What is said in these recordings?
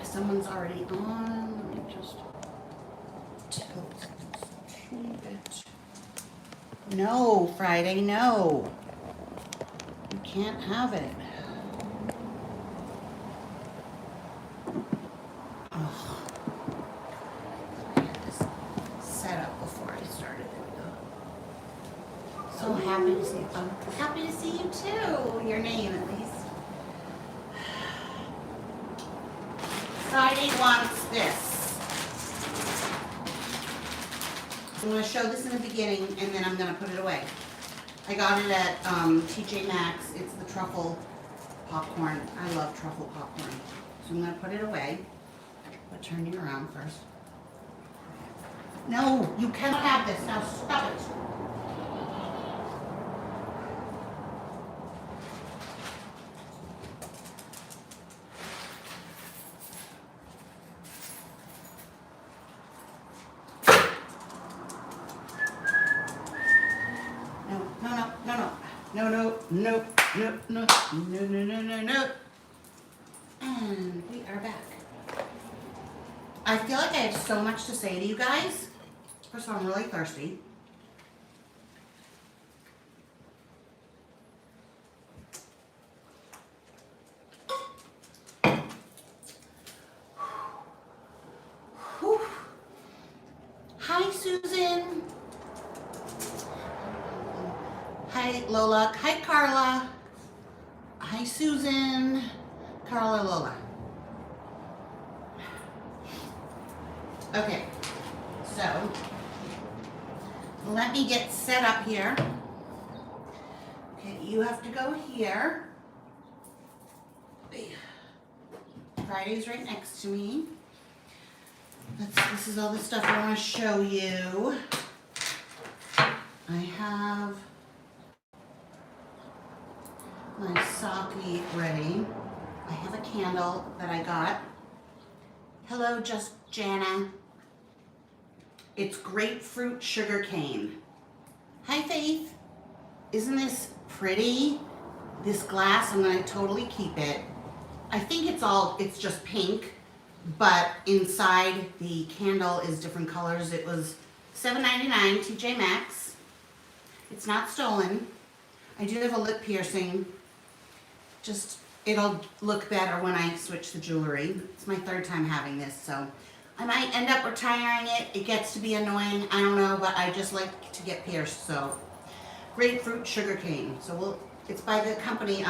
Someone's already on. Let me just tilt a teeny bit. No, Friday, no. You can't have it. Oh. I had this set up before I started it. So happy to see you. I'm happy to see you too. Your name, at least. Friday wants this. I'm going to show this in the beginning, and then I'm going to put it away. I got it at TJ Maxx. It's the truffle popcorn. I love truffle popcorn. So I'm going to put it away. I'll turn you around first. No, you cannot have this. Now stop it. No. And we are back. I feel like I have so much to say to you guys. First of all, I'm really thirsty. Whew. Hi, Susan. Hi, Lola. Hi, Carla. Hi, Susan. Carla, Lola. Okay, so let me get set up here. Okay, you have to go here. Friday's right next to me. This is all the stuff I want to show you. I have my sake ready. I have a candle that I got. Hello, just Jana. It's grapefruit sugar cane. Hi, Faith. Isn't this pretty? This glass, I'm gonna totally keep it. I think it's just pink, but inside the candle is different colors. It was $7.99, TJ Maxx. It's not stolen. I do have a lip piercing. Just, it'll look better when I switch the jewelry. It's my third time having this, so I might end up retiring it. It gets to be annoying, I don't know, but I just like to get pierced, so. Grapefruit sugar cane. So it's by the company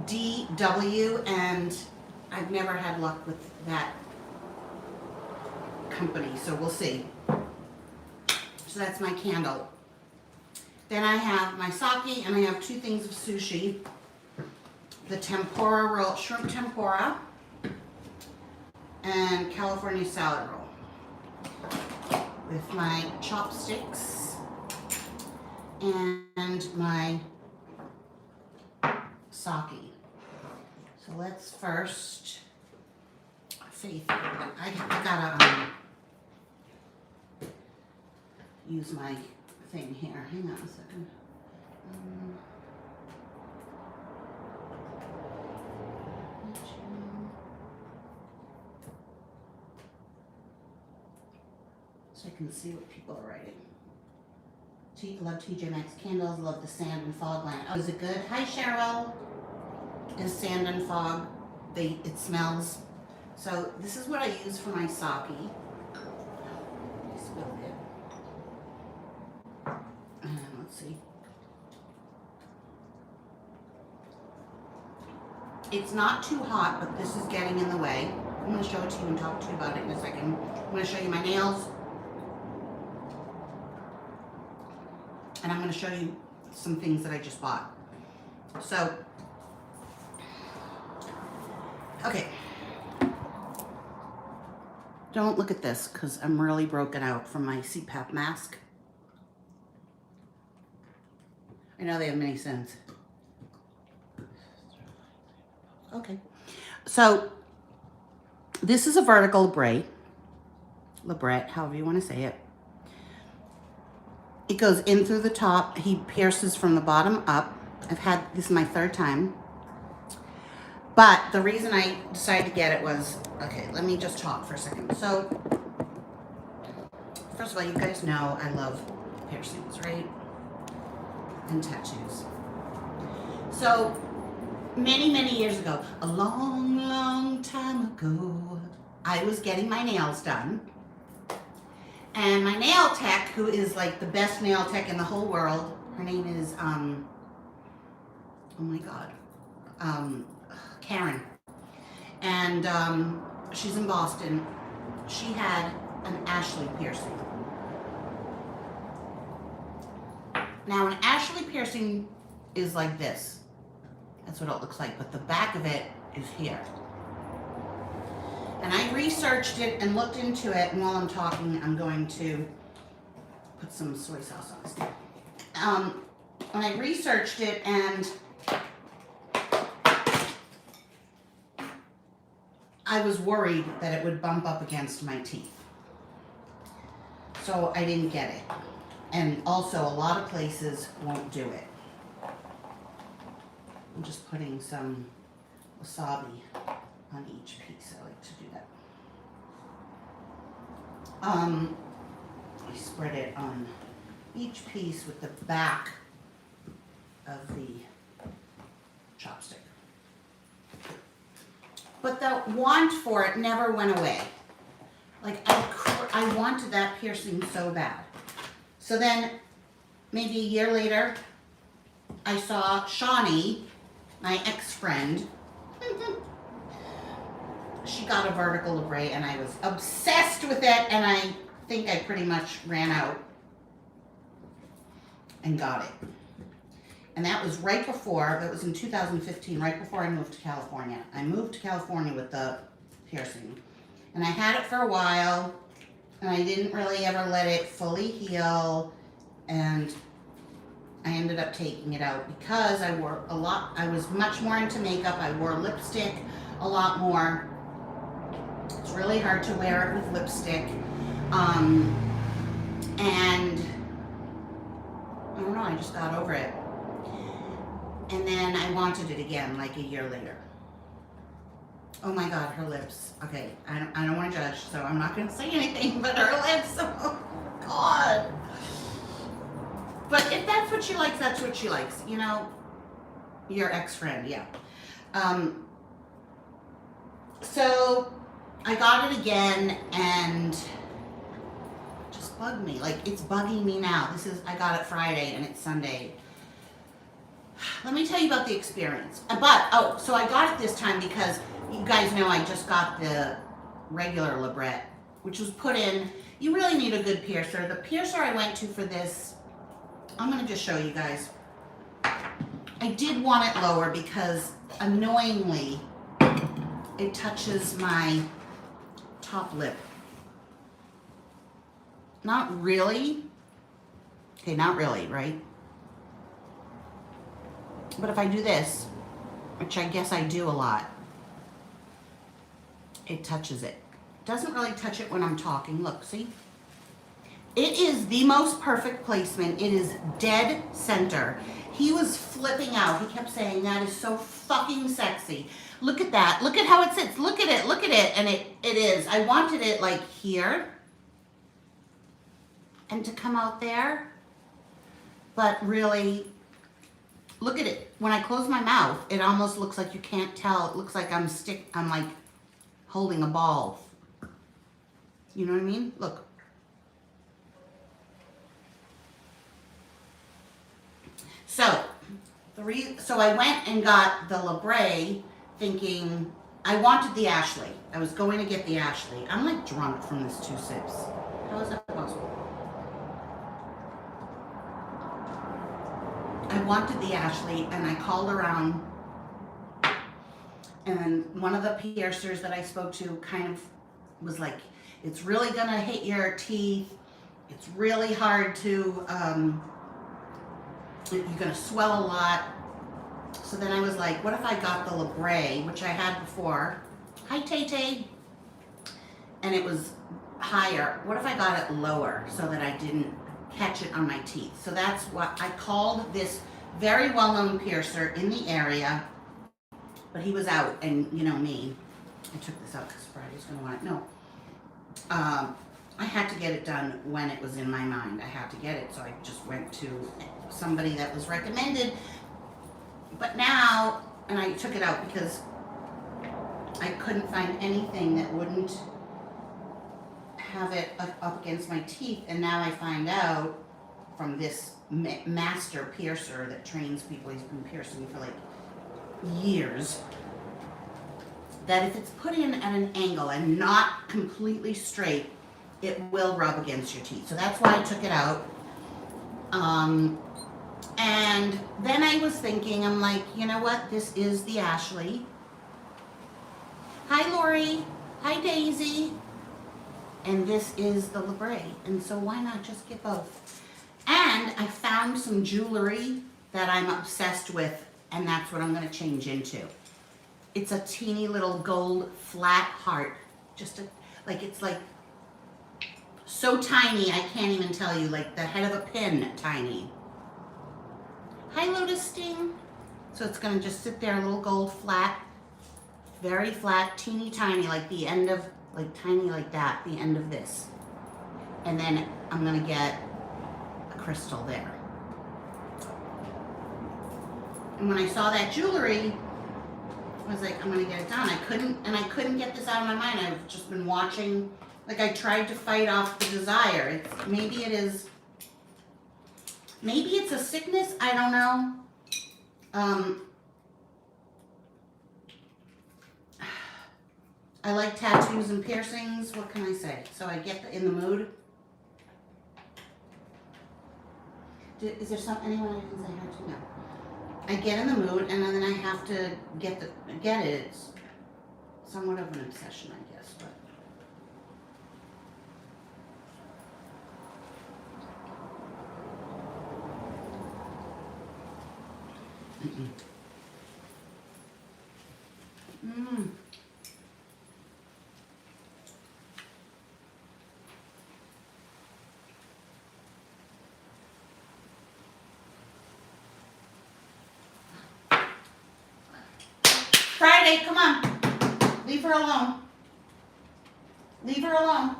DW, and I've never had luck with that company, so we'll see. So that's my candle. Then I have my sake, and I have two things of sushi. The tempura roll, shrimp tempura, and California salad roll. With my chopsticks and my sake. So let's first, Faith, I gotta use my thing here. Hang on a second. So I can see what people are writing. Love TJ Maxx candles, love the sand and fog lamp. Oh, is it good? Hi, Cheryl. Is sand and fog, it smells. So this is what I use for my sake. I spilled it. And let's see. It's not too hot, but this is getting in the way. I'm going to show it to you and talk to you about it in a second. I'm going to show you my nails. And I'm going to show you some things that I just bought. So, okay. Don't look at this because I'm really broken out from my CPAP mask. I know they have many scents. Okay. So, this is a vertical labret, however you want to say it. It goes in through the top. He pierces from the bottom up. This is my third time. But the reason I decided to get it was, okay, let me just talk for a second. So, first of all, you guys know I love piercings, right? And tattoos. So, many, many years ago, a long, long time ago, I was getting my nails done. And my nail tech, who is like the best nail tech in the whole world, her name is, oh my God, Karen. And she's in Boston. She had an Ashley piercing. Now, an Ashley piercing is like this. That's what it looks like, but the back of it is here. And I researched it and looked into it, and while I'm talking, I'm going to put some soy sauce on this. And I researched it, and I was worried that it would bump up against my teeth. So I didn't get it. And also, a lot of places won't do it. I'm just putting some wasabi on each piece. I like to do that. I spread it on each piece with the back of the chopstick. But the want for it never went away. Like, I wanted that piercing so bad. So then, maybe a year later, I saw Shawnee, my ex-friend. She got a vertical labre, and I was obsessed with it, and I think I pretty much ran out and got it. And that was right before, that was in 2015, right before I moved to California. I moved to California with the piercing. And I had it for a while, and I didn't really ever let it fully heal, and I ended up taking it out because I wore a lot, I was much more into makeup. I wore lipstick a lot more. It's really hard to wear it with lipstick. And I don't know, I just got over it. And then I wanted it again like a year later. Oh my God, her lips. Okay, I don't want to judge, so I'm not going to say anything, but her lips, oh God. But if that's what she likes, that's what she likes. You know, your ex-friend, yeah. So I got it again, and just bugged me. Like, it's bugging me now. I got it Friday, and it's Sunday. Let me tell you about the experience. So I got it this time because you guys know I just got the regular labret, which was put in. You really need a good piercer. The piercer I went to for this, I'm going to just show you guys. I did want it lower because, annoyingly, it touches my top lip. Not really. Okay, not really, right? But if I do this, which I guess I do a lot, it touches it. Doesn't really touch it when I'm talking. Look, see? It is the most perfect placement. It is dead center. He was flipping out. He kept saying, that is so fucking sexy. Look at that. Look at how it sits. Look at it. Look at it. And it is. I wanted it like here and to come out there. But really, look at it. When I close my mouth, it almost looks like you can't tell. It looks like I'm like holding a ball. You know what I mean? Look. So I went and got the Labre thinking I wanted the Ashley. I was going to get the Ashley. I'm like drunk from this 2 sips. How is that possible? I wanted the Ashley, and I called around, and one of the piercers that I spoke to kind of was like, it's really gonna hit your teeth. It's really hard to, you're gonna swell a lot. So then I was like, what if I got the Labre, which I had before. Hi, Tay-Tay. And it was higher. What if I got it lower so that I didn't catch it on my teeth? So that's what I called this very well-known piercer in the area, but he was out, and you know me. I took this out because Friday's going to want it. No. I had to get it done when it was in my mind. I had to get it, so I just went to somebody that was recommended. But now, and I took it out because I couldn't find anything that wouldn't have it up against my teeth, and now I find out from this master piercer that trains people, he's been piercing for like years, that if it's put in at an angle and not completely straight, it will rub against your teeth. So that's why I took it out. And then I was thinking, I'm like, you know what? This is the Ashley. Hi, Lori. Hi, Daisy. And this is the LeBray. And so why not just get both? And I found some jewelry that I'm obsessed with, and that's what I'm going to change into. It's a teeny little gold flat heart. Just it's like so tiny, I can't even tell you, like the head of a pin tiny. Hi, Lotus Sting. So it's going to just sit there, a little gold flat, very flat, teeny tiny, like the end of, like tiny like that, the end of this. And then I'm going to get a crystal there. And when I saw that jewelry, I was like, I'm going to get it done. I couldn't get this out of my mind. I've just been watching, like I tried to fight off the desire. Maybe it's a sickness, I don't know. I like tattoos and piercings, what can I say? So I get in the mood. Is there anyone I can say hi to? No. I get in the mood, and then I have to get it. It's somewhat of an obsession, I guess, but. Friday, come on. Leave her alone. Leave her alone.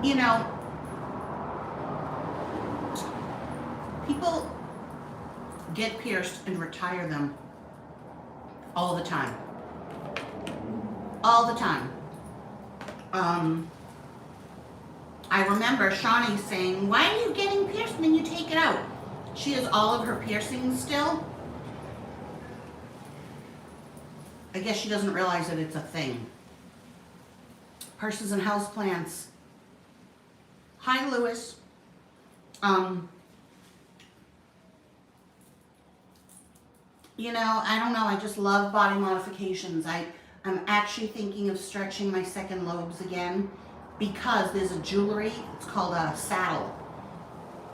You know, people get pierced and retire them all the time. All the time. I remember Shawnee saying, why are you getting pierced and then you take it out? She has all of her piercings still. I guess she doesn't realize that it's a thing. Purses and houseplants. Hi, Lewis. You know, I don't know. I just love body modifications. I'm actually thinking of stretching my second lobes again because there's a jewelry. It's called a saddle.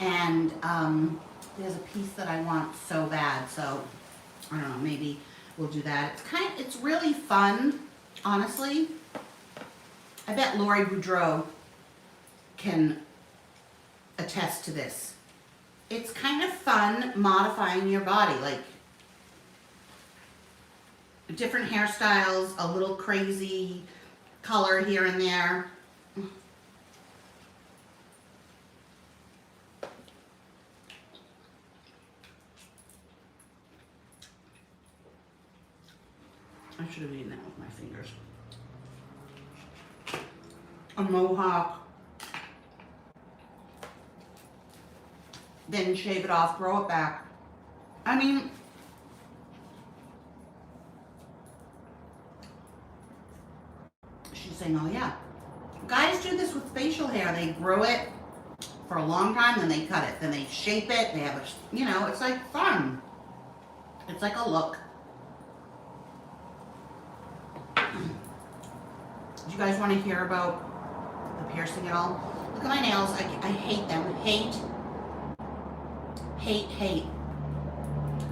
And there's a piece that I want so bad. So, I don't know. Maybe we'll do that. It's really fun, honestly. I bet Lori Boudreau can attest to this. It's kind of fun modifying your body, like different hairstyles, a little crazy color here and there. I should have eaten that with my fingers. A mohawk. Then shave it off, grow it back. I mean, she's saying, oh yeah. Guys do this with facial hair. They grow it for a long time, then they cut it. Then they shape it. They have a, you know, it's like fun. It's like a look. Do you guys want to hear about the piercing at all? Look at my nails. I hate them. Hate.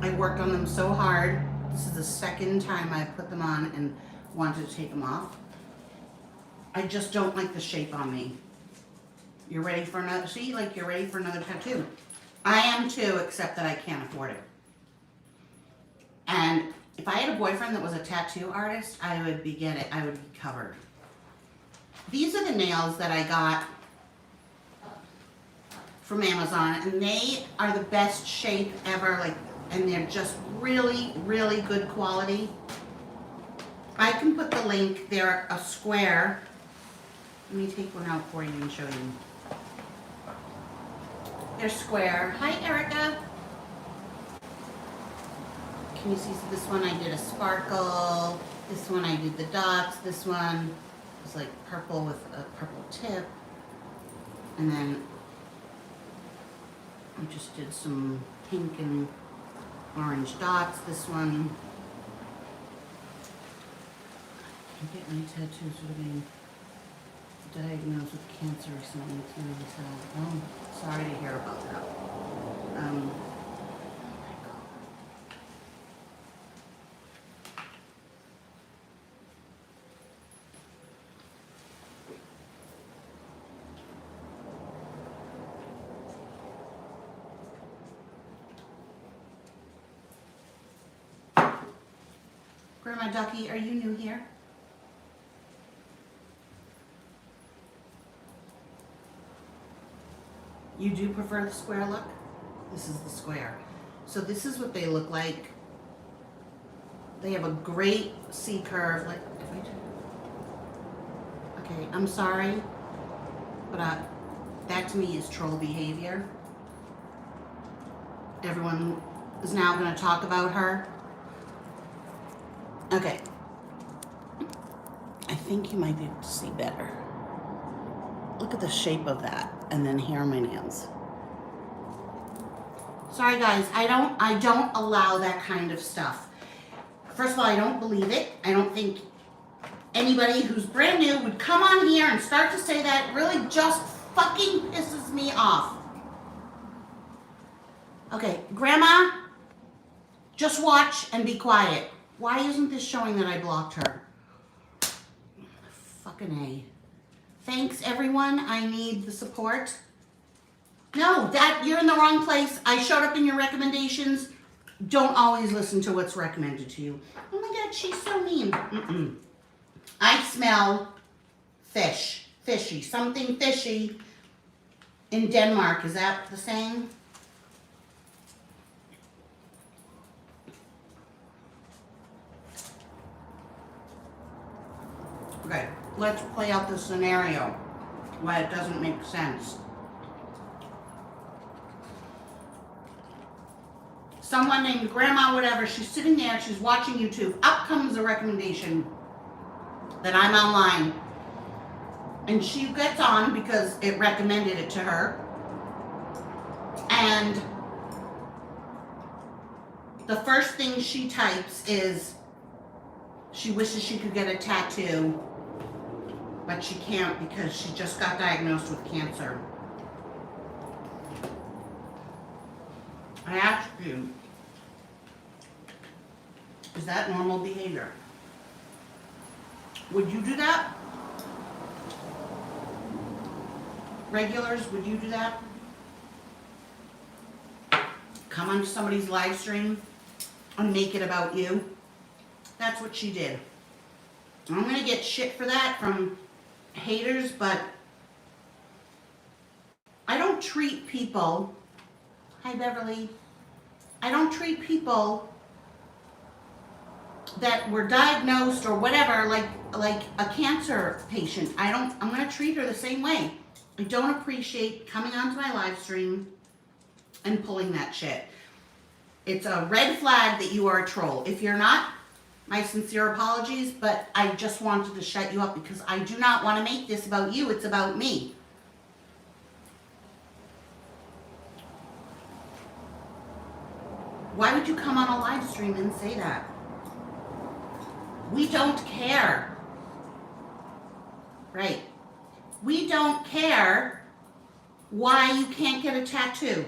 I worked on them so hard. This is the second time I've put them on and wanted to take them off. I just don't like the shape on me. You're ready for another, see, like you're ready for another tattoo. I am too, except that I can't afford it. And if I had a boyfriend that was a tattoo artist, I would be covered. These are the nails that I got from Amazon, and they are the best shape ever, like, and they're just really, really good quality. I can put the link. They're a square. Let me take one out for you and show you. They're square. Hi, Erica. Can you see this one? I did a sparkle. This one I did the dots. This one was like purple with a purple tip. And then I just did some pink and orange dots. This one, I can't get my tattoos without being diagnosed with cancer or something. So, oh, sorry to hear about that. Grandma Ducky, are you new here? You do prefer the square look? This is the square. So this is what they look like. They have a great C curve. Like, if I do, okay, I'm sorry, but that to me is troll behavior. Everyone is now going to talk about her. Okay. I think you might be able to see better. Look at the shape of that, and then here are my nails. Sorry guys, I don't allow that kind of stuff. First of all, I don't believe it. I don't think anybody who's brand new would come on here and start to say that. It really just fucking pisses me off. Okay, Grandma, just watch and be quiet. Why isn't this showing that I blocked her? Fucking A. Thanks, everyone. I need the support. No, you're in the wrong place. I showed up in your recommendations. Don't always listen to what's recommended to you. Oh my God, she's so mean. I smell fish. Fishy. Something fishy in Denmark. Is that the same? Okay, let's play out the scenario, why it doesn't make sense. Someone named Grandma whatever, she's sitting there, she's watching YouTube. Up comes a recommendation that I'm online. And she gets on because it recommended it to her. And the first thing she types is she wishes she could get a tattoo, but she can't because she just got diagnosed with cancer. I ask you, is that normal behavior? Would you do that? Regulars, would you do that? Come onto somebody's live stream and make it about you? That's what she did. I'm gonna get shit for that from haters, but I don't treat people, hi Beverly, I don't treat people that were diagnosed or whatever like a cancer patient. I'm gonna treat her the same way. I don't appreciate coming onto my live stream and pulling that shit. It's a red flag that you are a troll. If you're not, my sincere apologies, but I just wanted to shut you up because I do not want to make this about you. It's about me. Why would you come on a live stream and say that? We don't care. Right. We don't care why you can't get a tattoo.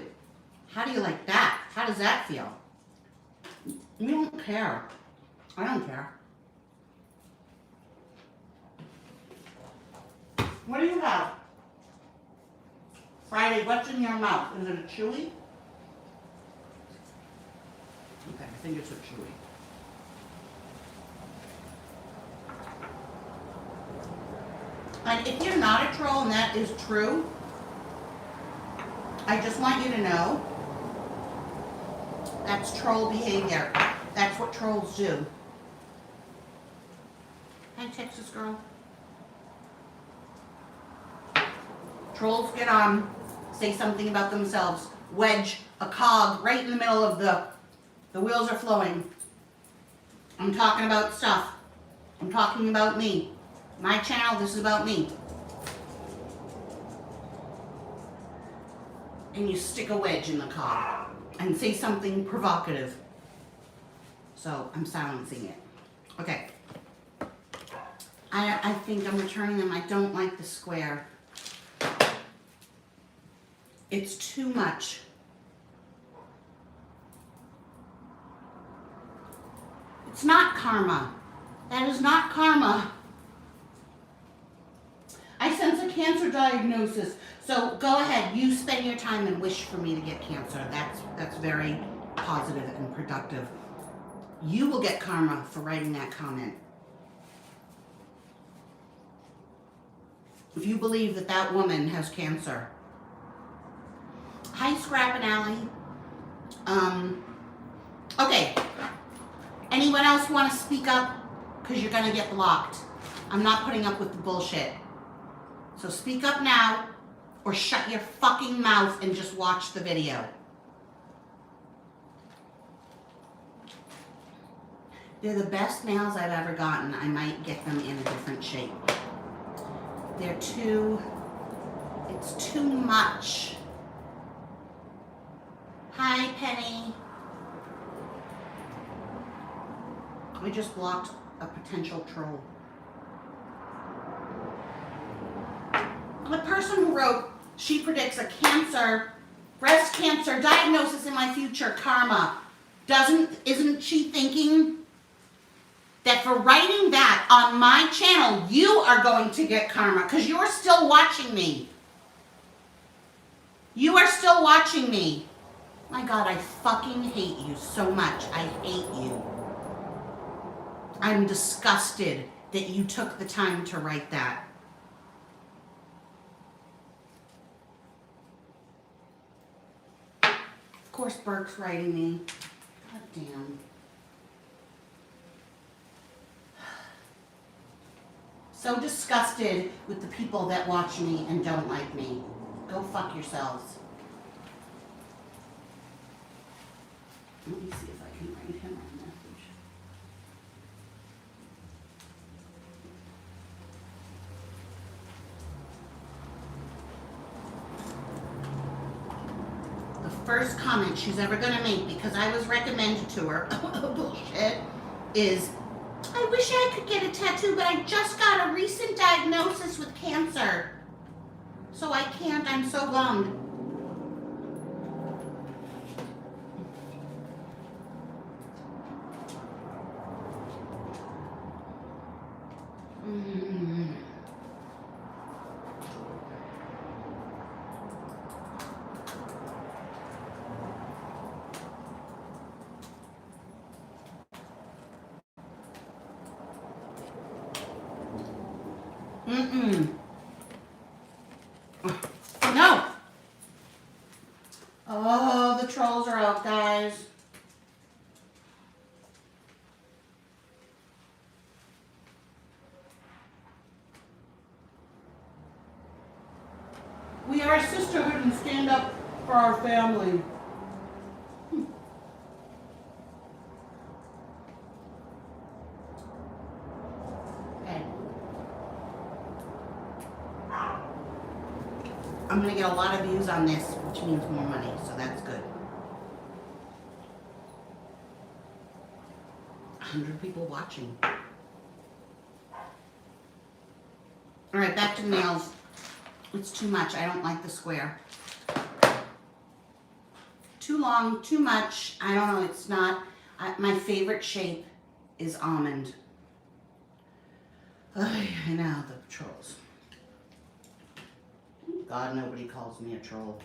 How do you like that? How does that feel? We don't care. I don't care. What do you have? Friday, what's in your mouth? Is it a chewy? fingers are chewy. And if you're not a troll and that is true, I just want you to know that's troll behavior. That's what trolls do. Hi, Texas girl. Trolls get on, say something about themselves, wedge a cog right in the middle of the wheels are flowing. I'm talking about stuff. I'm talking about me. My channel, this is about me. And you stick a wedge in the cog and say something provocative. So I'm silencing it. Okay. I think I'm returning them. I don't like the square. It's too much. It's not karma. That is not karma. I sense a cancer diagnosis. So go ahead, you spend your time and wish for me to get cancer. That's very positive and productive. You will get karma for writing that comment. If you believe that that woman has cancer. Hi, Scrap and Alley. Okay. Anyone else want to speak up? Because you're going to get blocked. I'm not putting up with the bullshit. So speak up now or shut your fucking mouth and just watch the video. They're the best nails I've ever gotten. I might get them in a different shape. It's too much. Hi, Penny. We just blocked a potential troll. The person who wrote, she predicts a cancer, breast cancer diagnosis in my future, karma. Isn't she thinking that for writing that on my channel, you are going to get karma because you're still watching me. You are still watching me. My God, I fucking hate you so much. I hate you. I'm disgusted that you took the time to write that. Of course, Burke's writing me. God damn. So disgusted with the people that watch me and don't like me. Go fuck yourselves. Let me see if I can write him a message. The first comment she's ever going to make, because I was recommended to her, bullshit, is, I wish I could get a tattoo, but I just got a recent diagnosis with cancer. So I can't. I'm so bummed. No. Oh, the trolls are out, guys. We are a sisterhood and stand up for our family. Okay. I'm going to get a lot of views on this, which means more money, so that's good. 100 people watching. All right, back to the nails. It's too much. I don't like the square. Too long, too much. I don't know. It's not. My favorite shape is almond. I know, the trolls. God, nobody calls me a troll.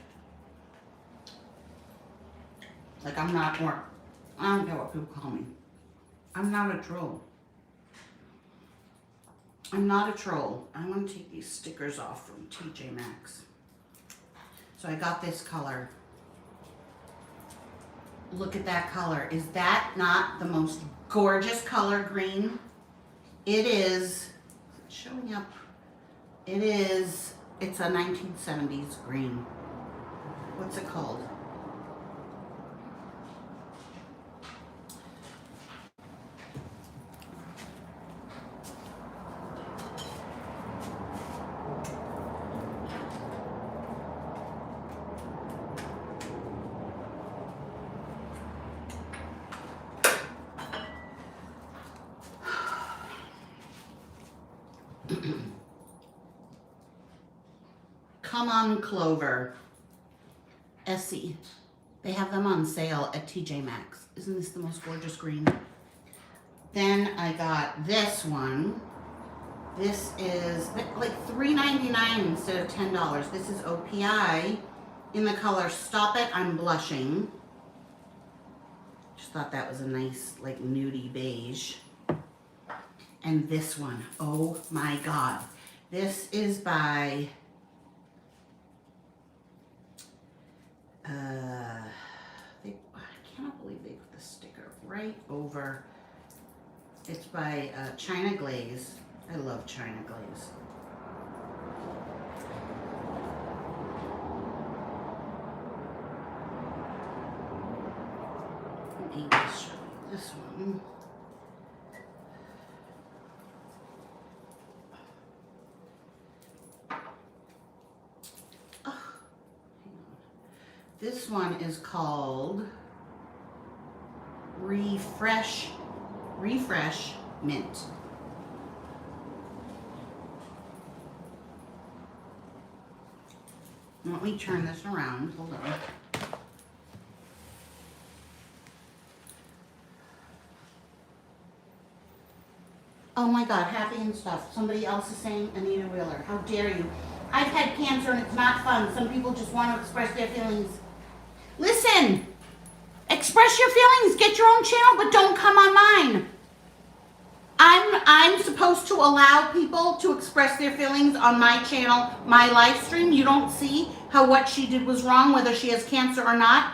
Like, I'm not more I don't care what people call me. I'm not a troll. I'm not a troll. I want to take these stickers off from TJ Maxx. So I got this color. Look at that color. Is that not the most gorgeous color green? It is, it's showing up. It is, it's a 1970s green. What's it called? Come on, Clover. Essie. They have them on sale at TJ Maxx. Isn't this the most gorgeous green? Then I got this one. This is like $3.99 instead of $10. This is OPI in the color Stop It, I'm Blushing. Just thought that was a nice like nudie beige. And this one, oh my God. This is by, I cannot believe they put the sticker right over. It's by China Glaze. I love China Glaze. Let me just show you this one. This one is called Refresh Mint. Let me turn this around. Hold on. Oh my God, happy and stuff. Somebody else is saying Anita Wheeler. How dare you? I've had cancer and it's not fun. Some people just want to express their feelings. Listen, express your feelings. Get your own channel, but don't come on mine. I'm supposed to allow people to express their feelings on my channel, my live stream. You don't see how what she did was wrong, whether she has cancer or not,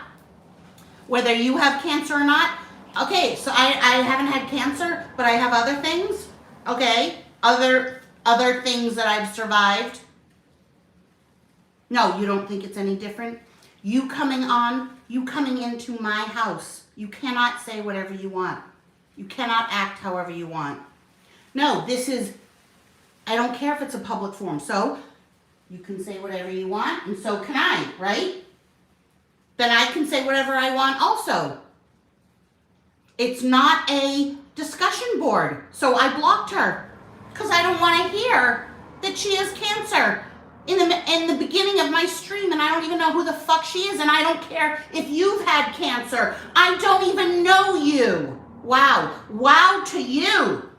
whether you have cancer or not. Okay, so I haven't had cancer, but I have other things. Okay, other things that I've survived. No, you don't think it's any different? You coming into my house. You cannot say whatever you want. You cannot act however you want. No, this is, I don't care if it's a public forum. So you can say whatever you want, and so can I, right? Then I can say whatever I want also. It's not a discussion board. So I blocked her because I don't want to hear that she has cancer in the beginning of my stream, and I don't even know who the fuck she is, and I don't care if you've had cancer. I don't even know you. Wow. Wow to you.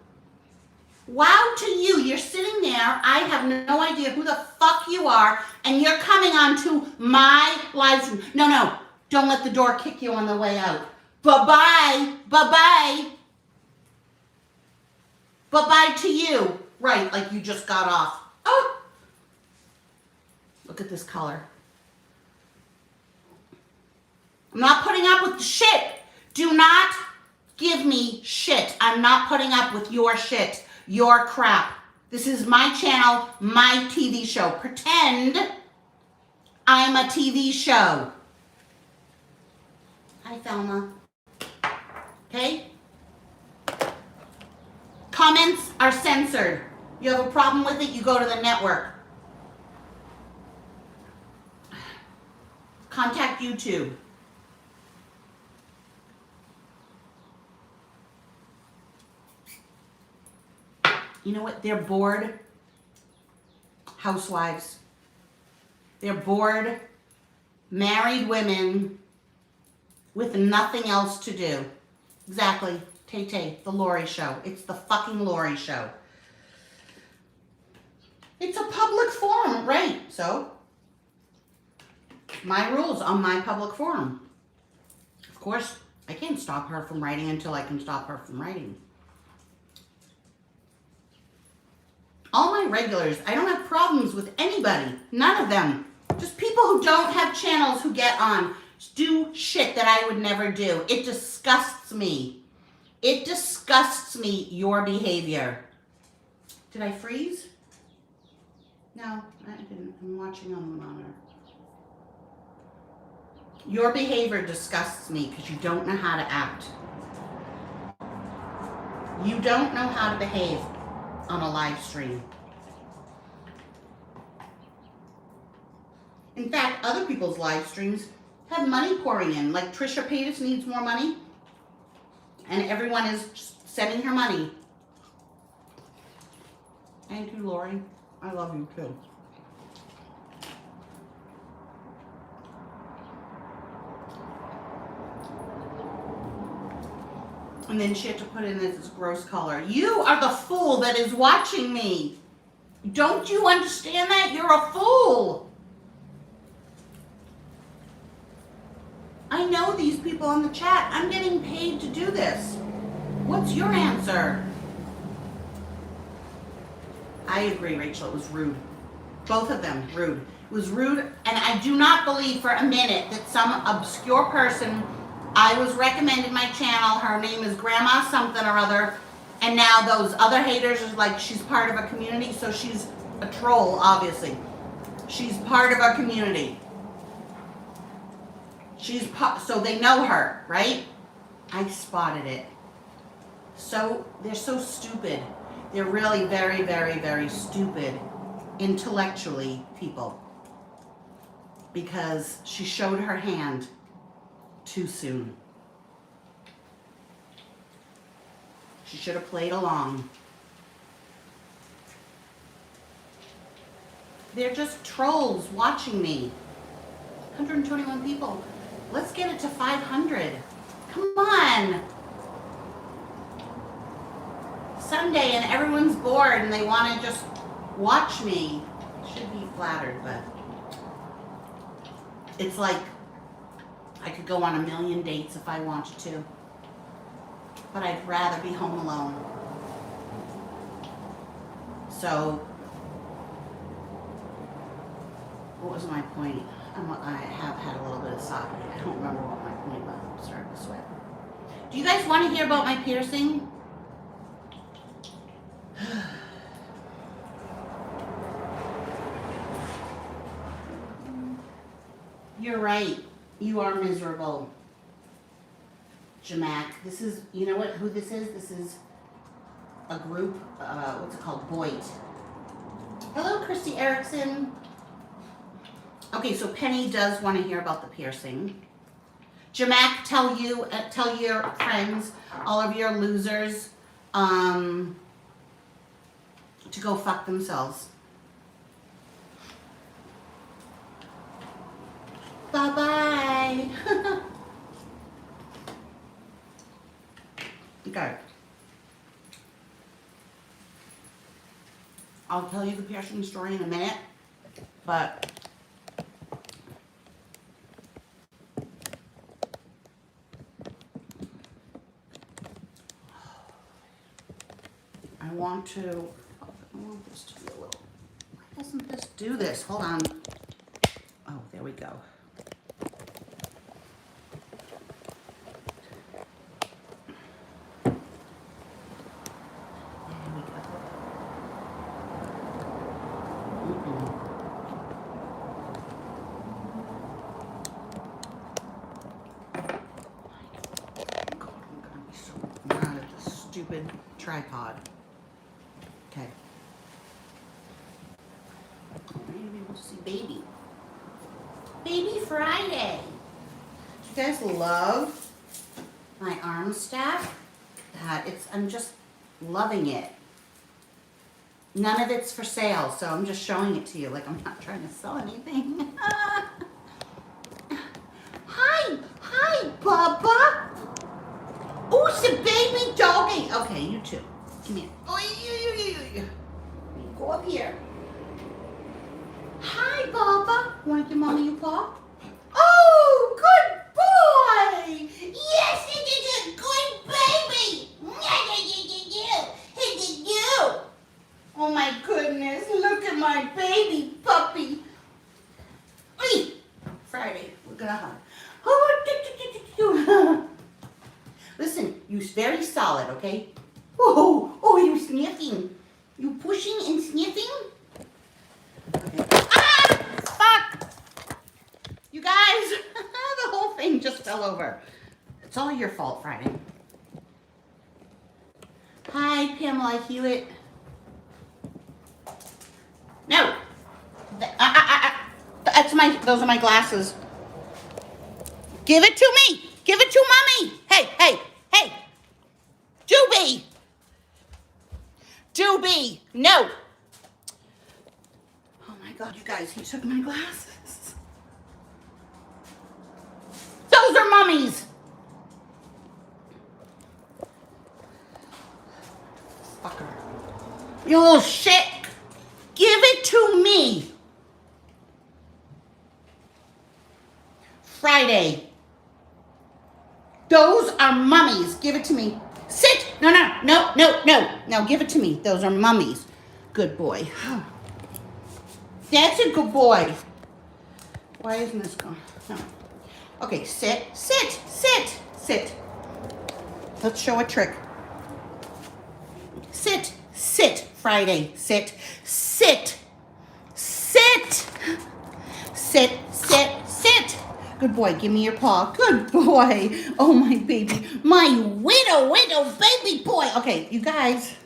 Wow to you. You're sitting there. I have no idea who the fuck you are, and you're coming on to my live stream. No. Don't let the door kick you on the way out. Bye-bye. Bye-bye. Bye-bye to you. Right, like you just got off. Oh. Look at this color. I'm not putting up with the shit. Do not give me shit. I'm not putting up with your shit, your crap. This is my channel, my TV show. Pretend I'm a TV show. Hi, Thelma. Okay? Comments are censored. You have a problem with it, you go to the network. Contact YouTube. You know what? They're bored housewives. They're bored married women with nothing else to do. Exactly. Tay-Tay, the Lori Show. It's the fucking Lori Show. It's a public forum, right? So, my rules on my public forum. Of course, I can't stop her from writing until I can stop her from writing. All my regulars, I don't have problems with anybody. None of them. Just people who don't have channels who get on. Do shit that I would never do. It disgusts me. It disgusts me, your behavior. Did I freeze? No, I didn't. I'm watching on the monitor. Your behavior disgusts me because you don't know how to act. You don't know how to behave on a live stream. In fact, other people's live streams have money pouring in. Like Trisha Paytas needs more money, and everyone is sending her money. Thank you, Lori. I love you too. And then she had to put in this gross color. You are the fool that is watching me. Don't you understand that? You're a fool. I know these people on the chat. I'm getting paid to do this. What's your answer? I agree, Rachel. It was rude. Both of them, rude. It was rude, and I do not believe for a minute that some obscure person, I was recommended my channel, her name is Grandma something or other, and now those other haters are like, she's part of a community, so she's a troll, obviously. She's part of our community. So they know her, right? I spotted it. So they're so stupid. They're really very, very, very stupid intellectually, people. Because she showed her hand too soon. She should have played along. They're just trolls watching me. 121 people. Let's get it to 500. Come on. Sunday and everyone's bored and they want to just watch me. Should be flattered, but it's like I could go on a million dates if I wanted to, but I'd rather be home alone. So, what was my point? I have had a little bit of sake. I don't remember what my point was. I'm starting to sweat. Do you guys want to hear about my piercing? You're right. You are miserable. Jamak. This is, you know what, who this is? This is a group, what's it called? Boyd. Hello, Christy Erickson. Okay, so Penny does want to hear about the piercing. Jamak, tell your friends, all of your losers, to go fuck themselves. Bye-bye. Okay. I'll tell you the piercing story in a minute, but I want this to be a little, why doesn't this do this? Hold on. Oh, there we go. Tripod. Okay. Are you able to see baby? Baby Friday. Do you guys love my arm staff? I'm just loving it. None of it's for sale, so I'm just showing it to you. Like I'm not trying to sell anything. Hi, Bubba. Oh, it's a baby doggy. Okay, you too. Come here. Oh, go up here. Hi, Bubba. Want to give mommy a paw? Oh, good boy. Yes, Oh, listen, you're very solid, okay? Oh, you're sniffing. You pushing and sniffing? Okay. Ah! Fuck! You guys, the whole thing just fell over. It's all your fault, Friday. Hi, Pamela Hewitt. No. Those are my glasses. Give it to me. Give it to mommy. Hey. Doobie. Doobie. No. Oh my God, you guys, he took my glasses. Those are mommy's. Fucker. You little shit. Give it to me. Friday. Those are mummies. Give it to me. Sit. No. No, give it to me. Those are mummies. Good boy. That's a good boy. Why isn't this going? No. Okay, sit. Let's show a trick. Sit, Friday. Sit. Good boy, give me your paw. Good boy. Oh, my baby. My widow baby boy. Okay, you guys.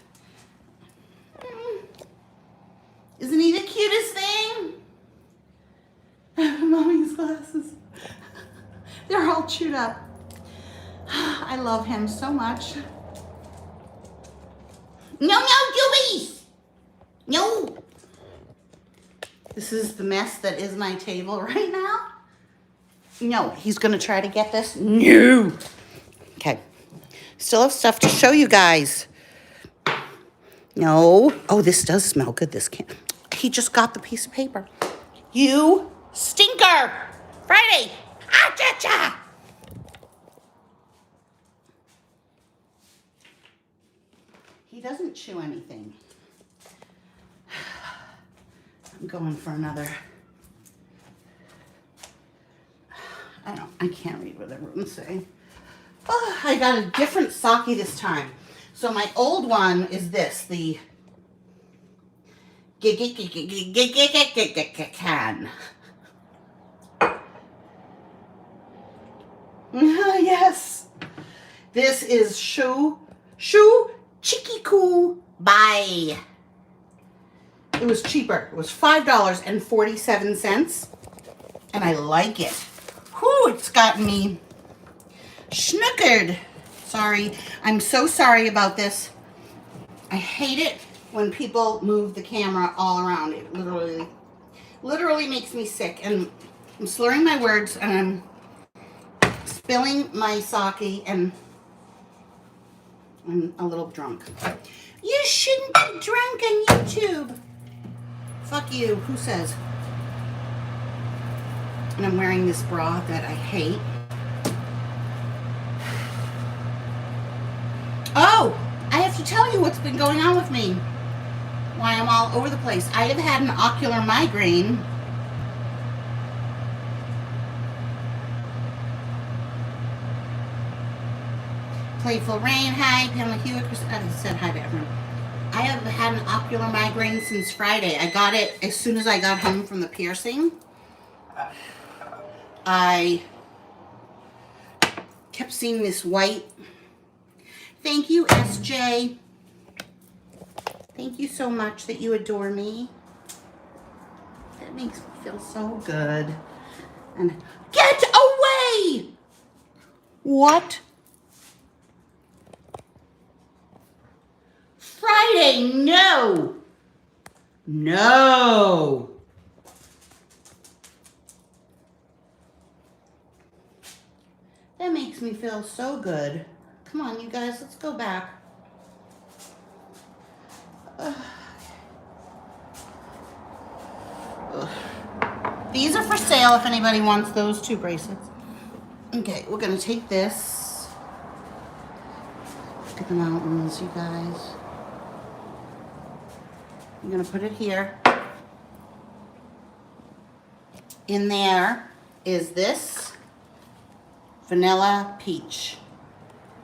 Isn't he the cutest thing? Mommy's glasses. They're all chewed up. I love him so much. No, Doobies. No. This is the mess that is my table right now. No, he's going to try to get this. No. Okay. Still have stuff to show you guys. No. Oh, this does smell good. This can't. He just got the piece of paper. You stinker. Friday. Ah, cha-cha. He doesn't chew anything. I'm going for another. I can't read what everyone's saying. Oh, I got a different sake this time. So my old one is this, the can. Yes. This is Shu Chikiku Bai. It was cheaper. It was $5.47. And I like it. Whew, it's gotten me schnookered. Sorry. I'm so sorry about this. I hate it when people move the camera all around. It literally makes me sick. And I'm slurring my words and I'm spilling my sake and I'm a little drunk. You shouldn't be drunk on YouTube. Fuck you. Who says? And I'm wearing this bra that I hate. Oh, I have to tell you what's been going on with me. Why I'm all over the place. I have had an ocular migraine. Playful Rain, hi. Pamela Hewitt, I said hi to everyone. I have had an ocular migraine since Friday. I got it as soon as I got home from the piercing. I kept seeing this white. Thank you, SJ. Thank you so much that you adore me. That makes me feel so good. And get away! What? Friday, no! No! That makes me feel so good. Come on, you guys, let's go back. These are for sale if anybody wants those 2 bracelets. Okay, we're gonna take this. Look at the mountains, you guys. I'm gonna put it here. In there is this vanilla peach.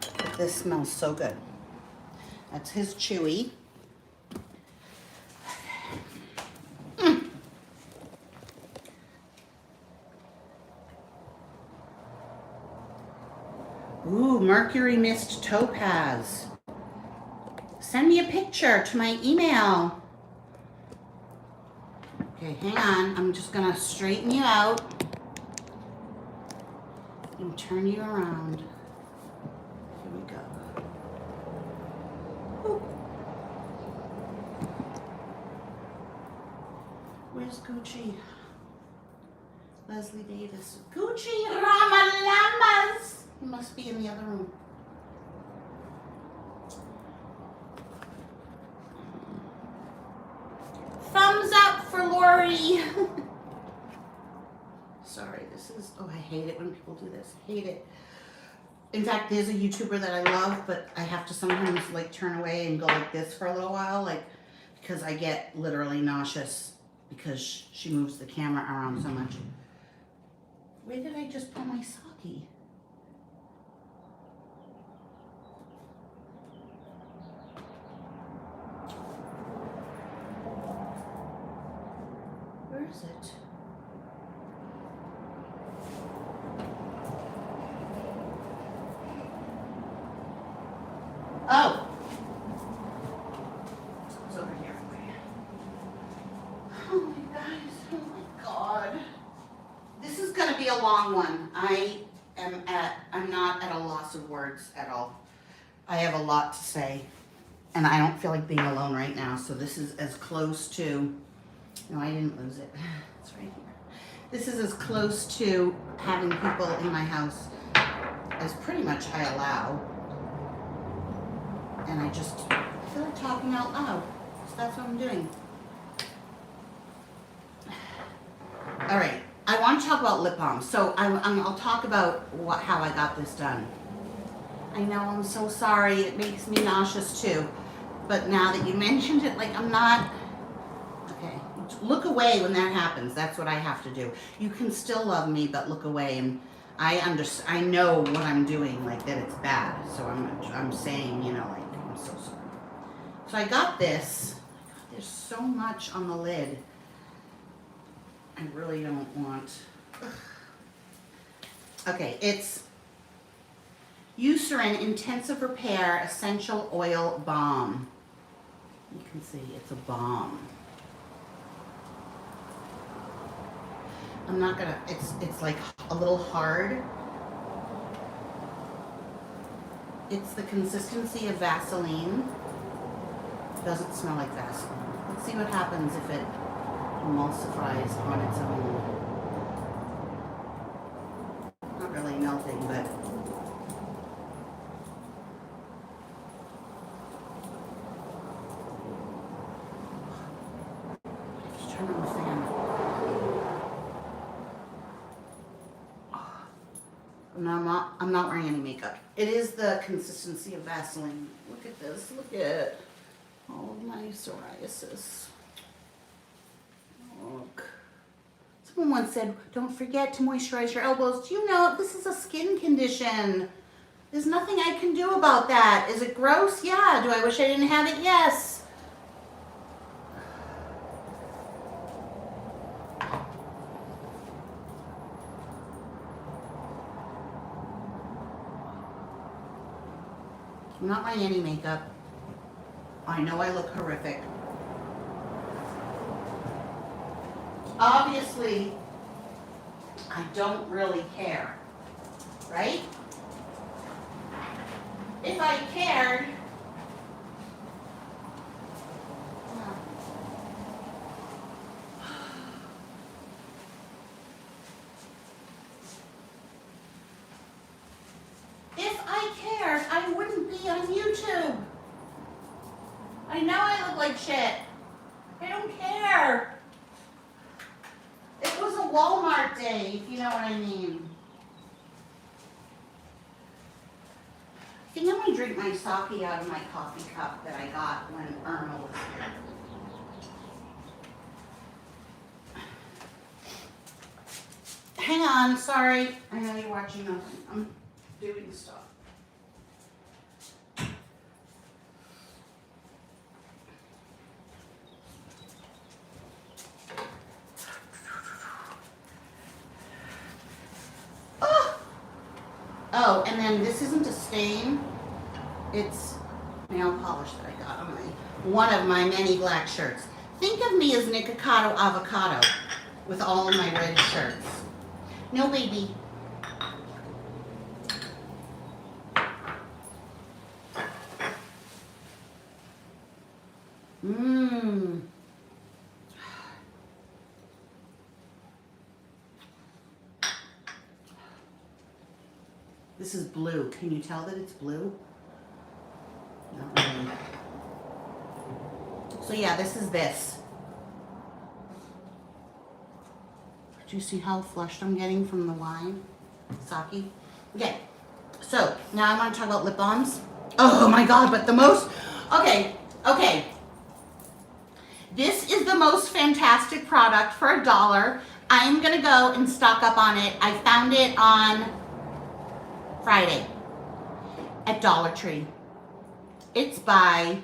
But this smells so good. That's his chewy. Ooh, Mercury Mist Topaz. Send me a picture to my email. Okay, hang on. I'm just gonna straighten you out and turn you around. Here we go. Ooh. Where's Gucci? Leslie Davis. Gucci Ramalamas. He must be in the other room. Thumbs up for Lori. Sorry, this is, oh, I hate it when people do this. Hate it. In fact, there's a YouTuber that I love, but I have to sometimes like turn away and go like this for a little while, like, because I get literally nauseous because she moves the camera around so much. Where did I just put my sake? Where is it? Oh! It's over here. Oh my guys, oh my god. This is gonna be a long one. I'm not at a loss of words at all. I have a lot to say, and I don't feel like being alone right now, so this is as close to, no, I didn't lose it. It's right here. This is as close to having people in my house as pretty much I allow. And I just feel like talking out loud, so that's what I'm doing. All right, I want to talk about lip balm. So I'll talk about how I got this done. I know, I'm so sorry. It makes me nauseous too. But now that you mentioned it, like I'm not, okay. Look away when that happens. That's what I have to do. You can still love me, but look away. And I know what I'm doing, like that it's bad. So I'm saying, you know, like, I'm so sorry. So I got this. There's so much on the lid. I really don't want. Ugh. Okay, it's Eucerin Intensive Repair Essential Oil Balm. You can see it's a balm. I'm not gonna, it's like a little hard. It's the consistency of Vaseline. It doesn't smell like Vaseline. Let's see what happens if it emulsifies on its own. Not really melting, but just turn on the fan. I'm not wearing any makeup. It is the consistency of Vaseline. Look at this. Look at all of my psoriasis. Look. Someone once said, don't forget to moisturize your elbows. Do you know this is a skin condition? There's nothing I can do about that. Is it gross? Yeah. Do I wish I didn't have it? Yes. I'm not wearing any makeup. I know I look horrific. Obviously, I don't really care, right? If I cared, I wouldn't be on YouTube. I know I look like shit. I don't care. It was a Walmart day, if you know what I mean. I think I'm going to drink my sake out of my coffee cup that I got when Irma was here. hang on, sorry. I know you're watching nothing. I'm doing stuff. Oh, and then this isn't a stain. It's nail polish that I got on one of my many black shirts. Think of me as Nikocado Avocado with all of my red shirts. No, baby. Mmm. This is blue. Can you tell that it's blue? Not really. So yeah, this is this. Do you see how flushed I'm getting from the wine? Sake? Okay, so now I want to talk about lip balms. Oh my God, but the most, okay. This is the most fantastic product for $1. I'm gonna go and stock up on it. I found it on Friday at Dollar Tree. It's by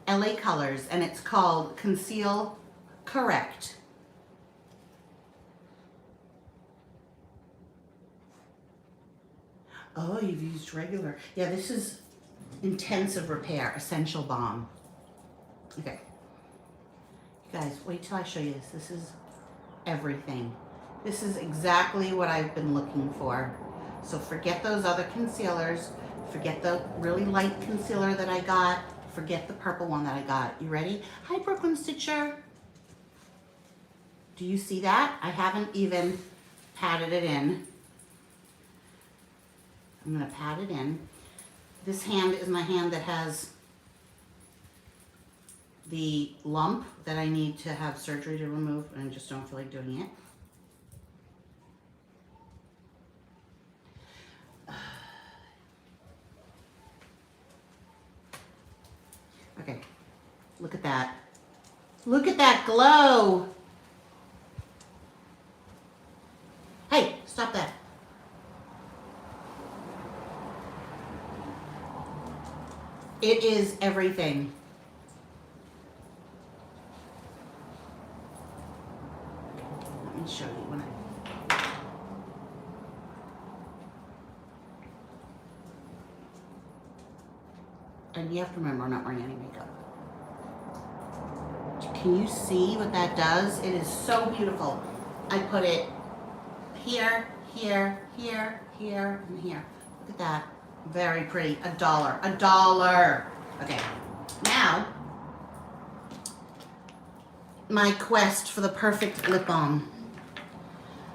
LA Colors and it's called Conceal Correct. Oh, you've used regular. Yeah, this is Intensive Repair Essential Balm. Okay. You guys, wait till I show you this. This is everything. This is exactly what I've been looking for. So forget those other concealers. Forget the really light concealer that I got. Forget the purple one that I got. You ready? Hi, Brooklyn Stitcher. Do you see that? I haven't even patted it in. I'm gonna pat it in. This hand is my hand that has the lump that I need to have surgery to remove, and I just don't feel like doing it. Okay, look at that. Look at that glow. Hey, stop that. It is everything. Let me show you when and you have to remember, I'm not wearing any makeup. Can you see what that does? It is so beautiful. I put it here, here, here, here, and here. Look at that. Very pretty. $1. $1. Okay. Now, my quest for the perfect lip balm.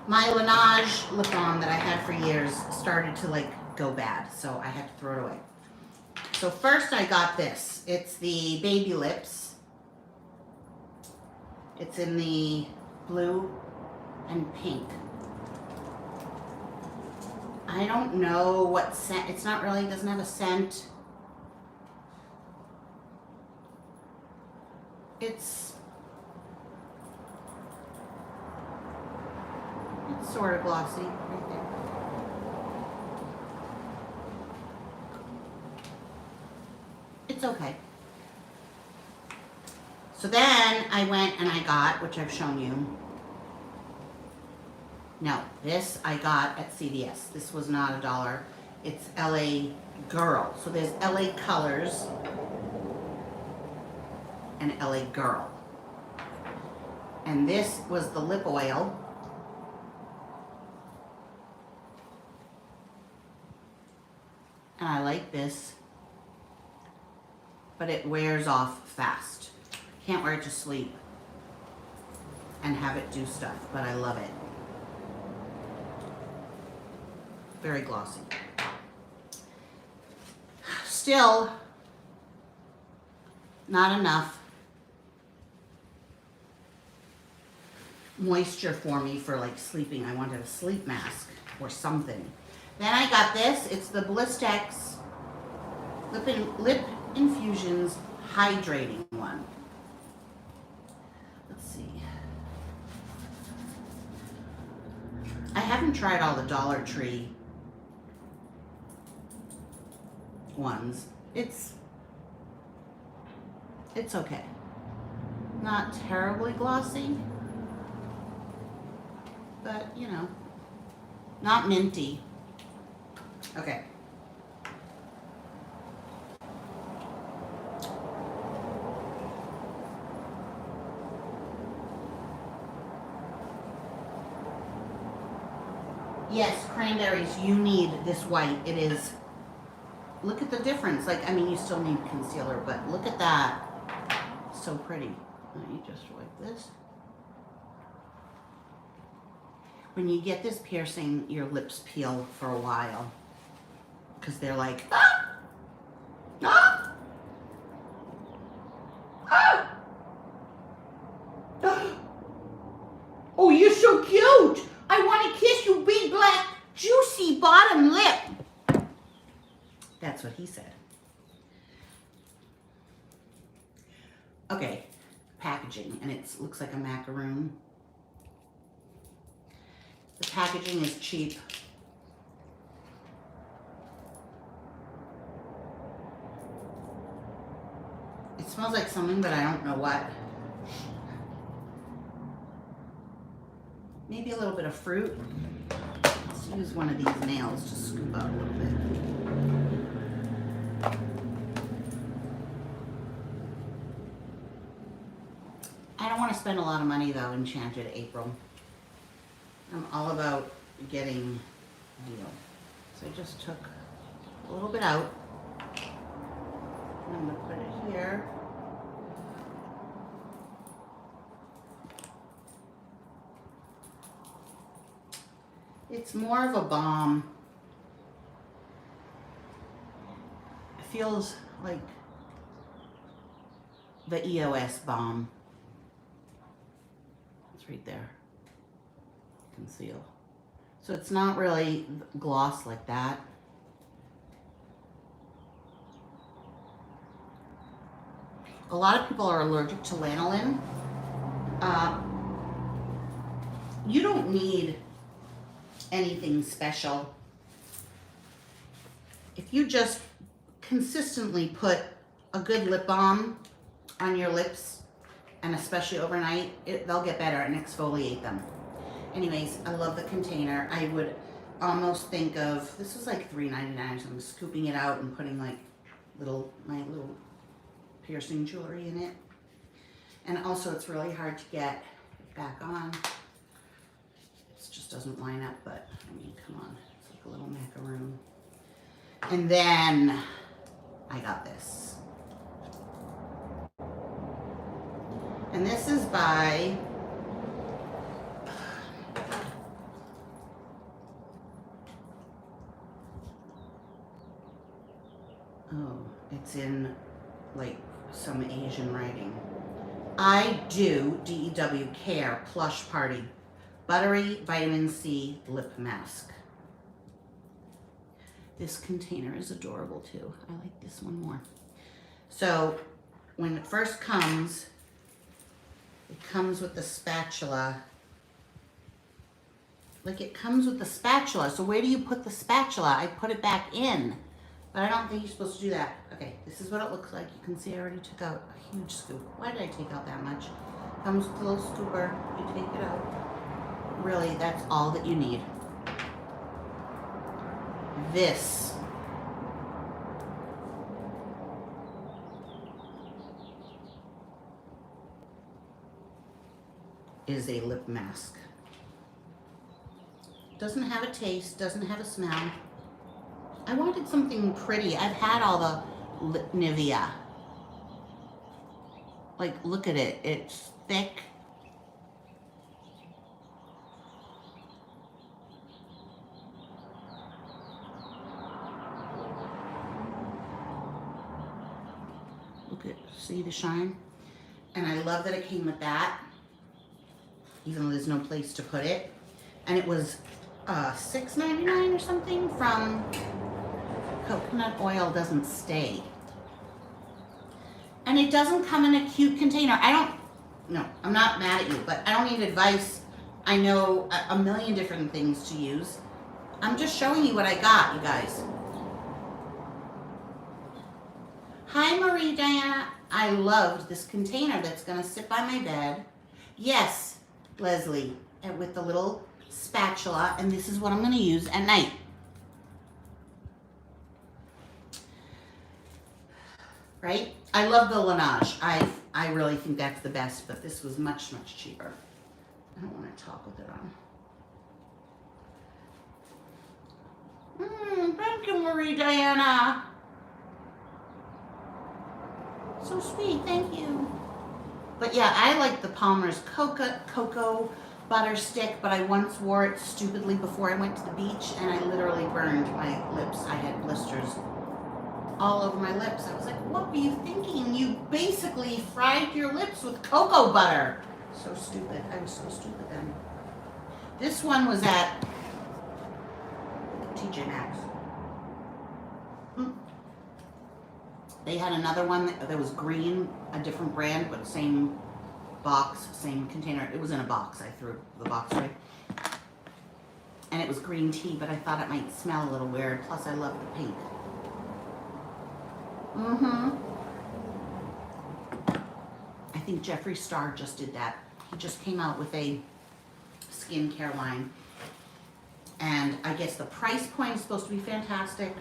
My Laneige lip balm that I had for years started to like go bad, so I had to throw it away. So first I got this. It's the Baby Lips. It's in the blue and pink. I don't know what scent. It's not really, it doesn't have a scent. It's sort of glossy right there. It's okay. So then I went and I got, which I've shown you. No, this I got at CVS. This was not $1. It's LA Girl. So there's LA Colors and LA Girl. And this was the lip oil. And I like this, but it wears off fast. Can't wear it to sleep and have it do stuff, but I love it. Very glossy. Still not enough moisture for me for like sleeping. I wanted a sleep mask or something. Then I got this. It's the Blistex Lip Infusions Hydrating one. Let's see. I haven't tried all the Dollar Tree ones. It's okay. Not terribly glossy, but you know, not minty. Okay. Yes, cranberries, you need this white. It is, look at the difference. Like, I mean, you still need concealer, but look at that. So pretty. Let me just wipe this. When you get this piercing, your lips peel for a while. Because they're like, ah! Ah! Ah! Oh, you're so cute! I want to kiss you, big black, juicy bottom lip. That's what he said. Okay, packaging, and it looks like a macaroon. The packaging is cheap. It smells like something, but I don't know what. Maybe a little bit of fruit. Let's use one of these nails to scoop out a little bit. I don't want to spend a lot of money though, Enchanted April. I'm all about getting a deal. So I just took a little bit out. I'm going to put it here. It's more of a balm. It feels like the EOS balm. It's right there. Conceal. So it's not really gloss like that. A lot of people are allergic to lanolin. You don't need anything special. If you just consistently put a good lip balm on your lips, and especially overnight, they'll get better and exfoliate them. Anyways, I love the container. I would almost think of, this is like $3.99, so I'm scooping it out and putting like my little piercing jewelry in it. And also it's really hard to get it back on. It just doesn't line up, but I mean, come on, it's like a little macaroon. And then I got this. And this is by it's in like some Asian writing. I do DEW Care Plush Party Buttery Vitamin C Lip Mask. This container is adorable too. I like this one more. So when it first comes, it comes with the spatula. Like it comes with the spatula. So where do you put the spatula? I put it back in. But I don't think you're supposed to do that. Okay, this is what it looks like. You can see I already took out a huge scoop. Why did I take out that much? Comes with a little scooper. You take it out. Really, that's all that you need. This is a lip mask. Doesn't have a taste, doesn't have a smell. I wanted something pretty. I've had all the Nivea. Like, look at it. It's thick. Look at, see the shine? And I love that it came with that, even though there's no place to put it. And it was $6.99 or something from Coconut Oil Doesn't Stay. And it doesn't come in a cute container. I'm not mad at you, but I don't need advice I know a million different things to use. I'm just showing you what I got, you guys. Hi, Marie Diana. I loved this container that's going to sit by my bed. Yes, Leslie, and with the little spatula, and this is what I'm going to use at night. Right? I love the Laneige. I really think that's the best, but this was much, much cheaper. I don't want to talk with it on. Thank you, Marie Diana. So sweet, thank you. But yeah, I like the Palmer's cocoa butter stick, but I once wore it stupidly before I went to the beach, and I literally burned my lips. I had blisters all over my lips. I was like, what were you thinking? You basically fried your lips with cocoa butter. So stupid. I was so stupid then. This one was at TJ Maxx. They had another one that was green, a different brand, but same box, same container. It was in a box. I threw the box away. And it was green tea, but I thought it might smell a little weird. Plus, I love the pink. I think Jeffree Star just did that. He just came out with a skincare line. And I guess the price point is supposed to be fantastic.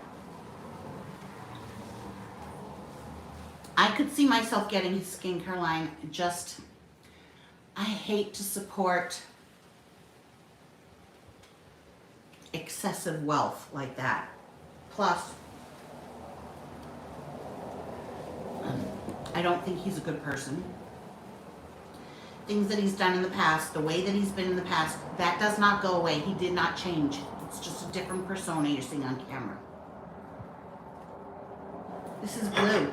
I could see myself getting his skincare line. Just, I hate to support excessive wealth like that. Plus, I don't think he's a good person. Things that he's done in the past, the way that he's been in the past, that does not go away. He did not change. It's just a different persona you're seeing on camera. This is blue.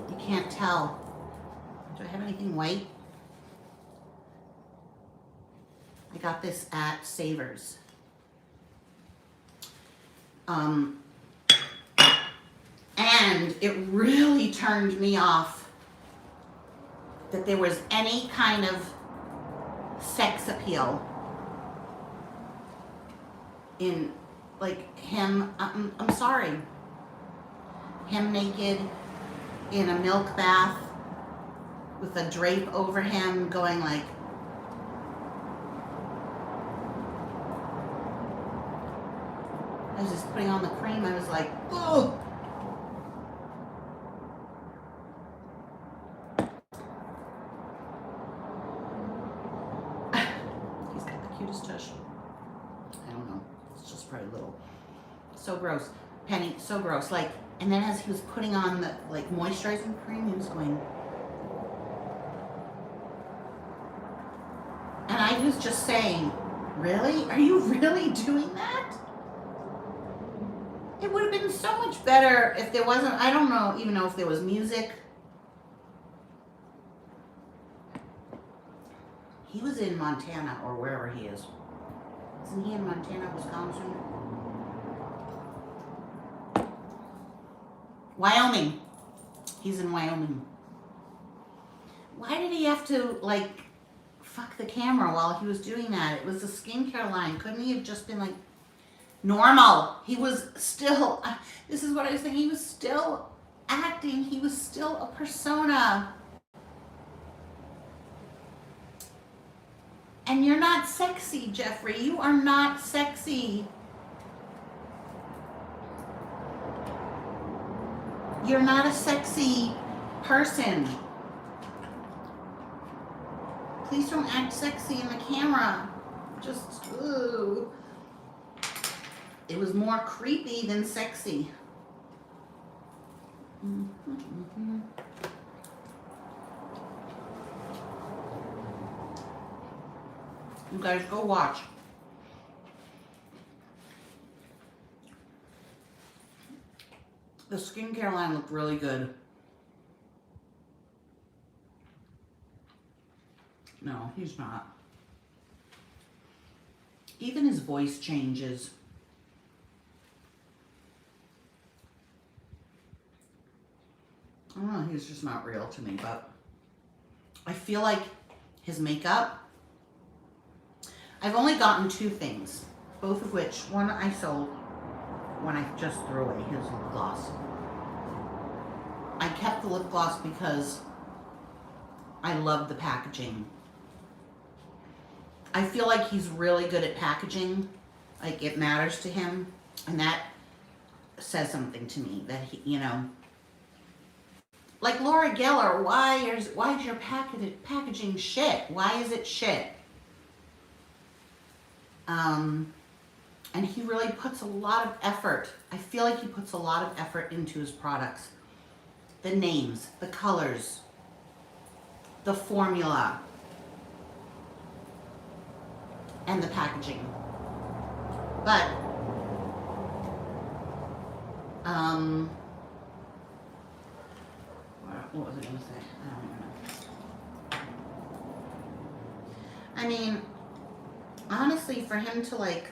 You can't tell. Do I have anything white? I got this at Savers. And it really turned me off that there was any kind of sex appeal in, like, him, I'm sorry, him naked in a milk bath with a drape over him going like, I was just putting on the cream, I was like, ugh. He's got the cutest tush. I don't know, it's just probably little. So gross. Penny, so gross. Like, and then as he was putting on the, like, moisturizing cream, he was going, and I was just saying, really? Are you really doing that? It would have been so much better if there wasn't, I don't know, even know if there was music. He was in Montana or wherever he is. Isn't he in Montana, Wisconsin? Wyoming. He's in Wyoming. Why did he have to, like, fuck the camera while he was doing that? It was a skincare line. Couldn't he have just been like, normal? He was still, this is what I was thinking, he was still acting. He was still a persona. And you're not sexy, Jeffree. You are not sexy. You're not a sexy person. Please don't act sexy in the camera. Just, ooh. It was more creepy than sexy. You guys go watch. The skincare line looked really good. No, he's not. Even his voice changes. I don't know, he's just not real to me, but I feel like his makeup I've only gotten 2 things, both of which, one I sold when I just threw away his lip gloss. I kept the lip gloss because I love the packaging. I feel like he's really good at packaging. Like, it matters to him. And that says something to me, that he, you know. Like Laura Geller, why is your packaging shit? Why is it shit? And he really puts a lot of effort. I feel like he puts a lot of effort into his products. The names, the colors, the formula, and the packaging. But, what was I going to say? I don't even know. I mean, honestly, for him to like,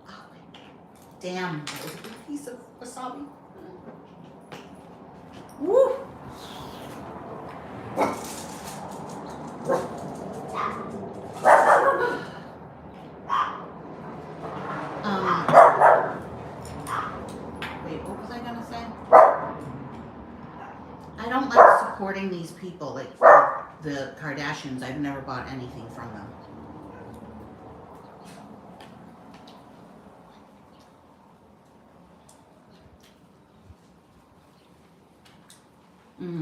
oh, damn, that was a big piece of wasabi. Woo! Wait, what was I gonna say? I don't like supporting these people, like the Kardashians. I've never bought anything from them.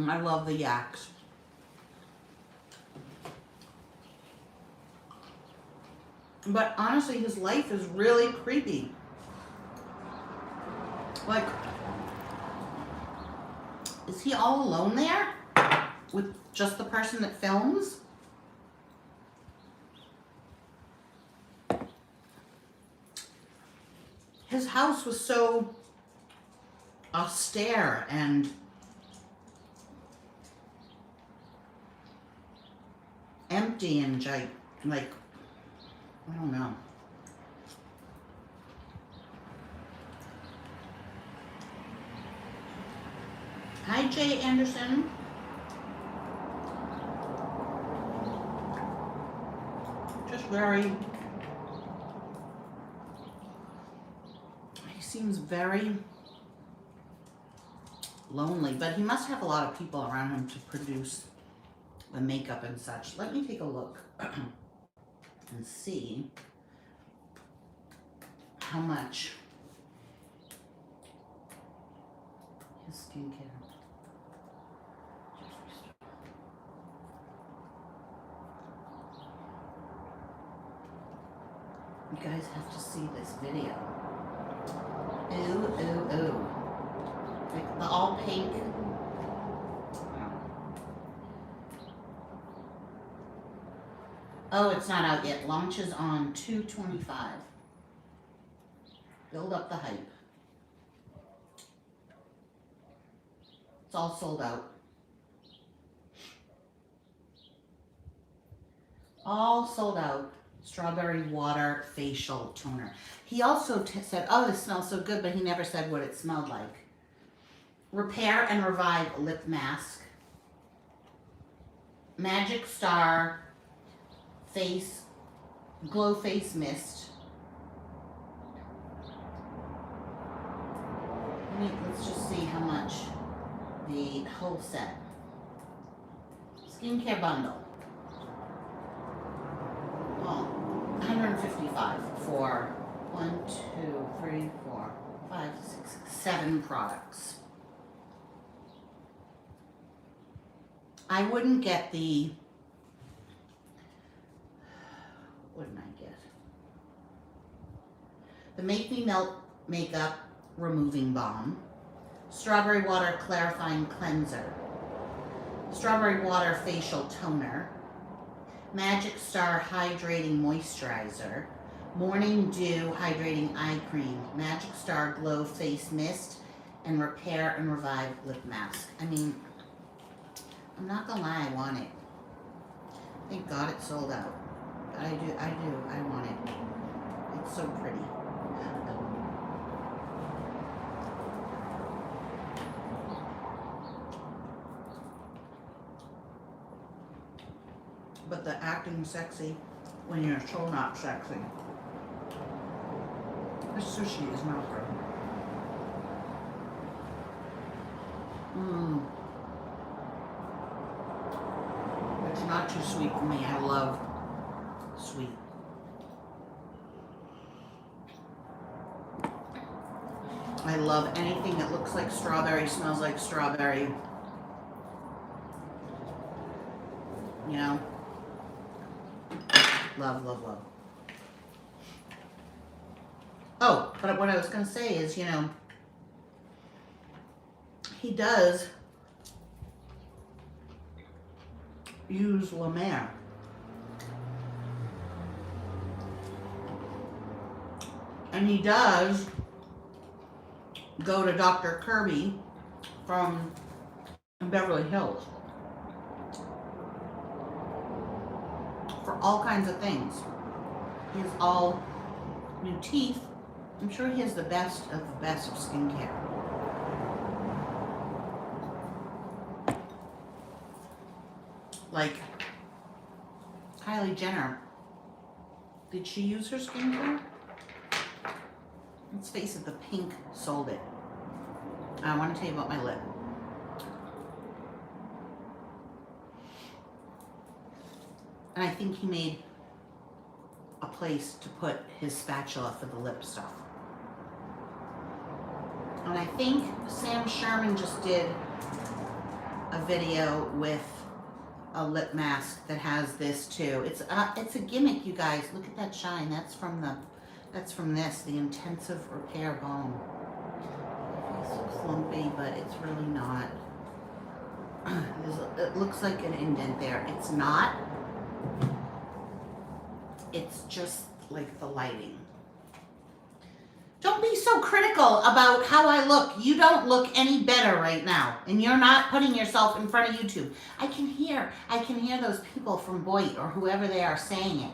I love the yaks. But honestly, his life is really creepy. Like, is he all alone there with just the person that films? His house was so austere and empty and like, I don't know. Hi, Jay Anderson. Just very, he seems very lonely, but he must have a lot of people around him to produce the makeup and such. Let me take a look and see how much his skincare. You guys have to see this video. Ooh, ooh, ooh. Like the all pink. Oh, it's not out yet. Launches on 2/25. Build up the hype. It's all sold out. All sold out. Strawberry water facial toner. He also said, oh, this smells so good, but he never said what it smelled like. Repair and Revive lip mask. Magic Star face glow face mist. Let's just see how much the whole set. Skincare bundle. Oh, $155 for 1, 2, 3, 4, 5, 6, 7 products. I wouldn't get the, what did I get? The Make Me Melt Makeup Removing Balm. Strawberry Water Clarifying Cleanser. Strawberry Water Facial Toner. Magic Star Hydrating Moisturizer. Morning Dew Hydrating Eye Cream. Magic Star Glow Face Mist. And Repair and Revive Lip Mask. I mean, I'm not gonna lie, I want it. Thank God it sold out. But I want it. It's so pretty. But the acting sexy when you're so not sexy. This sushi is not good. It's not too sweet for me. I love sweet. I love anything that looks like strawberry, smells like strawberry. You know? Love, love, love. Oh, but what I was going to say is, you know, he does use La Mer. And he does go to Dr. Kirby from Beverly Hills for all kinds of things. He has all new teeth. I'm sure he has the best of skincare. Like Kylie Jenner. Did she use her skincare? Let's face it, the pink sold it. I want to tell you about my lip. And I think he made a place to put his spatula for the lip stuff. And I think Sam Sherman just did a video with a lip mask that has this too. It's a gimmick, you guys. Look at that shine. That's from this, the Intensive Repair Balm. It's so lumpy, but it's really not. It looks like an indent there. It's not. It's just like the lighting. Don't be so critical about how I look. You don't look any better right now. And you're not putting yourself in front of YouTube. I can hear those people from Boyd or whoever they are saying it.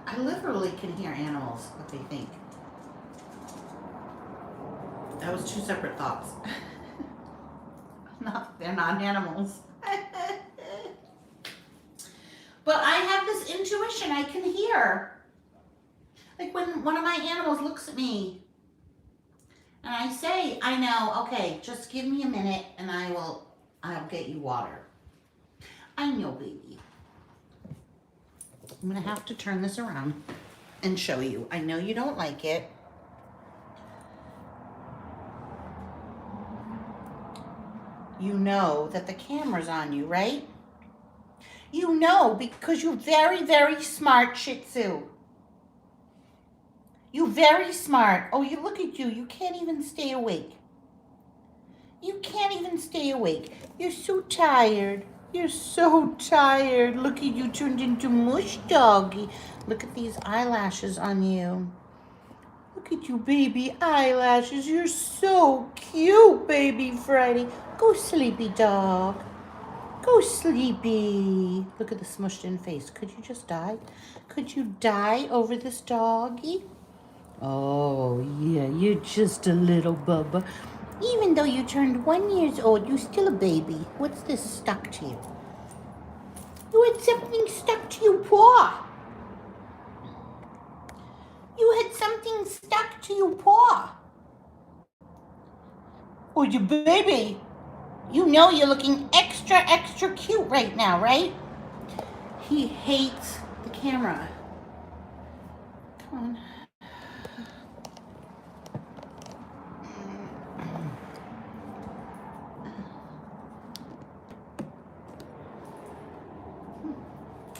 I literally can hear animals, what they think. That was two separate thoughts. They're not animals. But I have this intuition. I can hear. Like when one of my animals looks at me and I say, I know, okay, just give me a minute and I'll get you water. I know, baby. I'm gonna have to turn this around and show you. I know you don't like it. You know that the camera's on you, right? You know because you're very, very smart, Shih Tzu. You're very smart. Oh, you look at you. You can't even stay awake. You can't even stay awake. You're so tired. You're so tired. Look at you, turned into mush doggy. Look at these eyelashes on you. Look at you, baby eyelashes. You're so cute, baby Friday. Go sleepy dog. Go sleepy. Look at the smushed in face. Could you just die? Could you die over this doggy? Oh, yeah, you're just a little bubba. Even though you turned 1 year old, you're still a baby. What's this stuck to you? You had something stuck to your paw. You had something stuck to your paw. Oh, you baby. You know you're looking extra, extra cute right now, right? He hates the camera. Come on.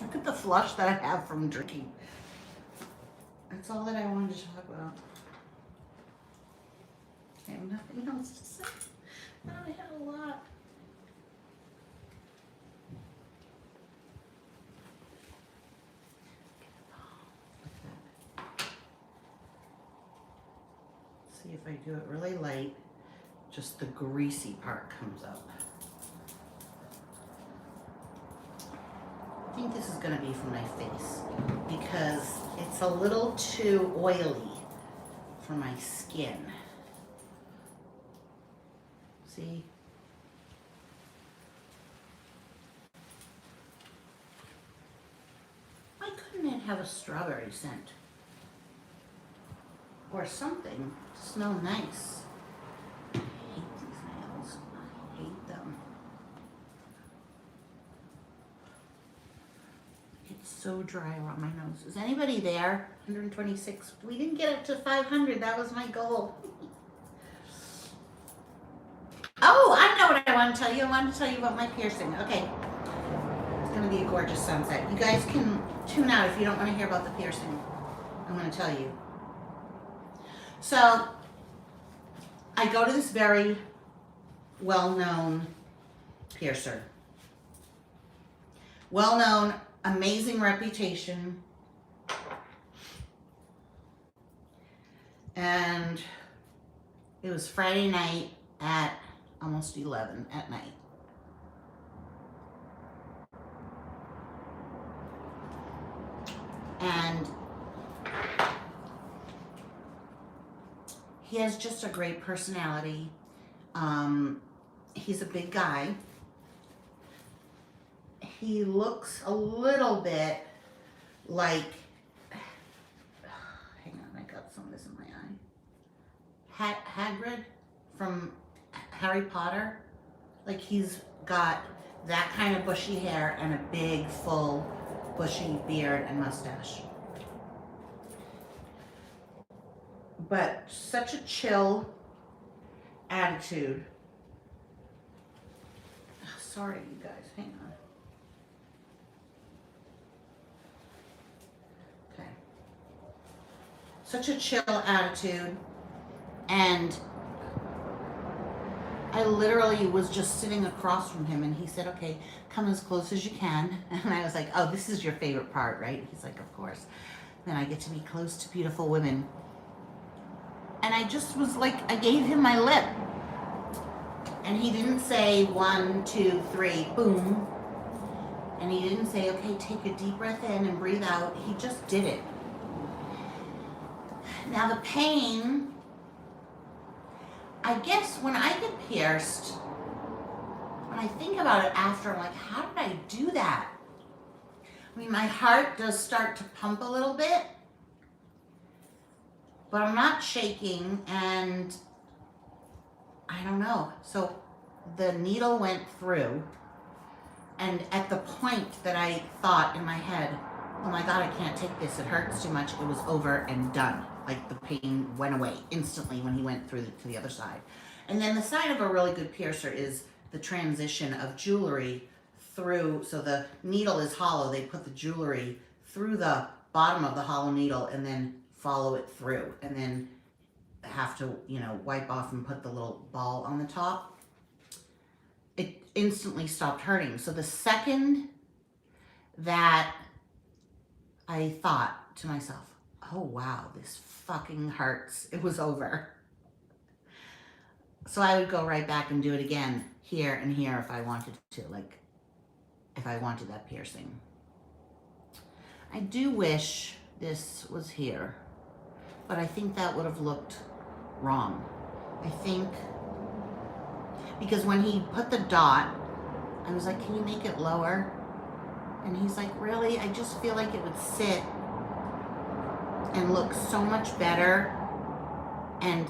Look at the flush that I have from drinking. That's all that I wanted to talk about. I have nothing else to say. I had a lot. See if I do it really light, just the greasy part comes up. I think this is gonna be for my face because it's a little too oily for my skin. See? have a strawberry scent. Or something. Smell nice. I hate these nails. I hate them. It's so dry around my nose. Is anybody there? 126. We didn't get up to 500. That was my goal. Oh, I know what I want to tell you. I want to tell you about my piercing. Okay. It's going to be a gorgeous sunset. You guys can tune out if you don't want to hear about the piercing. I'm going to tell you. So, I go to this very well-known piercer. Well-known, amazing reputation. And it was Friday night at almost 11 at night. And he has just a great personality. He's a big guy. He looks a little bit like, hang on, I got some of this in my eye. Hagrid from Harry Potter. Like he's got that kind of bushy hair and a big, full, bushy beard and mustache. But such a chill attitude. Oh, sorry, you guys, hang on. Okay. Such a chill attitude. And I literally was just sitting across from him and he said, okay, come as close as you can. And I was like, oh, this is your favorite part, right? He's like, of course. Then I get to be close to beautiful women. And I just was like, I gave him my lip. And he didn't say 1, 2, 3, boom. And he didn't say, okay, take a deep breath in and breathe out. He just did it. Now the pain, I guess when I get pierced, when I think about it after, I'm like, how did I do that? I mean, my heart does start to pump a little bit. But I'm not shaking, and I don't know. So the needle went through, and at the point that I thought in my head, oh my God, I can't take this, it hurts too much, it was over and done. Like the pain went away instantly when he went through to the other side. And then the sign of a really good piercer is the transition of jewelry through, so the needle is hollow, they put the jewelry through the bottom of the hollow needle and then follow it through, and then have to, you know, wipe off and put the little ball on the top. It instantly stopped hurting. So the second that I thought to myself, oh wow, this fucking hurts, it was over. So I would go right back and do it again here and here if I wanted to, like if I wanted that piercing. I do wish this was here, but I think that would have looked wrong. I think, because when he put the dot, I was like, can you make it lower? And he's like, really? I just feel like it would sit and look so much better. And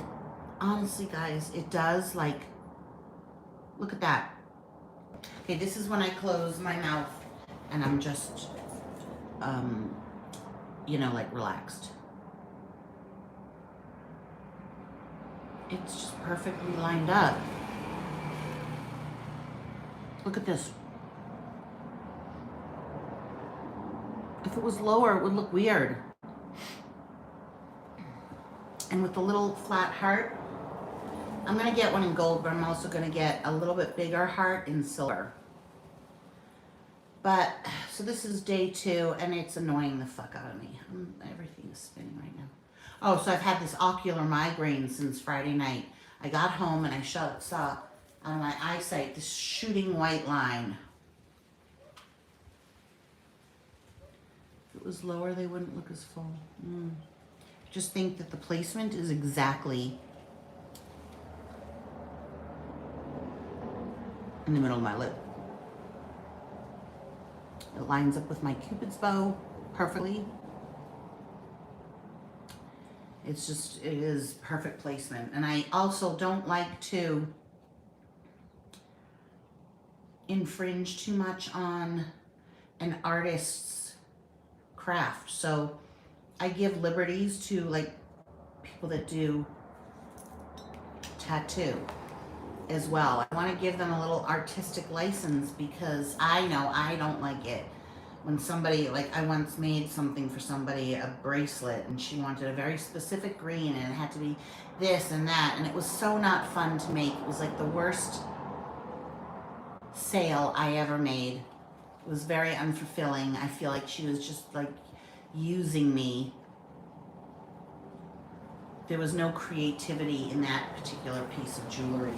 honestly, guys, it does. Like, look at that. Okay, this is when I close my mouth and I'm just, you know, like relaxed. It's just perfectly lined up. Look at this. If it was lower, it would look weird. And with the little flat heart, I'm gonna get one in gold, but I'm also gonna get a little bit bigger heart in silver. But, so this is day 2, and it's annoying the fuck out of me. Everything is spinning right now. Oh, so I've had this ocular migraine since Friday night. I got home and I saw on my eyesight this shooting white line. If it was lower, they wouldn't look as full. Just think that the placement is exactly in the middle of my lip. It lines up with my Cupid's bow perfectly. It's just, it is perfect placement. And I also don't like to infringe too much on an artist's craft. So I give liberties to like people that do tattoo as well. I want to give them a little artistic license because I know I don't like it when somebody, like I once made something for somebody, a bracelet, and she wanted a very specific green and it had to be this and that, and it was so not fun to make. It was like the worst sale I ever made. It was very unfulfilling. I feel like she was just like using me. There was no creativity in that particular piece of jewelry.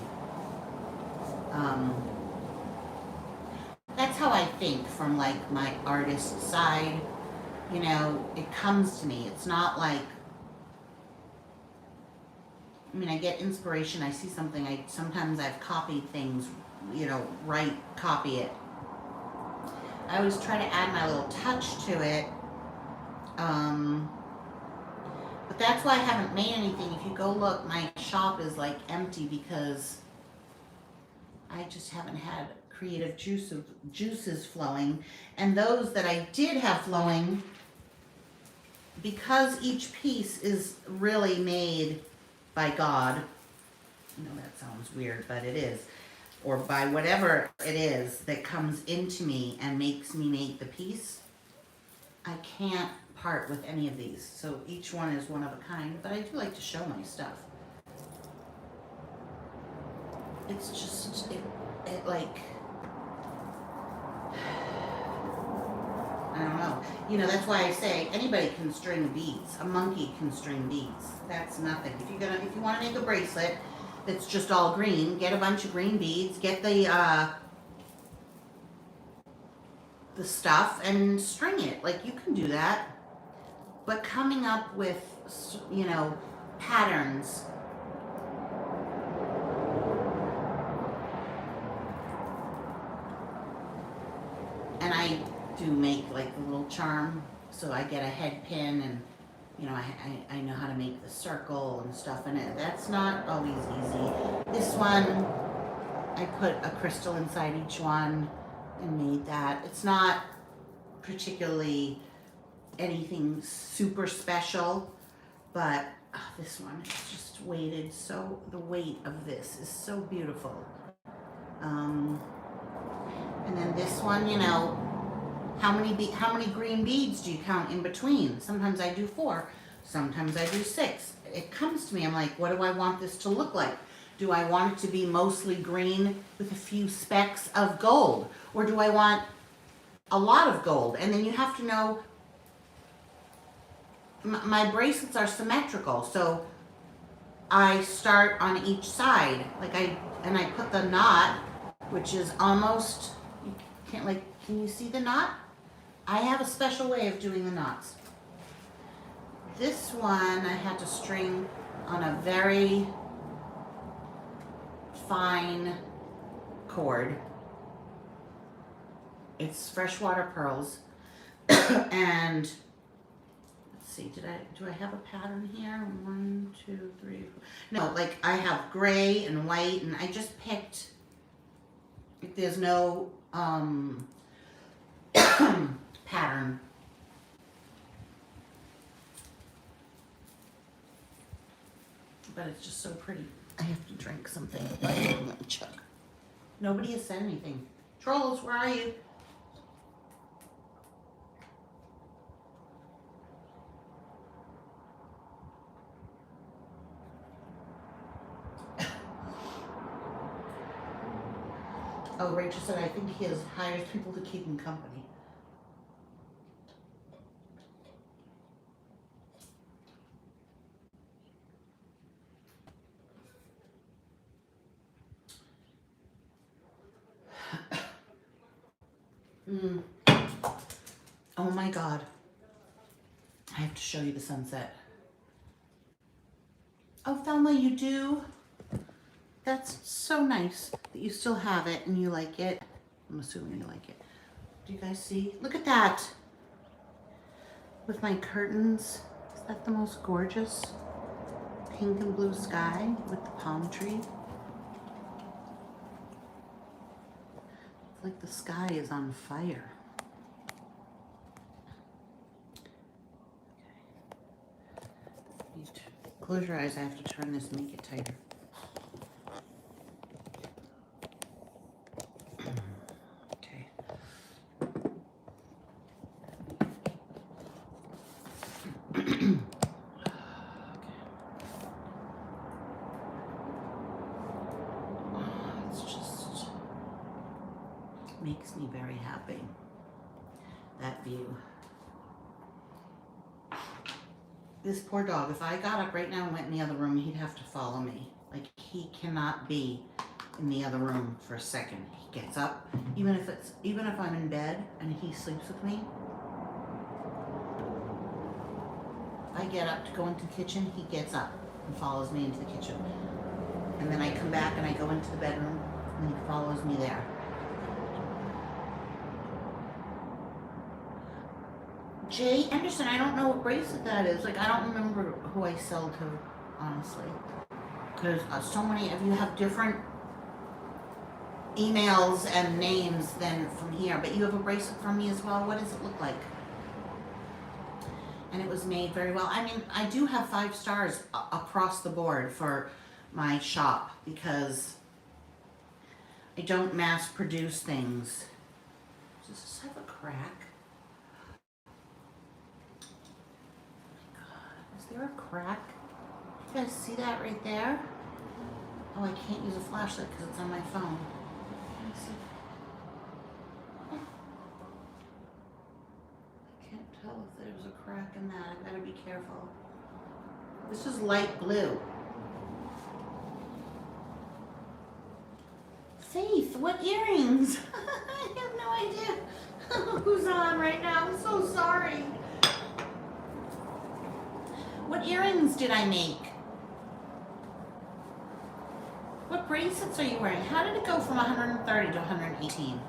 That's how I think from like my artist side. You know, it comes to me. It's not like, I mean, I get inspiration. I see something. Sometimes I've copied things, you know, copy it. I always try to add my little touch to it. But that's why I haven't made anything. If you go look, my shop is like empty because I just haven't had creative juices flowing. And those that I did have flowing, because each piece is really made by God, I know that sounds weird, but it is, or by whatever it is that comes into me and makes me make the piece, I can't part with any of these. So each one is one of a kind, but I do like to show my stuff. It's just, it like, I don't know. You know, that's why I say anybody can string beads. A monkey can string beads. That's nothing. If you want to make a bracelet that's just all green, get a bunch of green beads, get the stuff and string it. Like, you can do that. But coming up with, you know, patterns. And I do make like a little charm, so I get a head pin, and you know, I know how to make the circle and stuff in it. That's not always easy. This one, I put a crystal inside each one and made that. It's not particularly anything super special, but this one is just weighted, so the weight of this is so beautiful. And then this one, you know, how many green beads do you count in between? Sometimes I do 4, sometimes I do 6. It comes to me, I'm like, what do I want this to look like? Do I want it to be mostly green with a few specks of gold? Or do I want a lot of gold? And then you have to know, my bracelets are symmetrical, so I start on each side. Like I put the knot, which is almost, you can't, like, can you see the knot? I have a special way of doing the knots. This one I had to string on a very fine cord. It's freshwater pearls. And let's see, do I have a pattern here? 1, 2, 3, 4. No, like I have gray and white, and I just picked, if there's no pattern. But it's just so pretty. I have to drink something. Nobody has said anything. Trolls, where are you? Oh, Rachel said, I think he has hired people to keep him company. Oh my God. I have to show you the sunset. Oh, Thelma, you do? That's so nice that you still have it and you like it. I'm assuming you like it. Do you guys see? Look at that. With my curtains. Is that the most gorgeous? pink and blue sky with the palm tree. It's like the sky is on fire. Close your eyes, I have to turn this, make it tighter. Okay. It's just makes me very happy, that view. This poor dog, if I got up right now and went in the other room, he'd have to follow me. Like, he cannot be in the other room for a second. He gets up, even if I'm in bed and he sleeps with me. I get up to go into the kitchen, he gets up and follows me into the kitchen. And then I come back and I go into the bedroom and he follows me there. Jay Anderson, I don't know what bracelet that is. Like, I don't remember who I sell to, honestly. Because so many of you have different emails and names than from here. But you have a bracelet from me as well. What does it look like? And it was made very well. I mean, I do have 5 stars across the board for my shop because I don't mass produce things. Does this have a crack? Is there a crack? You guys see that right there? Oh, I can't use a flashlight because it's on my phone. Let me see. I can't tell if there's a crack in that. I better be careful. This is light blue. Faith, what earrings? I have no idea who's on right now. I'm so sorry. What earrings did I make? What bracelets are you wearing? How did it go from 130 to 118? I'm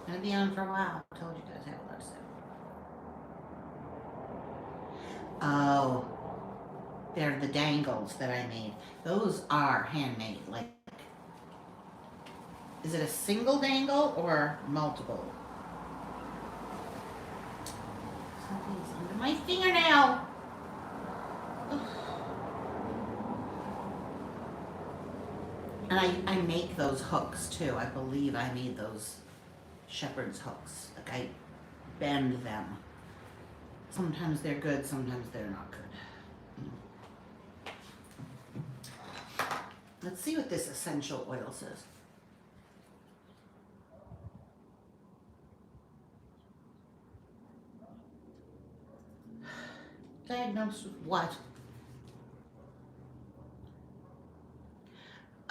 gonna be on for a while. I told you guys I have a lot to say. Oh, they're the dangles that I made. Those are handmade. Like, is it a single dangle or multiple? Something's under my fingernail. And I make those hooks too. I believe I made those shepherd's hooks. Like, I bend them. Sometimes they're good, sometimes they're not good. Let's see what this essential oil says. Diagnosed with what?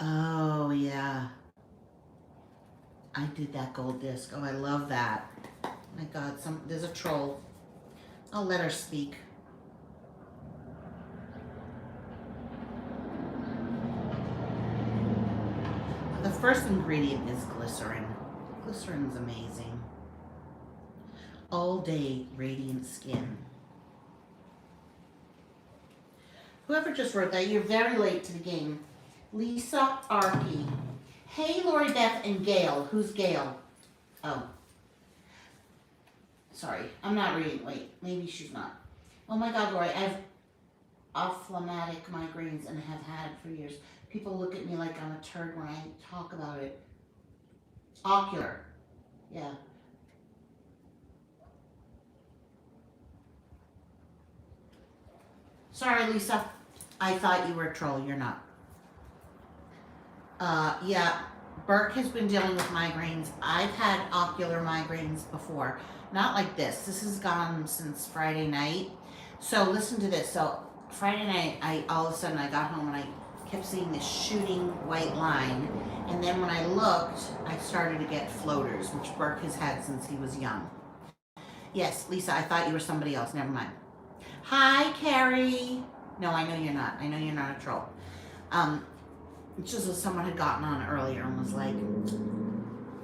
Oh, yeah. I did that gold disc. Oh, I love that. My God, there's a troll. I'll let her speak. The first ingredient is glycerin. Glycerin's amazing. All day radiant skin. Whoever just wrote that, you're very late to the game. Lisa Arky. Hey, Lori Beth and Gail. Who's Gail? Oh. Sorry, I'm not reading. Wait, maybe she's not. Oh my God, Lori, I have ophthalmic migraines and have had it for years. People look at me like I'm a turd when I talk about it. Ocular. Yeah. Sorry, Lisa. I thought you were a troll. You're not. Yeah, Burke has been dealing with migraines. I've had ocular migraines before. Not like this. This has gone since Friday night. So listen to this. So Friday night, all of a sudden I got home and I kept seeing this shooting white line. And then when I looked, I started to get floaters, which Burke has had since he was young. Yes, Lisa, I thought you were somebody else. Never mind. Hi, Carrie. No, I know you're not. I know you're not a troll. It's just that someone had gotten on earlier and was like,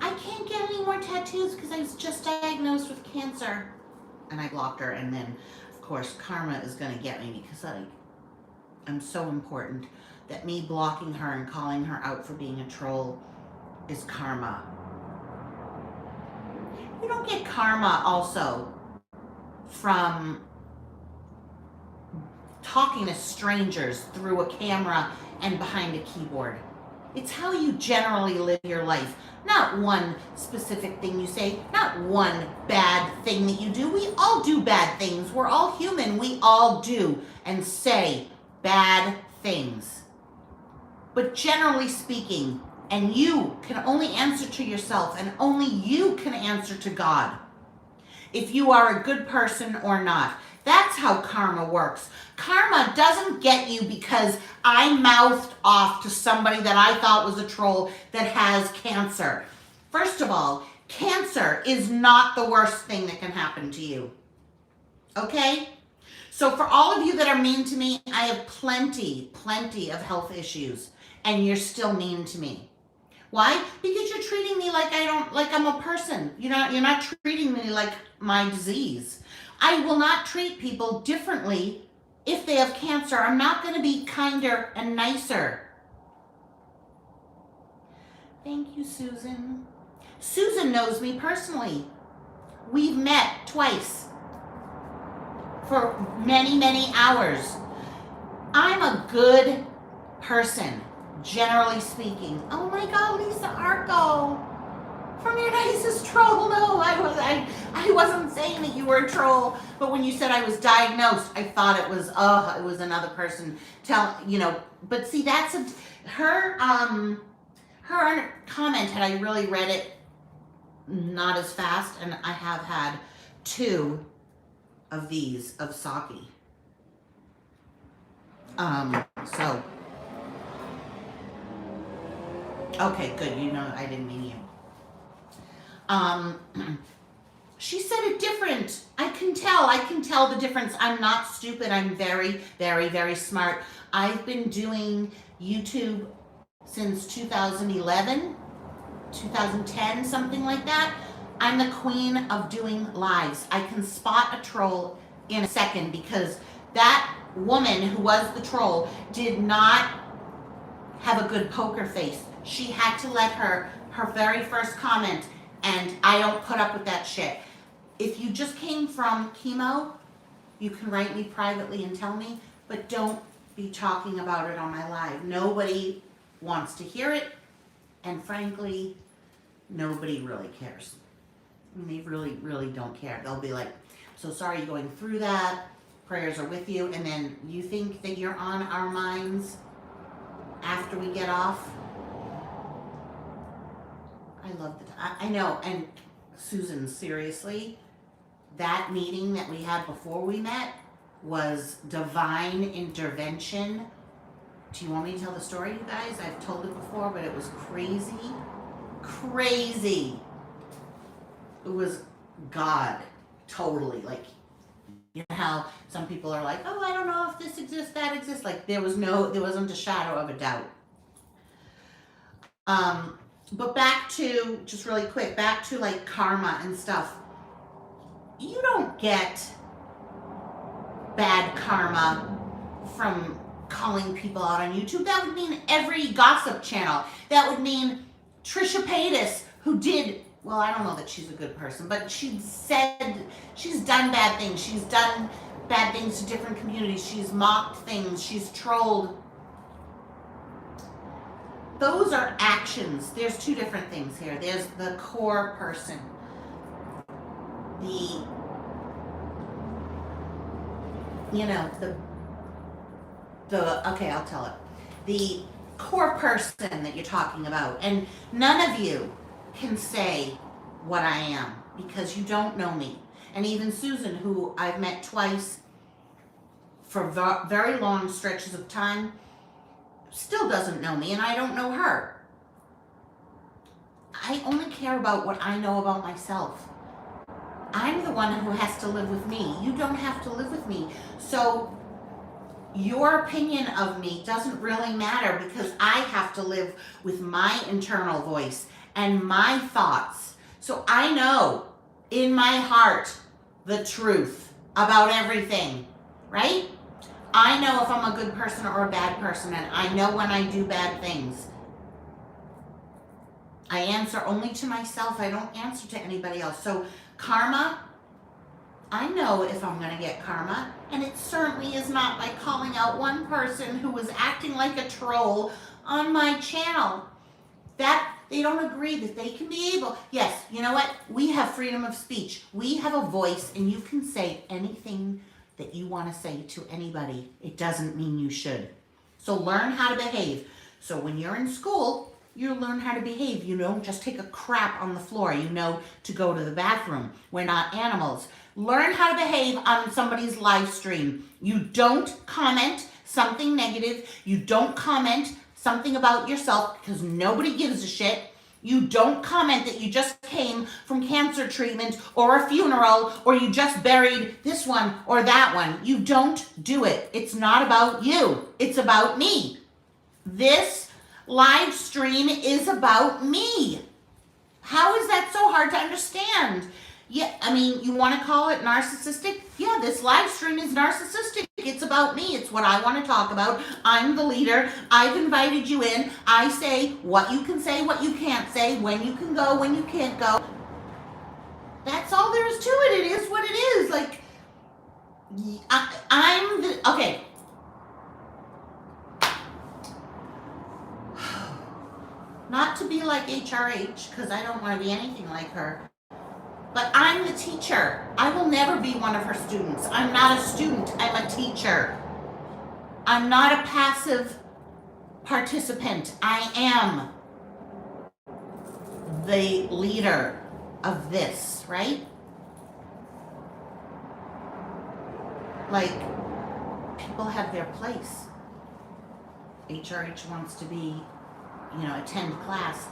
I can't get any more tattoos because I was just diagnosed with cancer. And I blocked her, and then, of course, karma is going to get me because and so important that me blocking her and calling her out for being a troll is karma. You don't get karma also from talking to strangers through a camera and behind a keyboard. It's how you generally live your life. Not one specific thing you say, not one bad thing that you do. We all do bad things. We're all human. We all do and say bad things. But generally speaking, and you can only answer to yourself, and only you can answer to God if you are a good person or not. That's how karma works. Karma doesn't get you because I mouthed off to somebody that I thought was a troll that has cancer. First of all, cancer is not the worst thing that can happen to you. Okay? So for all of you that are mean to me, I have plenty of health issues, and you're still mean to me. Why? Because you're treating me like I'm a person. You're not treating me like my disease. I will not treat people differently if they have cancer. I'm not going to be kinder and nicer. Thank you, Susan. Susan knows me personally. We've met twice for many hours. I'm a good person, generally speaking. Oh my God, Lisa Arco. From your nicest troll. No, I wasn't saying that you were a troll, but when you said I was diagnosed, I thought it was another person but see, that's her comment, had I really read it not as fast, and I have had 2 of these of sake. So okay, good. I didn't mean you. She said it different. I can tell the difference. I'm not stupid. I'm very smart. I've been doing YouTube since 2011, 2010, something like that. I'm the queen of doing lives. I can spot a troll in a second because that woman who was the troll did not have a good poker face. She had to let her very first comment, and I don't put up with that shit. If you just came from chemo, you can write me privately and tell me, but don't be talking about it on my live. Nobody wants to hear it, and frankly, nobody really cares. I mean, they really don't care. They'll be like, so sorry you're going through that, prayers are with you, and then you think that you're on our minds after we get off. I love that. I know, and Susan, seriously, that meeting that we had before we met was divine intervention. Do you want me to tell the story, you guys? I've told it before, but it was crazy. It was God, totally. Like, you know how some people are like, oh, I don't know if this exists, that exists. Like, there wasn't a shadow of a doubt. But back to, just really quick, back to like karma and stuff. You don't get bad karma from calling people out on YouTube. That would mean every gossip channel. That would mean Trisha Paytas, who did, well, I don't know that she's a good person, but she said she's done bad things. She's done bad things to different communities. She's mocked things. She's trolled. Those are actions. There's 2 different things here. There's the core person. Okay, I'll tell it. The core person that you're talking about. And none of you can say what I am because you don't know me. And even Susan, who I've met twice for very long stretches of time, still doesn't know me, and I don't know her. I only care about what I know about myself. I'm the one who has to live with me. You don't have to live with me. So your opinion of me doesn't really matter because I have to live with my internal voice and my thoughts. So I know in my heart the truth about everything, right? I know if I'm a good person or a bad person, and I know when I do bad things. I answer only to myself. I don't answer to anybody else. So karma, I know if I'm going to get karma, and it certainly is not by calling out one person who was acting like a troll on my channel. That they don't agree that they can be able. Yes, you know what? We have freedom of speech. We have a voice, and you can say anything that you want to say to anybody. It doesn't mean you should. So learn how to behave. So when you're in school, you learn how to behave. You don't just take a crap on the floor. You know to go to the bathroom. We're not animals. Learn how to behave on somebody's live stream. You don't comment something negative. You don't comment something about yourself because nobody gives a shit. You don't comment that you just came from cancer treatment or a funeral or you just buried this one or that one. You don't do it. It's not about you. It's about me. This live stream is about me. How is that so hard to understand? Yeah, I mean, you want to call it narcissistic? Yeah, this live stream is narcissistic. It's about me. It's what I want to talk about. I'm the leader. I've invited you in. I say what you can say, what you can't say, when you can go, when you can't go. That's all there is to it. It is what it is. Like, I'm the, okay. Not to be like HRH, because I don't want to be anything like her. But I'm the teacher. I will never be one of her students. I'm not a student. I'm a teacher. I'm not a passive participant. I am the leader of this, right? Like, people have their place. HRH wants to be, attend class.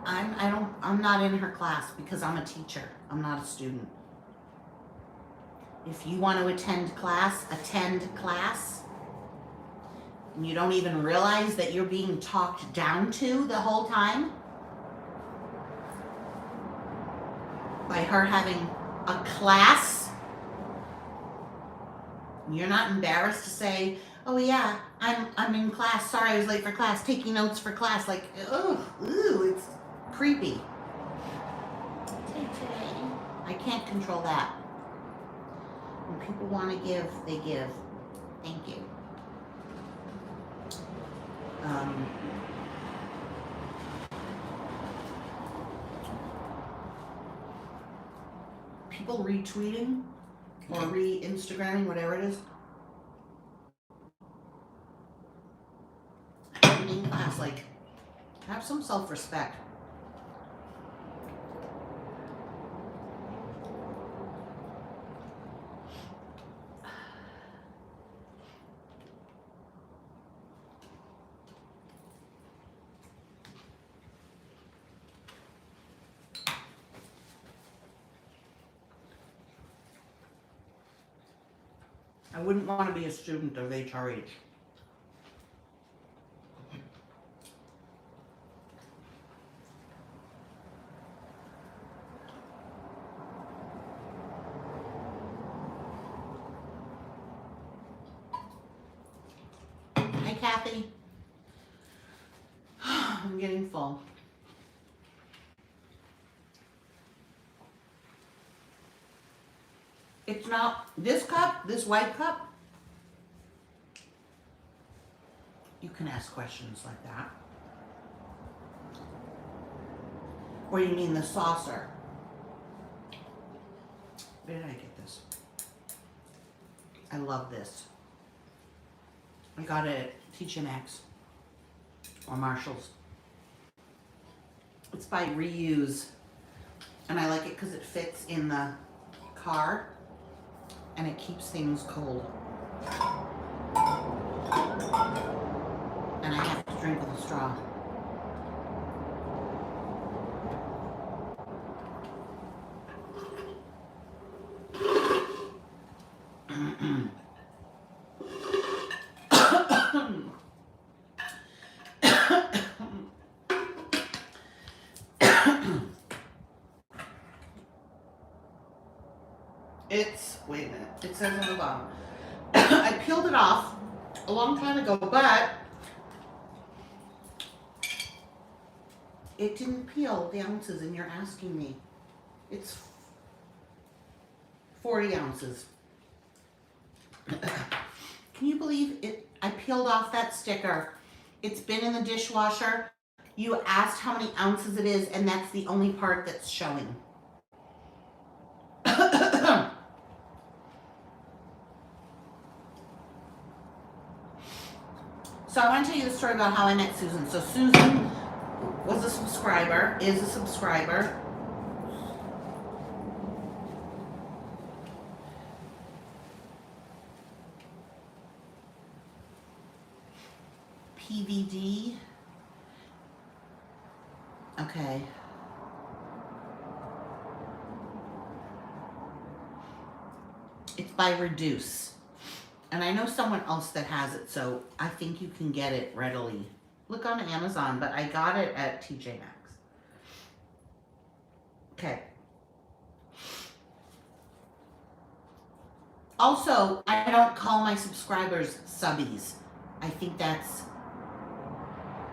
I'm not in her class because I'm a teacher. I'm not a student. If you want to attend class, and you don't even realize that you're being talked down to the whole time by her having a class. You're not embarrassed to say, oh yeah, I'm in class. Sorry, I was late for class. Taking notes for class. Like, it's creepy. I can't control that. When people want to give, they give. Thank you. People retweeting or re-Instagramming, whatever it is. In class, like, have some self-respect. I wouldn't want to be a student of HRH. Hi, Kathy. I'm getting full. It's not this cup, this white cup. You can ask questions like that. Or you mean the saucer? Where did I get this? I love this. I got it at TJ Maxx or Marshall's. It's by Reuse. And I like it because it fits in the car and it keeps things cold. And I have to drink with a straw. Wait a minute, it says on the bottom, I peeled it off a long time ago, but it didn't peel the ounces, and you're asking me. It's 40 ounces. Can you believe it? I peeled off that sticker. It's been in the dishwasher. You asked how many ounces it is, and that's the only part that's showing. So I want to tell you the story about how I met Susan. So Susan was a subscriber, is a subscriber. PVD. Okay. It's by Reduce. And I know someone else that has it, so I think you can get it readily. Look on Amazon, but I got it at TJ Maxx. Okay. Also, I don't call my subscribers subbies. I think that's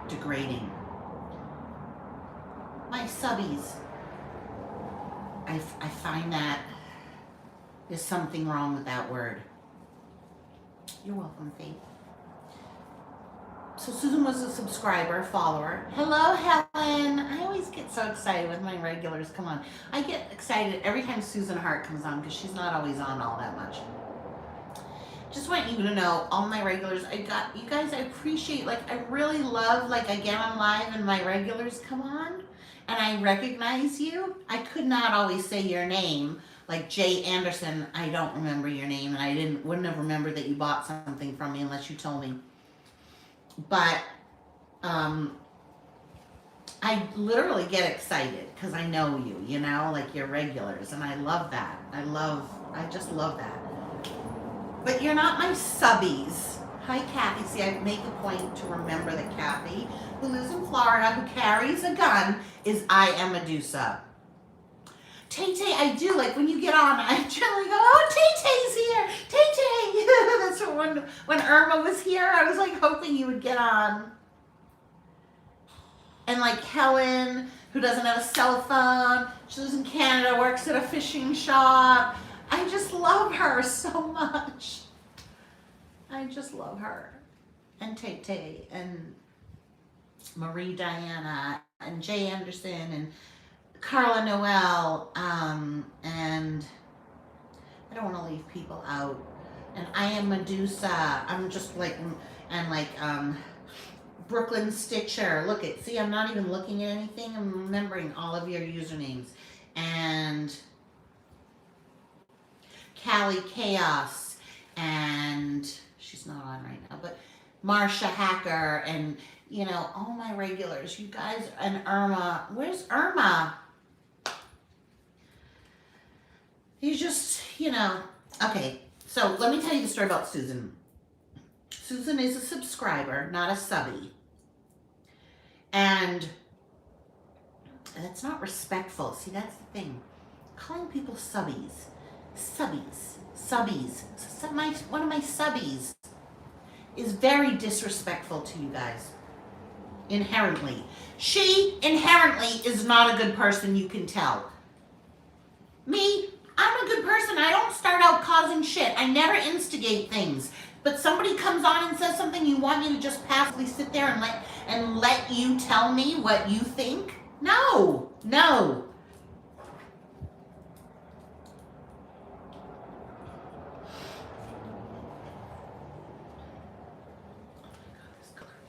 degrading. My subbies. I find that there's something wrong with that word. You're welcome, Faith. So Susan was a subscriber, follower. Hello, Helen. I always get so excited when my regulars come on. I get excited every time Susan Hart comes on because she's not always on all that much. Just want you to know, all my regulars, you guys, I appreciate, like, I really love, like, I get on live and my regulars come on and I recognize you. I could not always say your name. Like Jay Anderson, I don't remember your name, and I wouldn't have remembered that you bought something from me unless you told me. But I literally get excited because I know you, you know, like you're regulars, and I love that. I just love that. But you're not my subbies. Hi, Kathy. See, I make a point to remember that Kathy, who lives in Florida, who carries a gun, is I am Medusa. Tay-Tay, I do, like when you get on, I generally go, oh, Tay-Tay's here, Tay-Tay. That's what when Irma was here, I was like hoping you would get on. And like Helen, who doesn't have a cell phone, she lives in Canada, works at a fishing shop. I just love her so much. I just love her. And Tay-Tay, and Marie Diana, and Jay Anderson, and Carla Noel, and I don't want to leave people out. And I am Medusa. I'm just like, and like Brooklyn Stitcher. Look at, see, I'm not even looking at anything. I'm remembering all of your usernames. And Callie Chaos, and she's not on right now, but Marsha Hacker, and you know, all my regulars, you guys, and Irma. Where's Irma? You just, you know, okay, so let me tell you the story about Susan. Susan is a subscriber, not a subby. And that's not respectful. See, that's the thing. Calling people subbies. One of my subbies is very disrespectful to you guys. Inherently. She inherently is not a good person, you can tell. Me, I'm a good person. I don't start out causing shit. I never instigate things. But somebody comes on and says something, you want me to just passively sit there and let you tell me what you think? No.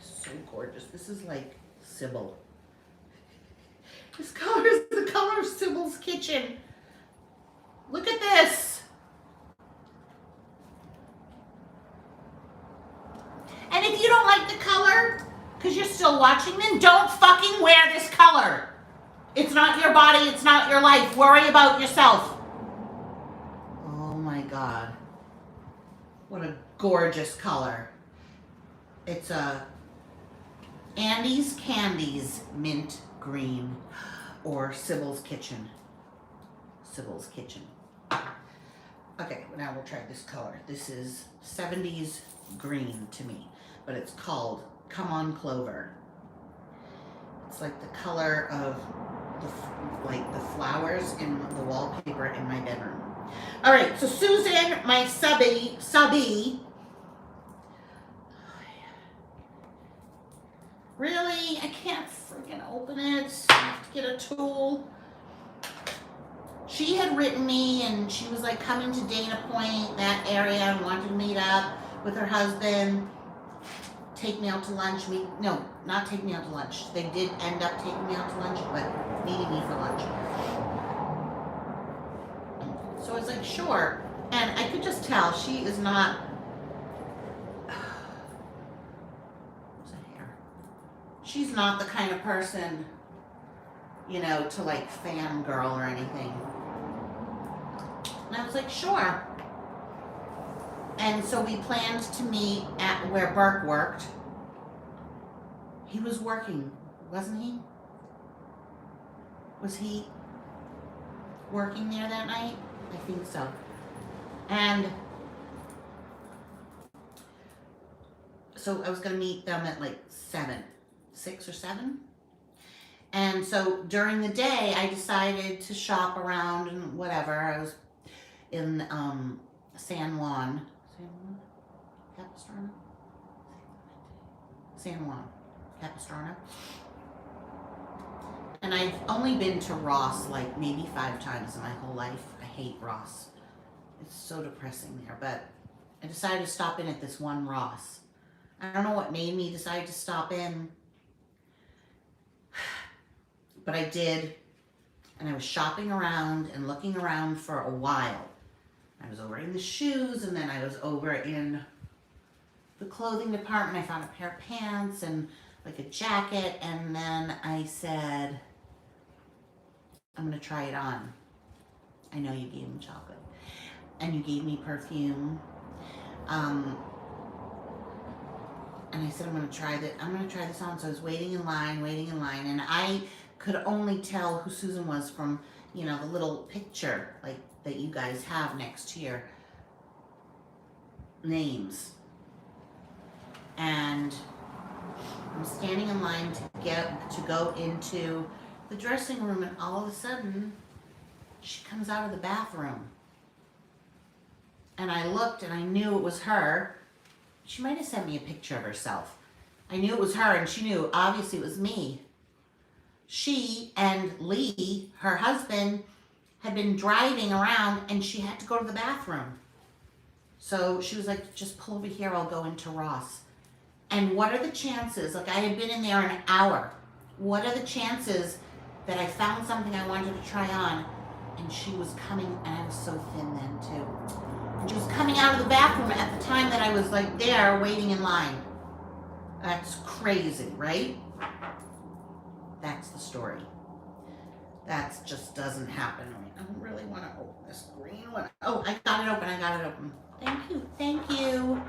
So gorgeous. This is like Sybil. This color is the color of Sybil's kitchen. Look at this. And if you don't like the color, because you're still watching, then don't fucking wear this color. It's not your body, it's not your life. Worry about yourself. Oh my God. What a gorgeous color. It's a Andy's Candies mint green, or Sybil's Kitchen. Okay, now we'll try this color. This is 70s green to me, but it's called Come On Clover. It's like the color of the flowers in the wallpaper in my bedroom. All right, so Susan, my subby. Really? I can't freaking open it. I have to get a tool. She had written me and she was like coming to Dana Point, that area, and wanted to meet up with her husband, take me out to lunch. No, not take me out to lunch. They did end up taking me out to lunch, but meeting me for lunch. So I was like, sure. And I could just tell she is not. What's that hair? She's not the kind of person, you know, to like fangirl or anything. And I was like, sure. And so we planned to meet at where Burke worked. He was working, wasn't he? Was he working there that night? I think so. And so I was going to meet them at like 6 or 7. And so during the day, I decided to shop around and whatever. I was in San Juan, Capistrano? San Juan, Capistrano. And I've only been to Ross like maybe 5 times in my whole life. I hate Ross. It's so depressing there. But I decided to stop in at this one Ross. I don't know what made me decide to stop in. But I did. And I was shopping around and looking around for a while. I was over in the shoes, and then I was over in the clothing department. I found a pair of pants and like a jacket, and then I said, I'm going to try it on. I know you gave me chocolate. And you gave me perfume. And I said, I'm going to try this on. So I was waiting in line, and I could only tell who Susan was from, you know, the little picture like that you guys have next to your names. And I'm standing in line to go into the dressing room, and all of a sudden she comes out of the bathroom. And I looked and I knew it was her. She might have sent me a picture of herself. I knew it was her, and she knew obviously it was me. She and Lee, her husband, had been driving around, and she had to go to the bathroom. So she was like, just pull over here, I'll go into Ross. And what are the chances, like I had been in there an hour, what are the chances that I found something I wanted to try on, and she was coming, and I was so thin then too. And she was coming out of the bathroom at the time that I was like there waiting in line. That's crazy, right? That's the story. That just doesn't happen. I don't really want to open this green one. Oh, I got it open. Thank you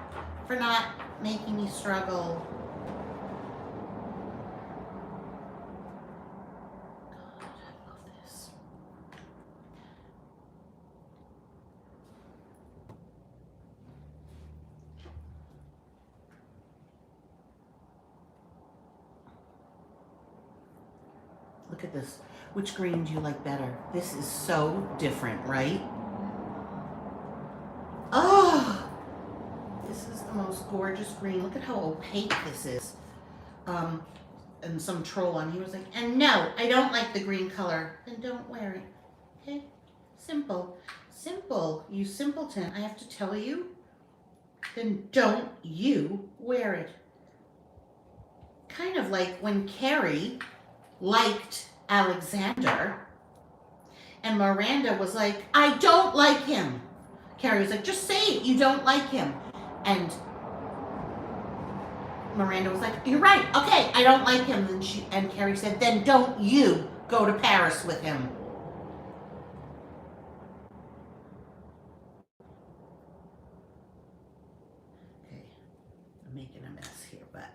for not making me struggle. God, I love this. Look at this. Which green do you like better? This is so different, right? Oh, this is the most gorgeous green. Look at how opaque this is. And some troll on here was like, and no, I don't like the green color. Then don't wear it. Okay? Simple. Simple, you simpleton. I have to tell you? Then don't you wear it. Kind of like when Carrie liked Alexander, and Miranda was like, I don't like him. Carrie was like, just say it, you don't like him. And Miranda was like, you're right, okay, I don't like him. And Carrie said, then don't you go to Paris with him. Okay, I'm making a mess here, but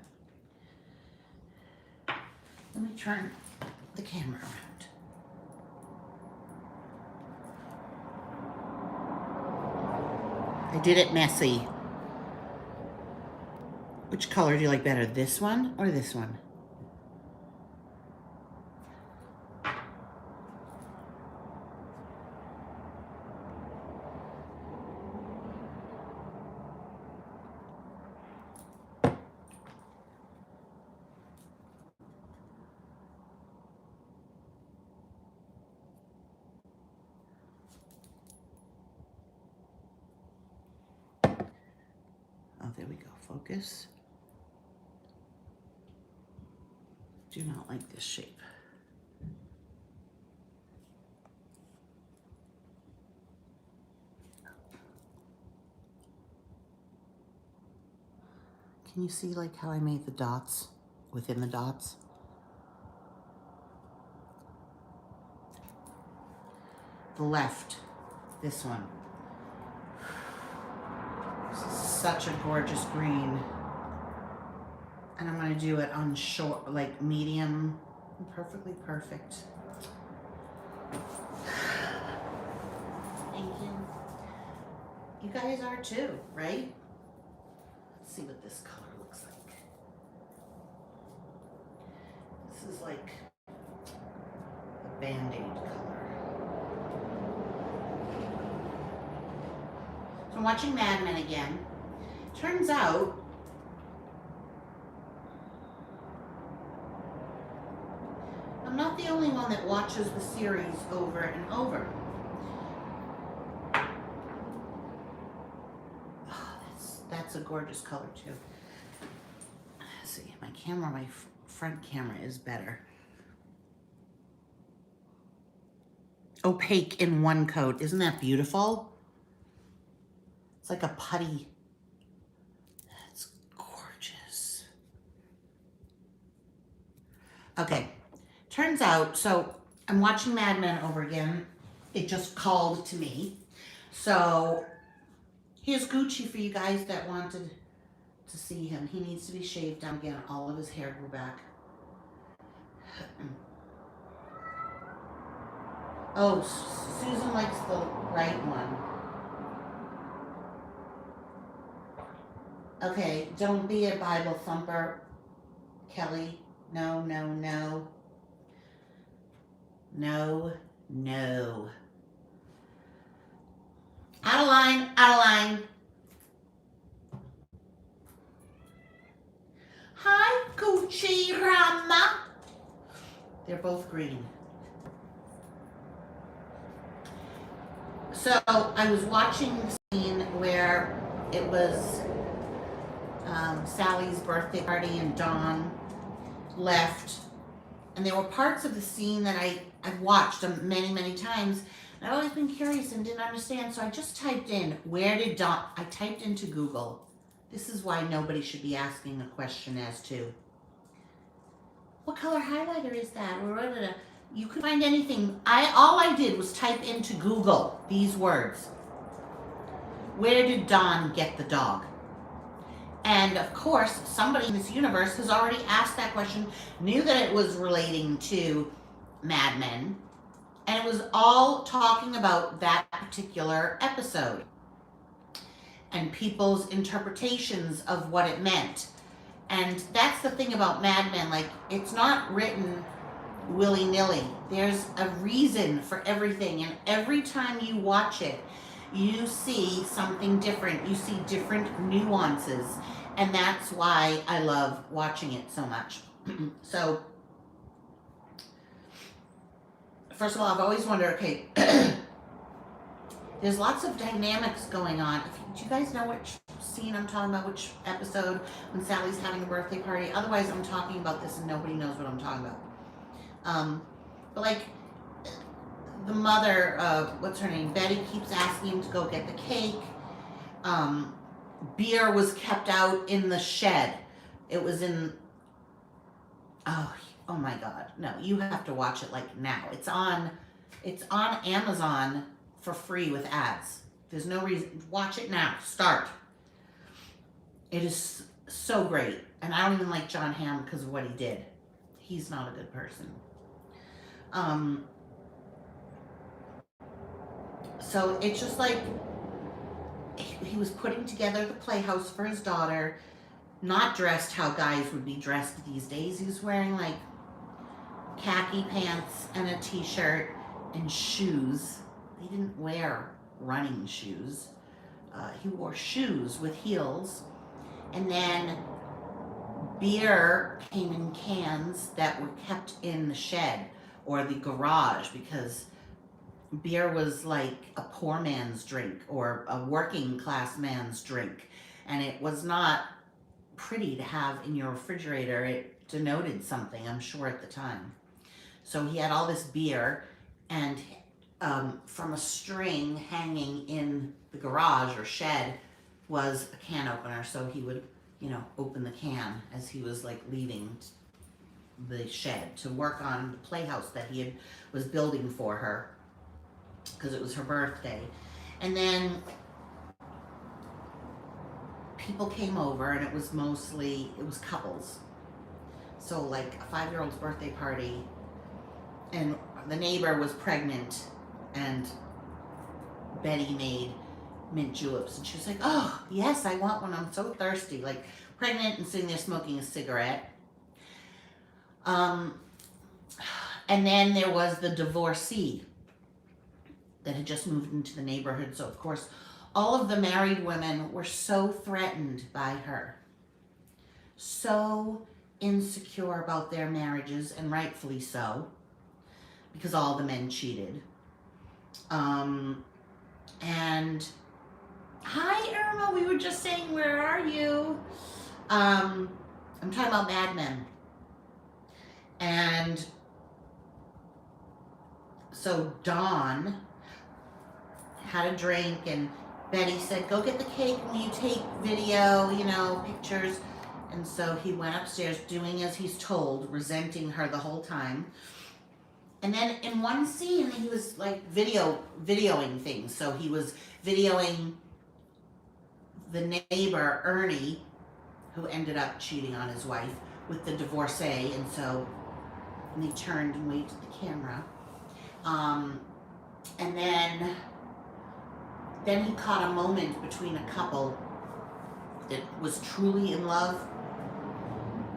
let me turn the camera around. I did it messy. Which color do you like better, this one or this one? Oh, there we go, focus. Do not like this shape. Can you see like how I made the dots within the dots? The left, this one. This is such a gorgeous green. And I'm gonna do it on short, like medium, perfectly perfect. Thank you. You guys are too, right? Let's see what this color looks like. This is like a Band-Aid color. So I'm watching Mad Men again. Turns out, I'm not the only one that watches the series over and over. Oh, that's a gorgeous color too. Let's see, my camera, my front camera is better. Opaque in one coat. Isn't that beautiful? It's like a putty. It's gorgeous. Okay. Turns out, so I'm watching Mad Men over again. It just called to me. So here's Gucci for you guys that wanted to see him. He needs to be shaved down again. All of his hair grew back. Oh, Susan likes the right one. Okay, don't be a Bible thumper, Kelly. No, no, no. No, no. Out of line, out of line. Hi, Gucci Rama. They're both green. So I was watching the scene where it was Sally's birthday party and Dawn left. And there were parts of the scene that I've watched many, many times. And I've always been curious and didn't understand. So I just typed in, where did Dawn, I typed into Google. This is why nobody should be asking a question as to, what color highlighter is that? You could find anything. All I did was type into Google these words. Where did Dawn get the dog? And of course, somebody in this universe has already asked that question, knew that it was relating to Mad Men, and it was all talking about that particular episode and people's interpretations of what it meant. And that's the thing about Mad Men, like, it's not written willy-nilly. There's a reason for everything, and every time you watch it, you see something different. You see different nuances, and that's why I love watching it so much. So, first of all, I've always wondered, okay, there's lots of dynamics going on. Do you guys know which scene I'm talking about, which episode, when Sally's having a birthday party? Otherwise, I'm talking about this and nobody knows what I'm talking about. But like, the mother, what's her name, Betty, keeps asking him to go get the cake. Beer was kept out in the shed. It was in, oh my God. No, you have to watch it like now. It's on Amazon for free with ads. There's no reason, watch it now, start. It is so great. And I don't even like John Hamm because of what he did. He's not a good person. So it's just like, he was putting together the playhouse for his daughter, not dressed how guys would be dressed these days. He was wearing like khaki pants and a t-shirt and shoes. He didn't wear running shoes. He wore shoes with heels. And then beer came in cans that were kept in the shed or the garage, because beer was like a poor man's drink or a working class man's drink. And it was not pretty to have in your refrigerator. It denoted something, I'm sure, at the time. So he had all this beer, and from a string hanging in the garage or shed was a can opener. So he would, open the can as he was like leaving the shed to work on the playhouse that he was building for her, because it was her birthday. And then people came over, and it was couples. So like a 5-year-old's birthday party, and the neighbor was pregnant, and Betty made mint juleps, and she was like, oh yes, I want one, I'm so thirsty, like pregnant and sitting there smoking a cigarette. And then there was the divorcee that had just moved into the neighborhood. So of course all of the married women were so threatened by her, so insecure about their marriages, and rightfully so, because all the men cheated. And hi Irma, we were just saying, where are you? I'm talking about Mad Men. And so Dawn had a drink, and Betty said, go get the cake, and you take video, pictures. And so he went upstairs doing as he's told, resenting her the whole time. And then in one scene, he was like videoing things. So he was videoing the neighbor, Ernie, who ended up cheating on his wife, with the divorcee. And he turned and waved at the camera. And then he caught a moment between a couple that was truly in love,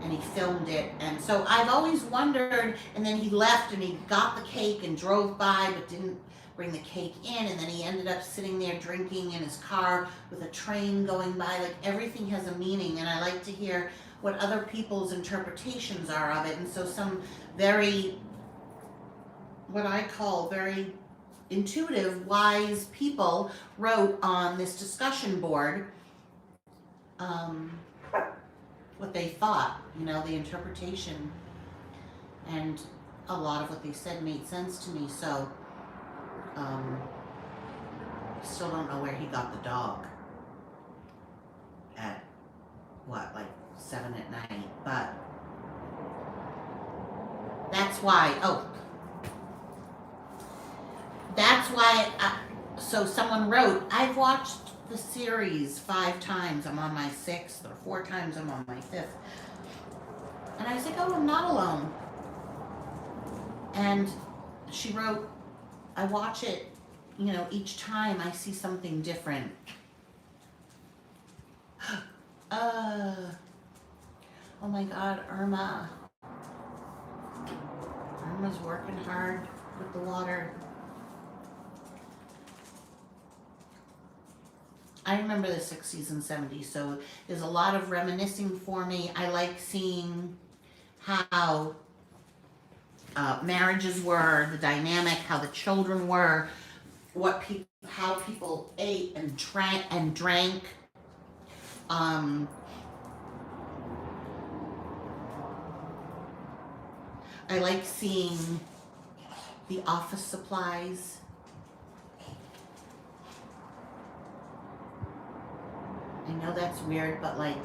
and he filmed it. And so I've always wondered, and then he left and he got the cake and drove by but didn't bring the cake in, and then he ended up sitting there drinking in his car with a train going by. Like, everything has a meaning, and I like to hear what other people's interpretations are of it. And so some what I call very intuitive, wise people wrote on this discussion board what they thought, the interpretation, and a lot of what they said made sense to me. So I still don't know where he got the dog at, like 7 at night, but that's why, so someone wrote, I've watched the series 5 times, I'm on my 6th, or 4 times, I'm on my 5th. And I was like, I'm not alone. And she wrote, I watch it, each time I see something different. Oh my God, Irma's working hard with the water. I remember the 60s and 70s, so there's a lot of reminiscing for me. I like seeing how marriages were, the dynamic, how the children were, how people ate and drank. I like seeing the office supplies. I know that's weird, but like,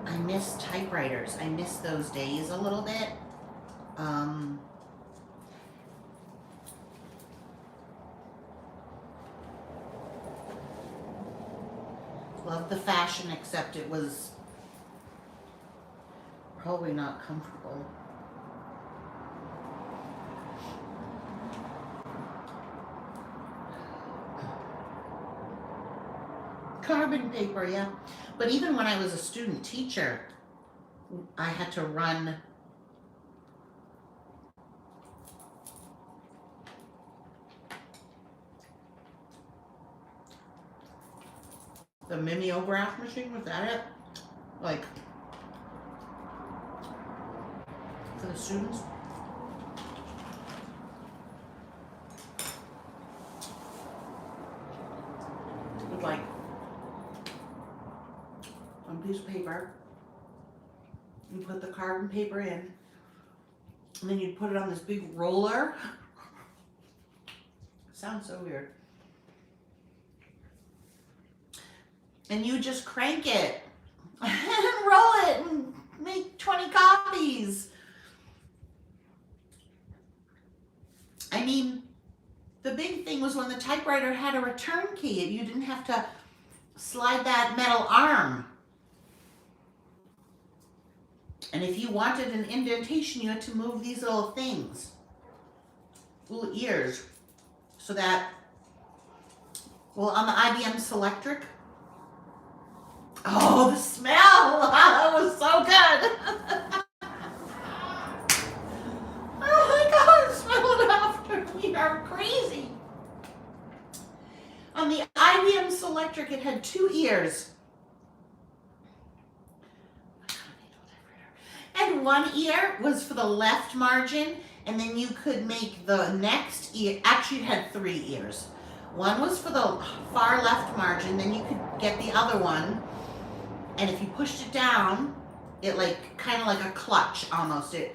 I miss typewriters. I miss those days a little bit. Love the fashion, except it was probably not comfortable. carbon paper, yeah. But even when I was a student teacher, I had to run the mimeograph machine. Was that it? Like, for the students? With like one piece of paper, you put the carbon paper in, and then you'd put it on this big roller. Sounds so weird. And you just crank it and roll it and make 20 copies. I mean, the big thing was when the typewriter had a return key. You didn't have to slide that metal arm. And if you wanted an indentation, you had to move these little things, little ears, so that, well, on the IBM Selectric, oh, the smell, that was so good. Oh my God, smell it after, we are crazy. On the IBM Selectric, it had 2 ears. And 1 ear was for the left margin, and then you could make the next ear, actually it had 3 ears. One was for the far left margin, then you could get the other one, and if you pushed it down, it like, kind of like a clutch almost. It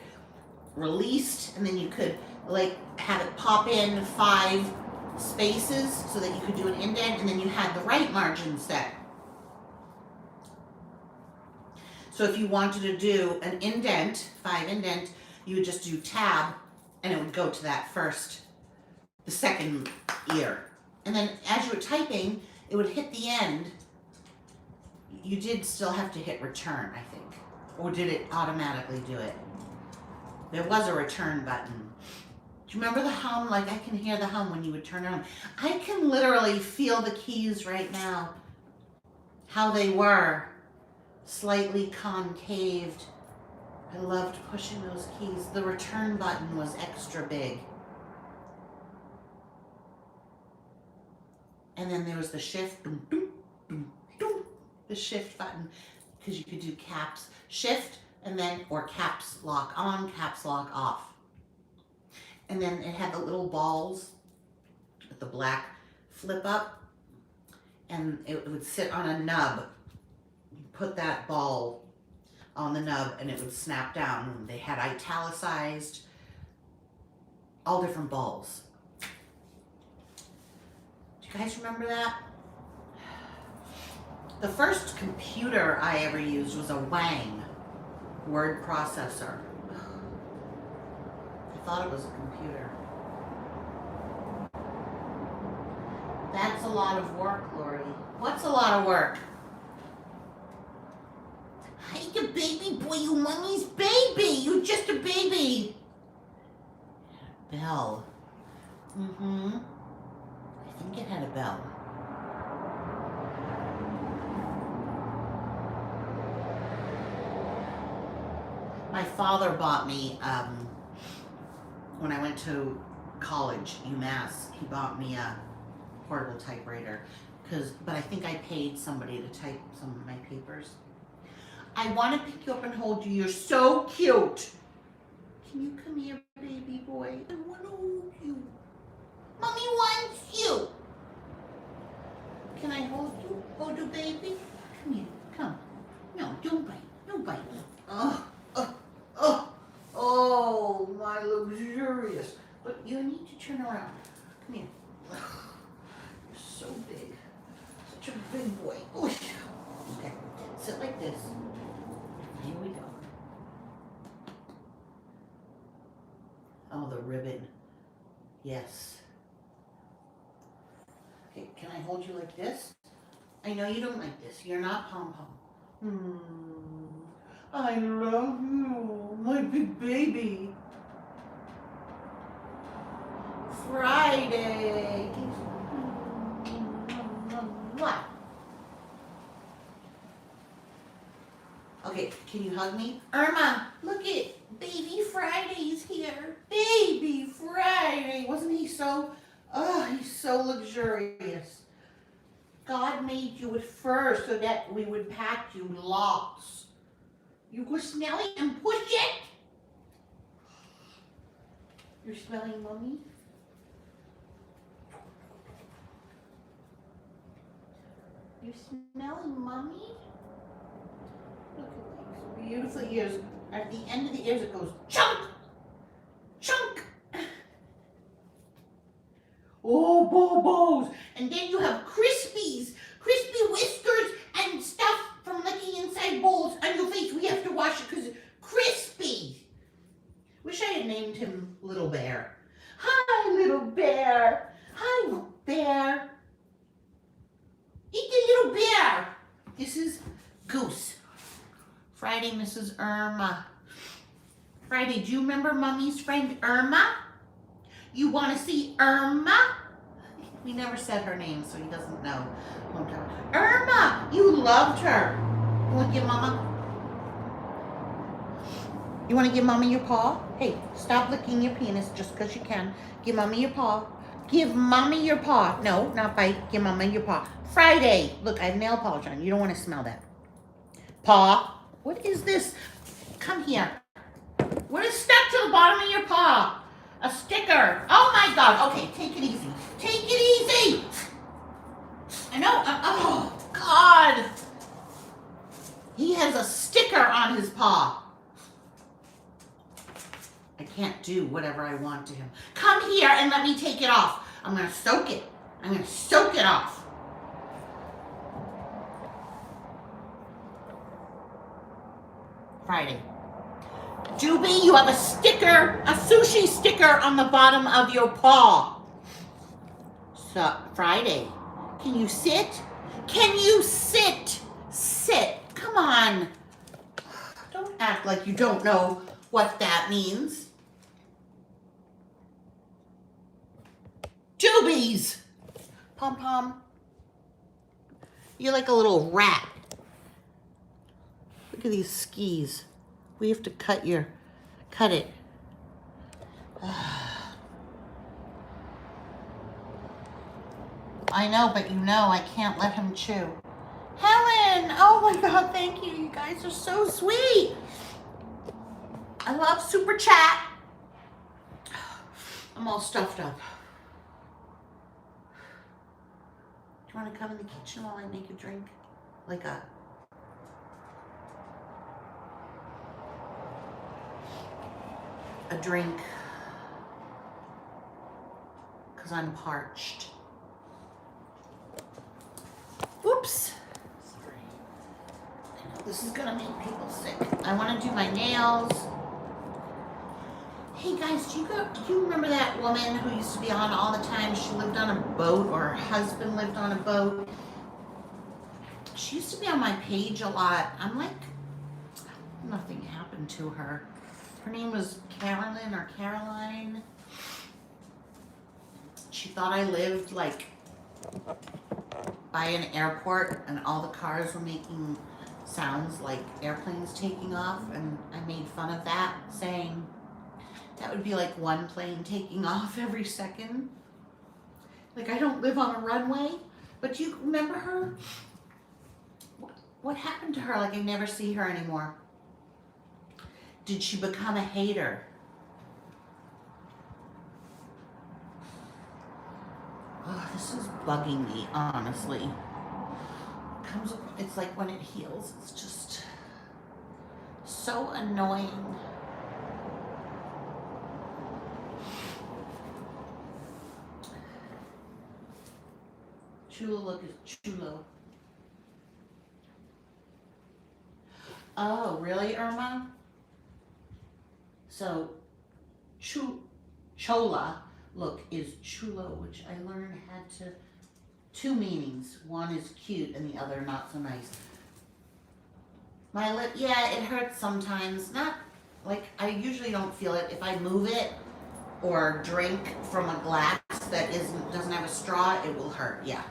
released, and then you could like have it pop in 5 spaces so that you could do an indent, and then you had the right margin set. So if you wanted to do an indent, 5 indent, you would just do tab, and it would go to that the second ear. And then as you were typing, it would hit the end. You did still have to hit return, I think. Or did it automatically do it? There was a return button. Do you remember the hum? Like, I can hear the hum when you would turn it on. I can literally feel the keys right now, how they were. Slightly concaved. I loved pushing those keys. The return button was extra big. And then there was the shift, boom, boom, boom, boom, the shift button, because you could do caps, shift, and then, or caps lock on, caps lock off. And then it had the little balls with the black flip up, and it would sit on a nub. Put that ball on the nub and it would snap down. They had italicized, all different balls. Do you guys remember that? The first computer I ever used was a Wang word processor. I thought it was a computer. That's a lot of work, Lori. What's a lot of work? Hi, you baby boy, you mommy's baby. You just a baby. Bell. I think it had a bell. My father bought me, when I went to college, UMass, he bought me a portable typewriter. But I think I paid somebody to type some of my papers. I want to pick you up and hold you. You're so cute. Can you come here, baby boy? I want to hold you. Mommy wants you. Can I hold you? Hold you, baby? Come here. Come. No, don't bite. Don't bite. Oh, my luxurious. But you need to turn around. Come here. You're so big. Such a big boy. Ooh. Okay. Sit like this. Here we go. Oh, the ribbon. Yes. Okay, can I hold you like this? I know you don't like this. You're not pom-pom. I love you, my big baby. Friday. What? Okay, can you hug me? Irma, look it. Baby Friday's here. Baby Friday. Wasn't he so, he's so luxurious. God made you with fur so that we would pat you lots. You go smell it and push it. You're smelling mommy? You smelling mommy? Look at these beautiful ears. At the end of the ears it goes chunk, chunk. Oh, bobos. And then you have crispy whiskers and stuff from licking inside bowls on your face. We have to wash it because it's crispy. Wish I had named him Little Bear. Hi, Little Bear. Hi, Little Bear. Eat the Little Bear. This is Goose. Friday, Mrs. Irma. Friday, do you remember Mommy's friend Irma? You want to see Irma? We never said her name, so he doesn't know. Irma, you loved her. You want to give Mama? You want to give Mommy your paw? Hey, stop licking your penis just because you can. Give Mommy your paw. Give Mommy your paw. No, not bite. Give Mommy your paw. Friday. Look, I have nail polish on. You don't want to smell that. Paw. What is this? Come here. What is stuck to the bottom of your paw? A sticker. Oh my God. Okay, take it easy. Take it easy. I know. Oh, God. He has a sticker on his paw. I can't do whatever I want to him. Come here and let me take it off. I'm going to soak it. I'm going to soak it off. Friday. Doobie, you have a sticker, a sushi sticker on the bottom of your paw. So, Friday, can you sit? Can you sit? Sit. Come on. Don't act like you don't know what that means. Doobies. Pom-pom. You're like a little rat. Look at these skis. We have to cut it. I know, but you know I can't let him chew. Helen! Oh my God, thank you. You guys are so sweet. I love Super Chat. I'm all stuffed up. Do you want to come in the kitchen while I make a drink? Like a drink, because I'm parched. Oops. Sorry. I know this is gonna make people sick. I want to do my nails. Hey guys, do you remember that woman who used to be on all the time? She lived on a boat, or her husband lived on a boat. She used to be on my page a lot. I'm like, nothing happened to her. Her name was Carolyn or Caroline. She thought I lived like by an airport and all the cars were making sounds like airplanes taking off, and I made fun of that, saying that would be like one plane taking off every second. Like, I don't live on a runway. But do you remember her? What happened to her? Like, I never see her anymore. Did she become a hater? Oh, this is bugging me, honestly. It's like when it heals, it's just so annoying. Chulo, look at Chulo. Oh, really, Irma? So, chola, look, is chulo, which I learned had two meanings. One is cute and the other not so nice. My lip, yeah, it hurts sometimes. Not, like, I usually don't feel it. If I move it or drink from a glass that doesn't have a straw, it will hurt, yeah.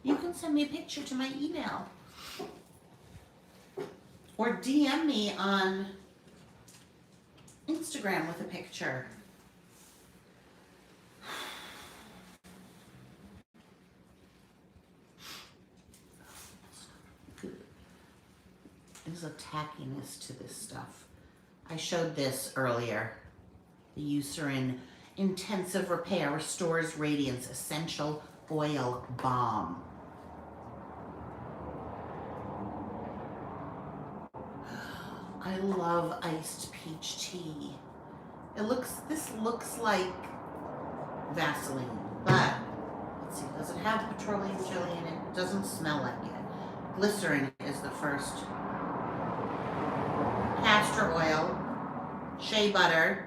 You can send me a picture to my email. Or DM me on Instagram with a picture. There's a tackiness to this stuff. I showed this earlier. The Eucerin Intensive Repair Restores Radiance Essential Oil Balm. I love iced peach tea. This looks like Vaseline, but let's see, does it have petroleum jelly in it? It doesn't smell like it. Glycerin is the first. Castor oil, shea butter,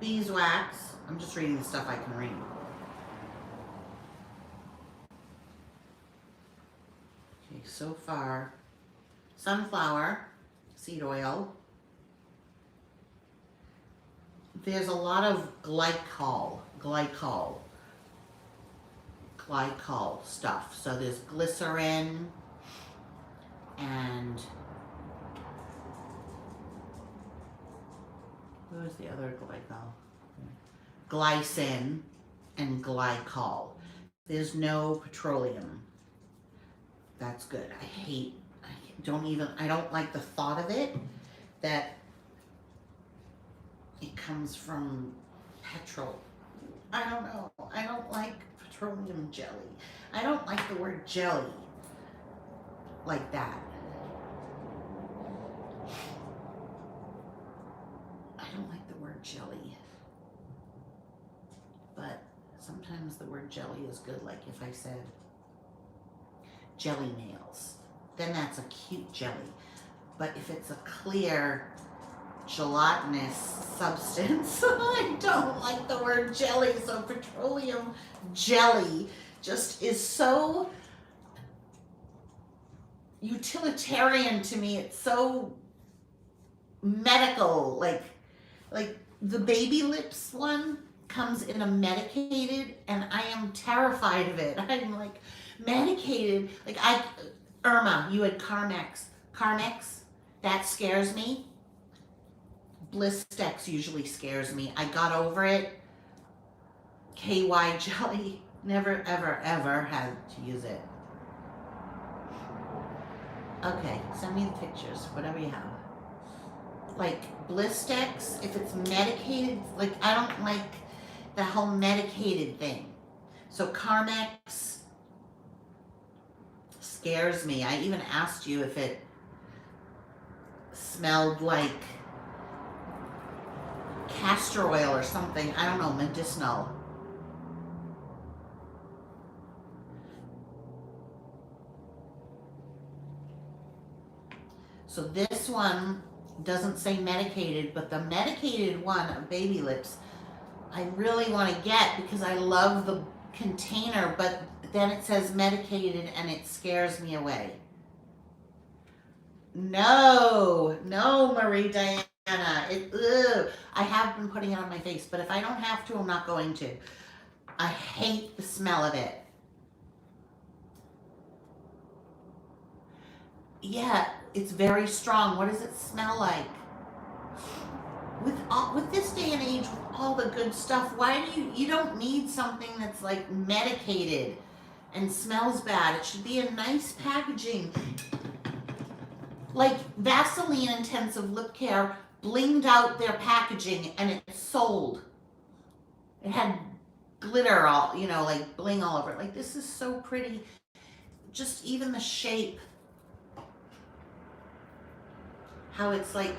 beeswax. I'm just reading the stuff I can read. Okay, so far, sunflower seed oil. There's a lot of glycol stuff. So there's glycerin and what was the other glycol? Glycine and glycol. There's no petroleum. That's good. I don't like the thought of it, that it comes from petrol. I don't know. I don't like petroleum jelly. I don't like the word jelly like that. I don't like the word jelly. But sometimes the word jelly is good, like if I said jelly nails, then that's a cute jelly. But if it's a clear gelatinous substance, I don't like the word jelly. So petroleum jelly just is so utilitarian to me. It's so medical, like the baby lips one comes in a medicated, and I am terrified of it. I'm like, medicated, like Irma, you had Carmex, that scares me. Blistex usually scares me. I got over it. KY jelly, never ever had to use it. Okay, send me the pictures, whatever you have. Like Blistex, if it's medicated, like I don't like the whole medicated thing. So Carmex scares me. I even asked you if it smelled like castor oil or something. I don't know, medicinal. So this one doesn't say medicated, but the medicated one of Baby Lips, I really want to get because I love the container, but then it says medicated and it scares me away. No, Marie Diana. I have been putting it on my face, but if I don't have to, I'm not going to. I hate the smell of it. Yeah, it's very strong. What does it smell like? With this day and age, with all the good stuff, why do you don't need something that's like medicated and smells bad. It should be a nice packaging. Like Vaseline Intensive Lip Care blinged out their packaging and it sold. It had glitter all, like bling all over it. Like, this is so pretty. Just even the shape. How it's like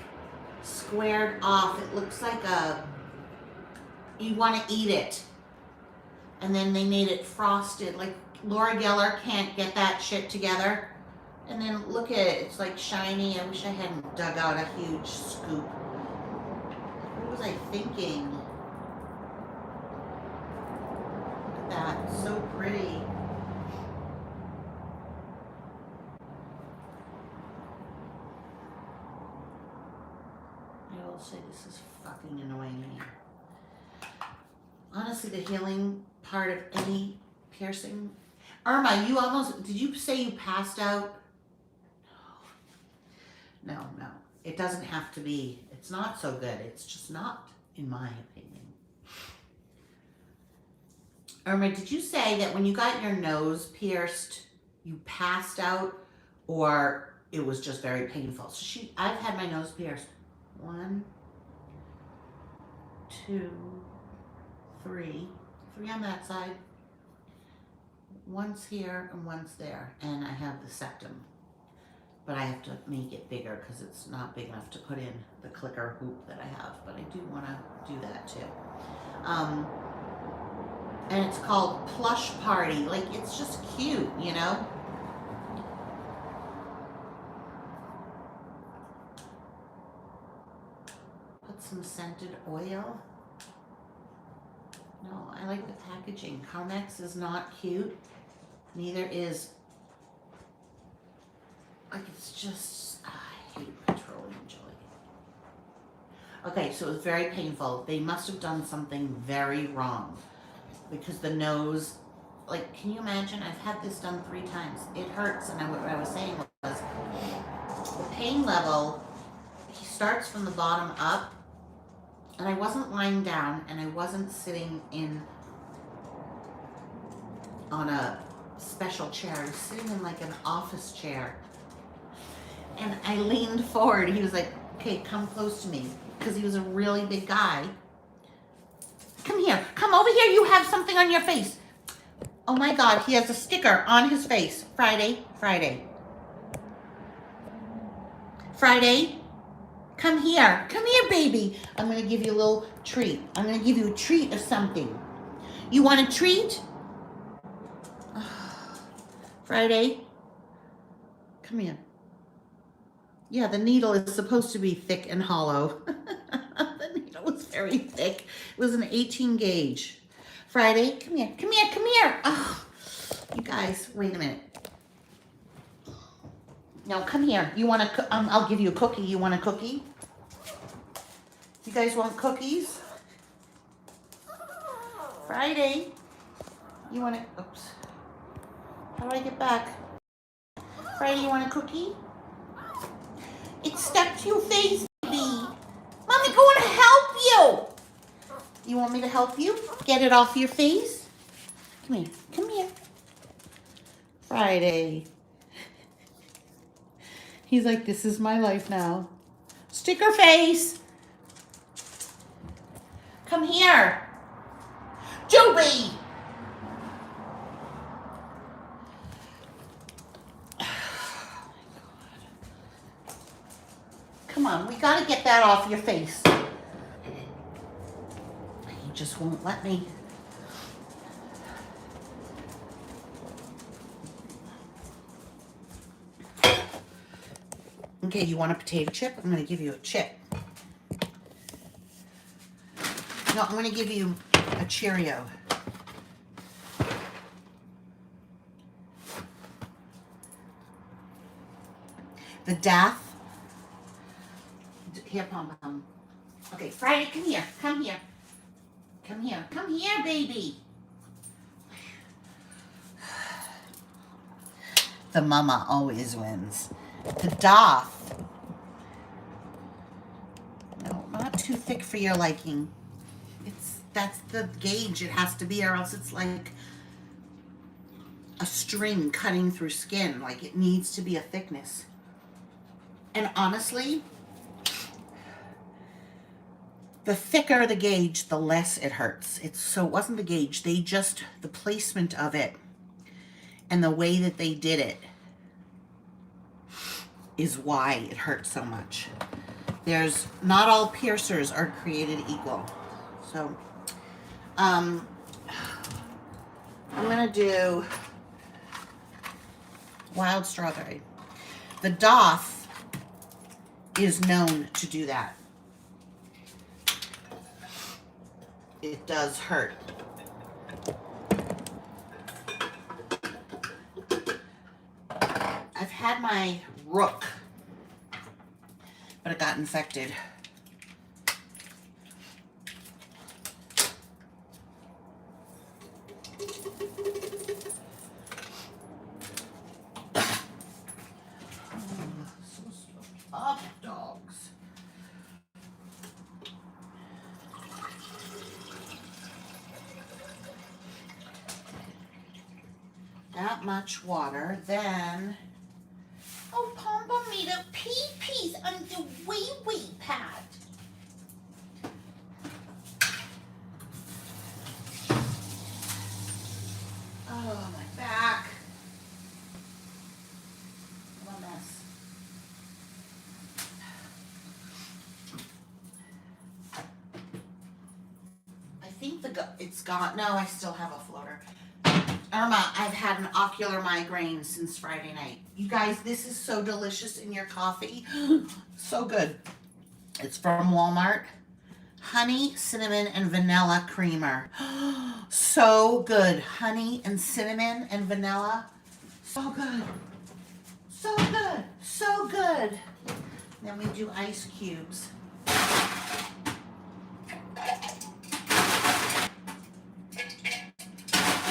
squared off. It looks like you want to eat it. And then they made it frosted. Like Laura Geller can't get that shit together. And then look at it. It's like shiny. I wish I hadn't dug out a huge scoop. What was I thinking? Look at that. So pretty. will say this is fucking annoying me. Honestly, the healing part of any piercing. Irma, you almost, did you say you passed out? No. It doesn't have to be. It's not so good. It's just not, in my opinion. Irma, did you say that when you got your nose pierced, you passed out, or it was just very painful? So I've had my nose pierced 1, 2, 3 on that side, once here and once there, and I have the septum, but I have to make it bigger because it's not big enough to put in the clicker hoop that I have, but I do want to do that too. And it's called Plush Party. Like, it's just cute, you know? Put some scented oil. No, I like the packaging. Carmex is not cute. Neither is, like, it's just, I hate petroleum jelly. Okay, so it was very painful. They must have done something very wrong because the nose, like, can you imagine? I've had this done 3 times. It hurts, and what I was saying was the pain level, he starts from the bottom up, and I wasn't lying down, and I wasn't sitting on a special chair. I was sitting in like an office chair. And I leaned forward. He was like, okay, come close to me. Because he was a really big guy. Come here. Come over here. You have something on your face. Oh my God, he has a sticker on his face. Friday. Come here, baby. I'm gonna give you a little treat. I'm gonna give you a treat of something. You want a treat? Friday, come here. Yeah, the needle is supposed to be thick and hollow. The needle was very thick. It was an 18 gauge. Friday, come here. Oh, you guys, wait a minute. Now come here. You want to? I'll give you a cookie. You want a cookie? You guys want cookies? Friday. You want to? Oops. How do I get back? Friday, you want a cookie? It's stuck to your face, baby. Mommy, going to help you. You want me to help you? Get it off your face? Come here. Friday. He's like, this is my life now. Sticker face. Come here. Joey. Come on, we gotta get that off your face. He just won't let me. Okay, you want a potato chip? I'm gonna give you a chip. No, I'm gonna give you a Cheerio. The Daff. Here, Pom. Okay, Friday, come here. Come here, baby. The mama always wins. The Daff. No, not too thick for your liking. That's the gauge it has to be, or else it's like a string cutting through skin. Like, it needs to be a thickness. And honestly, the thicker the gauge, the less it hurts. It wasn't the gauge, the placement of it and the way that they did it is why it hurts so much. Not all piercers are created equal. So, I'm gonna do wild strawberry. The Doff is known to do that. It does hurt. I've had my Rook, but it got infected. that much water. Then, Oh, Papa made a pee-pees on the wee-wee pad. oh, my back. What a mess. I think it's gone. No, I still have a floater. Irma, I've had an ocular migraine since Friday night. You guys, this is so delicious in your coffee. So good. It's from Walmart. Honey, cinnamon, and vanilla creamer. So good. Honey and cinnamon and vanilla. So good. So good. So good. Then we do ice cubes.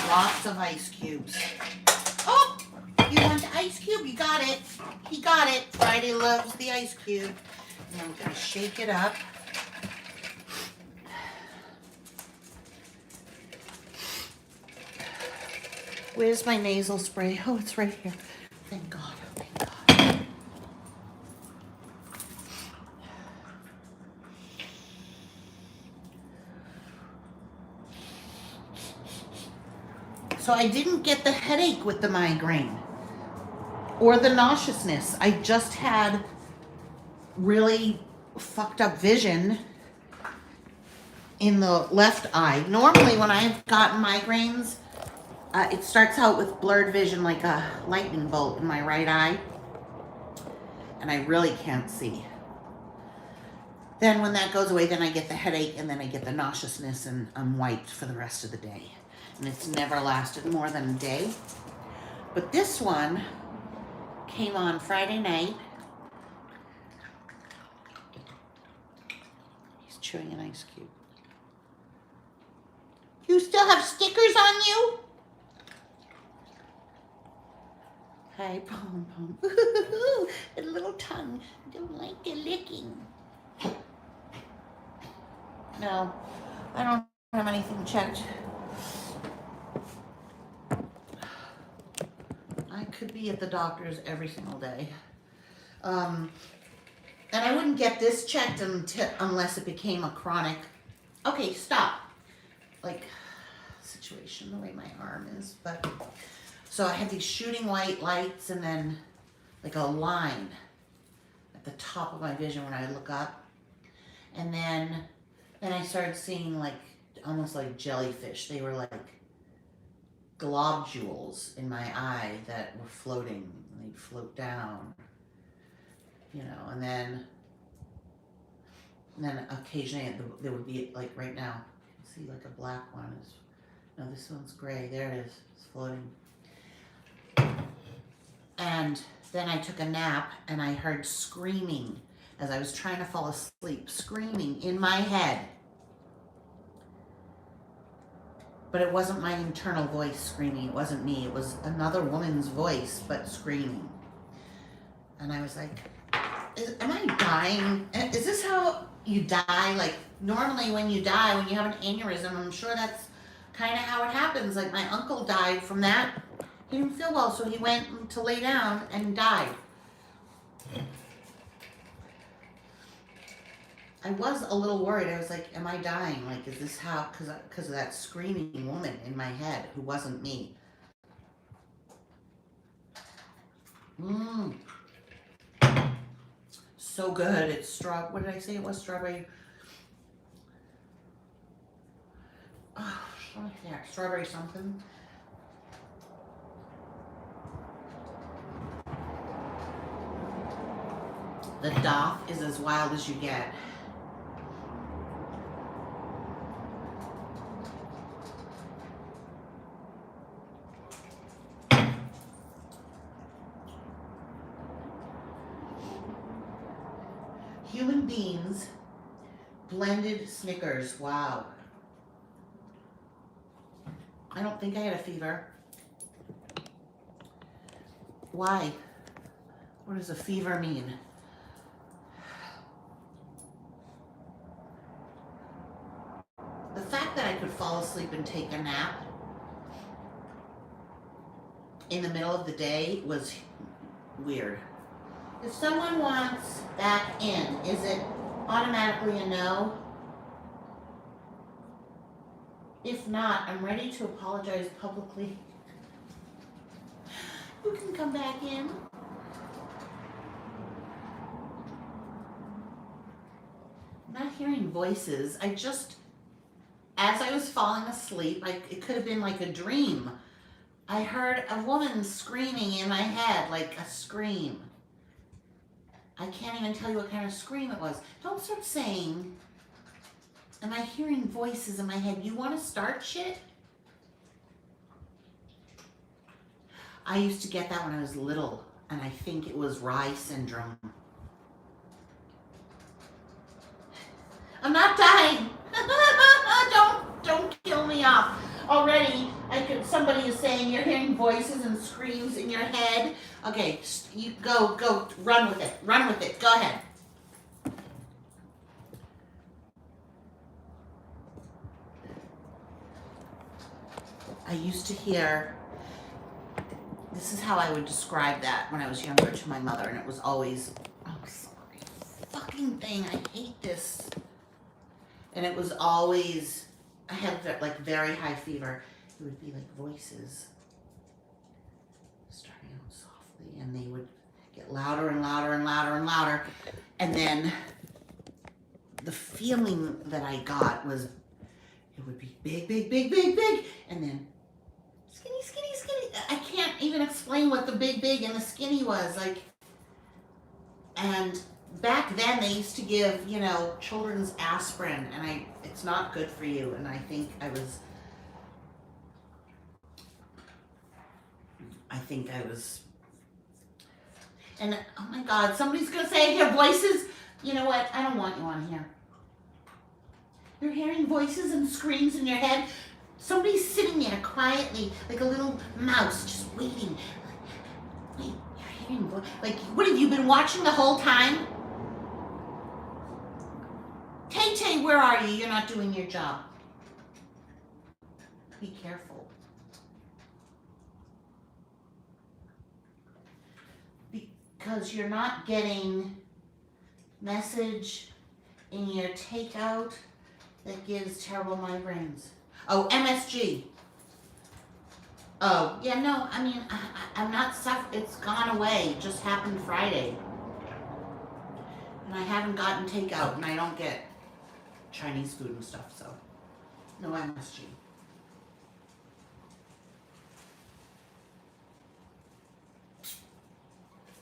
Lots of ice cubes. Oh, you want the ice cube? You got it. He got it. Friday loves the ice cube. And I'm going to shake it up. Where's my nasal spray? Oh, it's right here. Thank God. Thank God. So I didn't get the headache with the migraine or the nauseousness. I just had really fucked up vision in the left eye. Normally when I've gotten migraines, it starts out with blurred vision like a lightning bolt in my right eye, and I really can't see. Then when that goes away, then I get the headache, and then I get the nauseousness, and I'm wiped for the rest of the day. And it's never lasted more than a day. But this one came on Friday night. He's chewing an ice cube. You still have stickers on you? Hi, Pom Pom. A little tongue. Don't like the licking. No, I don't have anything checked. I could be at the doctor's every single day. And I wouldn't get this checked unless it became a chronic, okay, stop, like, situation, the way my arm is. But so I had these shooting white lights and then like a line at the top of my vision when I look up. And then I started seeing like almost like jellyfish. They were like globules in my eye that were floating. They'd float down, you know, and then occasionally there would be, like right now, you can see like a black one. No, this one's gray. There it is. It's floating. And then I took a nap and I heard screaming as I was trying to fall asleep, screaming in my head. But it wasn't my internal voice screaming. It wasn't me. It was another woman's voice, but screaming. And I was like, am I dying? Is this how you die? Like, normally when you die, when you have an aneurysm, I'm sure that's kind of how it happens. Like, my uncle died from that. He didn't feel well, so he went to lay down and died. I was a little worried. I was like, am I dying? Like, is this how, because of that screaming woman in my head who wasn't me. So good. It's what did I say it was? Strawberry. Oh, yeah, strawberry something. The doth is as wild as you get. Human beans, blended Snickers. Wow. I don't think I had a fever. Why? What does a fever mean? The fact that I could fall asleep and take a nap in the middle of the day was weird. If someone wants back in, is it automatically a no? If not, I'm ready to apologize publicly. You can come back in. I'm not hearing voices. As I was falling asleep, it could have been like a dream. I heard a woman screaming in my head, like a scream. I can't even tell you what kind of scream it was. Don't start saying, am I hearing voices in my head? You want to start shit? I used to get that when I was little, and I think it was Rye syndrome. I'm not dying. Don't kill me off. Already, somebody is saying you're hearing voices and screams in your head. Okay, you go, run with it. Go ahead. I used to hear, this is how I would describe that when I was younger to my mother, and it was always, oh, sorry, fucking thing, I hate this. And it was always, I had like very high fever. It would be like voices starting out softly, and they would get louder and louder and louder and louder. And then the feeling that I got was, it would be big, and then skinny. I can't even explain what the big and the skinny was like. And back then they used to give, children's aspirin, and it's not good for you. And I think I was, and oh my God, somebody's gonna say I hear voices. You know what? I don't want you on here. You're hearing voices and screams in your head. Somebody's sitting there quietly, like a little mouse, just waiting. Wait, you're hearing voices? Like, what have you been watching the whole time? Tay, where are you? You're not doing your job. Be careful. Because you're not getting message in your takeout that gives terrible migraines. Oh, MSG. Oh, yeah, no, I mean, I'm not suffering. It's gone away. It just happened Friday. And I haven't gotten takeout, and I don't get Chinese food and stuff, so no MSG.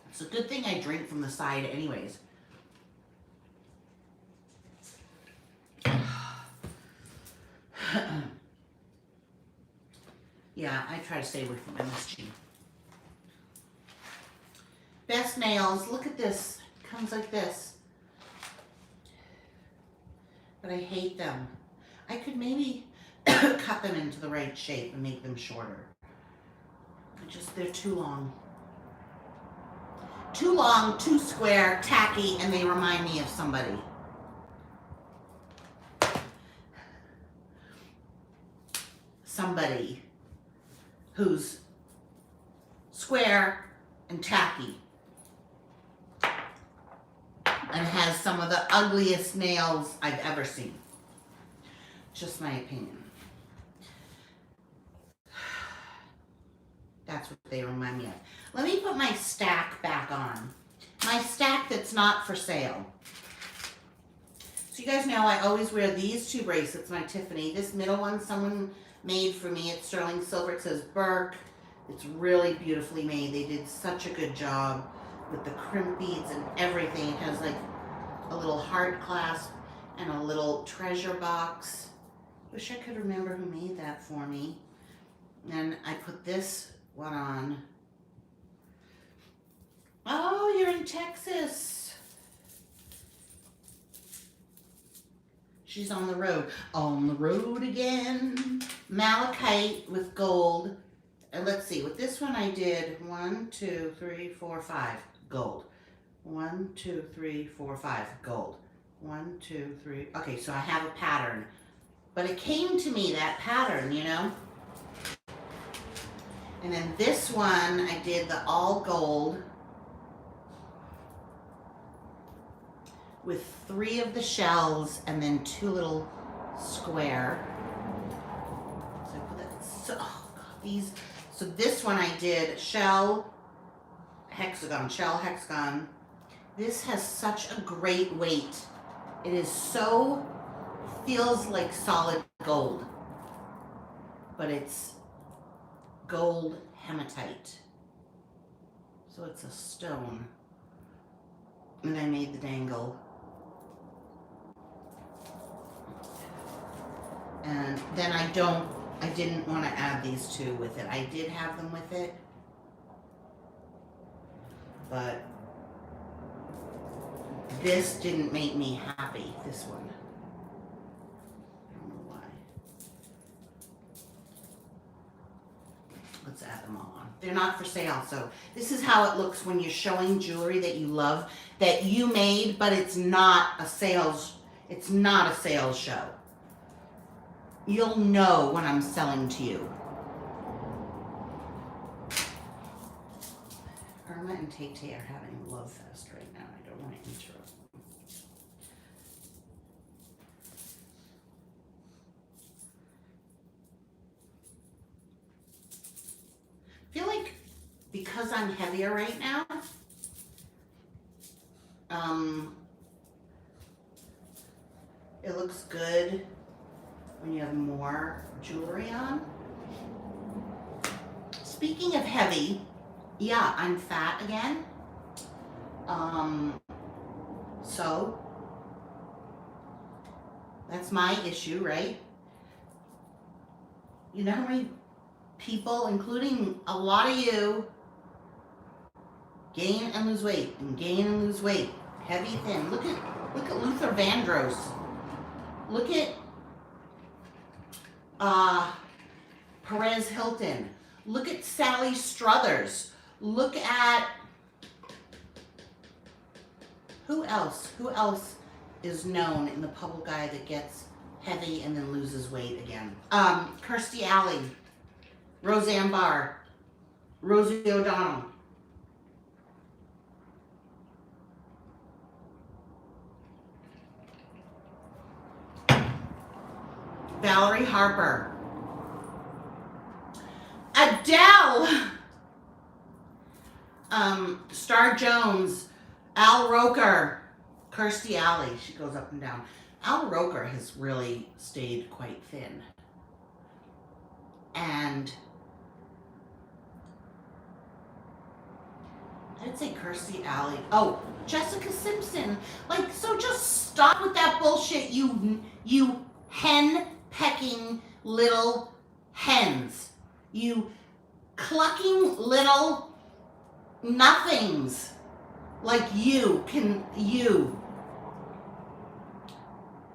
It's a good thing I drink from the side anyways. Yeah, I try to stay away from MSG. Best nails. Look at this. It comes like this. But I hate them. I could maybe cut them into the right shape and make them shorter. They're too long. Too long, too square, tacky, and they remind me of somebody. Somebody who's square and tacky and has some of the ugliest nails I've ever seen. Just my opinion. That's what they remind me of. Let me put my stack back on. My stack that's not for sale. So you guys know I always wear these two bracelets, my Tiffany. This middle one someone made for me. It's sterling silver. It says Burke. It's really beautifully made. They did such a good job with the crimp beads and everything. It has like a little heart clasp and a little treasure box. Wish I could remember who made that for me. And I put this one on. Oh, you're in Texas. She's on the road. On the road again. Malachite with gold. And let's see, with this one I did 1, 2, 3, 4, 5 gold. 1, 2, 3, 4, 5 gold. 1, 2, 3. Okay, so I have a pattern. But it came to me, that pattern, And then this one, I did the all gold with 3 of the shells and then 2 little square. So I put that, so, oh God, these, so this one I did shell, hexagon. This has such a great weight. It is so, feels like solid gold, but it's gold hematite. So it's a stone. And I made the dangle. And then I didn't want to add these 2 with it. I did have them with it, but this didn't make me happy, this one. I don't know why. Let's add them all on. They're not for sale, so this is how it looks when you're showing jewelry that you love, that you made, but it's not a sales show. You'll know when I'm selling to you. Irma and Tay-Tay are having a love fest right now. I don't want to interrupt. I feel like because I'm heavier right now, it looks good when you have more jewelry on. Speaking of heavy, yeah, I'm fat again. So that's my issue, right? You know how many people, including a lot of you, gain and lose weight and gain and lose weight, heavy, thin. Look at Luther Vandross. Look at Perez Hilton. Look at Sally Struthers. Look at who else is known in the public eye that gets heavy and then loses weight again? Kirstie Alley, Roseanne Barr, Rosie O'Donnell. Valerie Harper. Adele. Star Jones. Al Roker. Kirstie Alley. She goes up and down. Al Roker has really stayed quite thin. And I'd say Kirstie Alley. Oh, Jessica Simpson. Like, so just stop with that bullshit, you hen-pecking little hens. You clucking little nothings. Like you.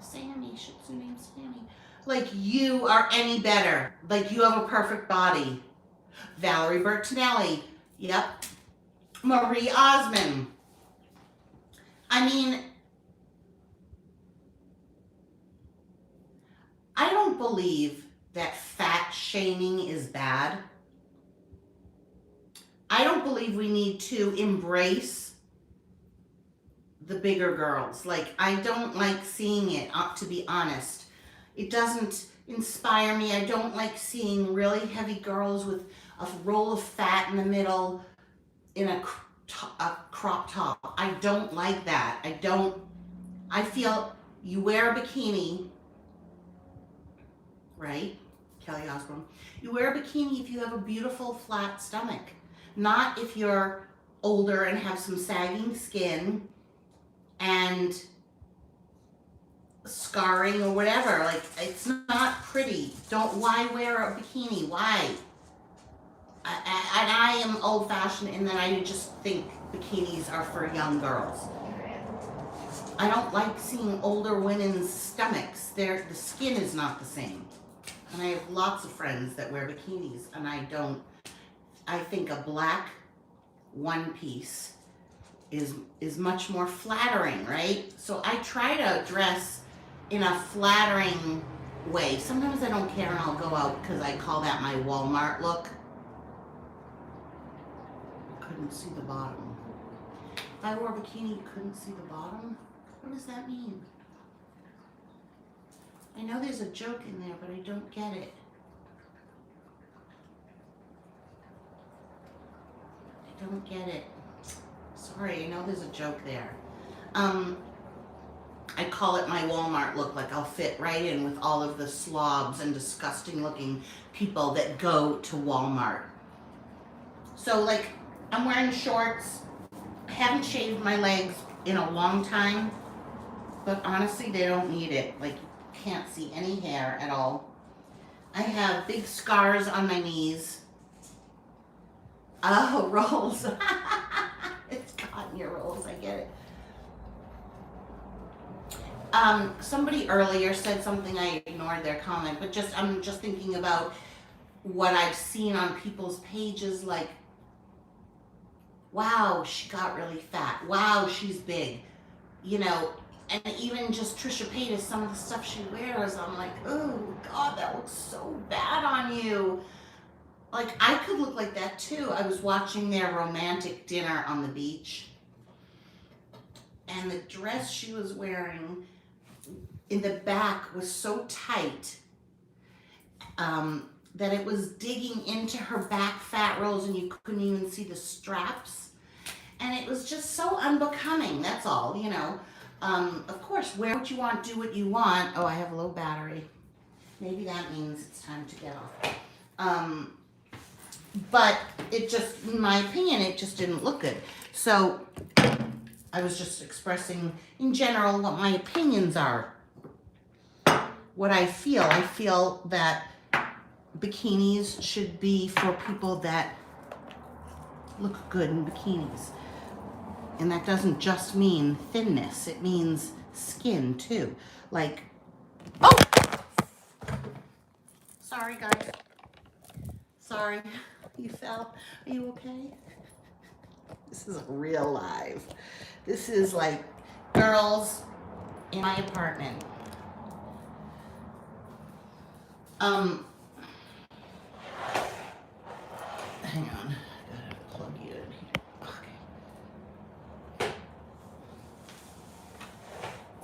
Sammy, Shih Tzu named Sammy. Like you are any better. Like you have a perfect body. Valerie Bertinelli. Yep. Marie Osmond. I mean, I don't believe that fat shaming is bad. I don't believe we need to embrace the bigger girls. Like, I don't like seeing it, to be honest. It doesn't inspire me. I don't like seeing really heavy girls with a roll of fat in the middle in a crop top. I don't like that. I feel you wear a bikini, right? Kelly Osbourne. You wear a bikini if you have a beautiful flat stomach, not if you're older and have some sagging skin and scarring or whatever. Like, it's not pretty. Why wear a bikini? Why? And I am old-fashioned in that I just think bikinis are for young girls. I don't like seeing older women's stomachs. The skin is not the same. And I have lots of friends that wear bikinis, and I think a black one piece is much more flattering, right? So I try to dress in a flattering way. Sometimes I don't care and I'll go out because I call that my Walmart look. couldn't see the bottom. If I wore a bikini, you couldn't see the bottom? What does that mean? I know there's a joke in there, but I don't get it. I don't get it. Sorry, I know there's a joke there. I call it my Walmart look. Like I'll fit right in with all of the slobs and disgusting looking people that go to Walmart. So like, I'm wearing shorts. I haven't shaved my legs in a long time, but honestly, they don't need it. Like, you can't see any hair at all. I have big scars on my knees. Oh, rolls. It's caught in your rolls, I get it. Somebody earlier said something, I ignored their comment, but I'm just thinking about what I've seen on people's pages, like, wow, she got really fat. Wow, she's big. You know, and even just Trisha Paytas, some of the stuff she wears, I'm like, oh God, that looks so bad on you. Like, I could look like that too. I was watching their romantic dinner on the beach, and the dress she was wearing in the back was so tight that it was digging into her back fat rolls and you couldn't even see the straps. And it was just so unbecoming, that's all, you know. Of course, wear what you want, do what you want. Oh, I have a low battery. Maybe that means it's time to get off. But it just, in my opinion, it just didn't look good. So I was just expressing in general what my opinions are. What I feel that bikinis should be for people that look good in bikinis. And that doesn't just mean thinness, it means skin too. Like, oh! Sorry guys. Sorry, you fell. Are you okay? This is real live. This is like girls in my apartment. Hang on, gotta plug you in here. Okay.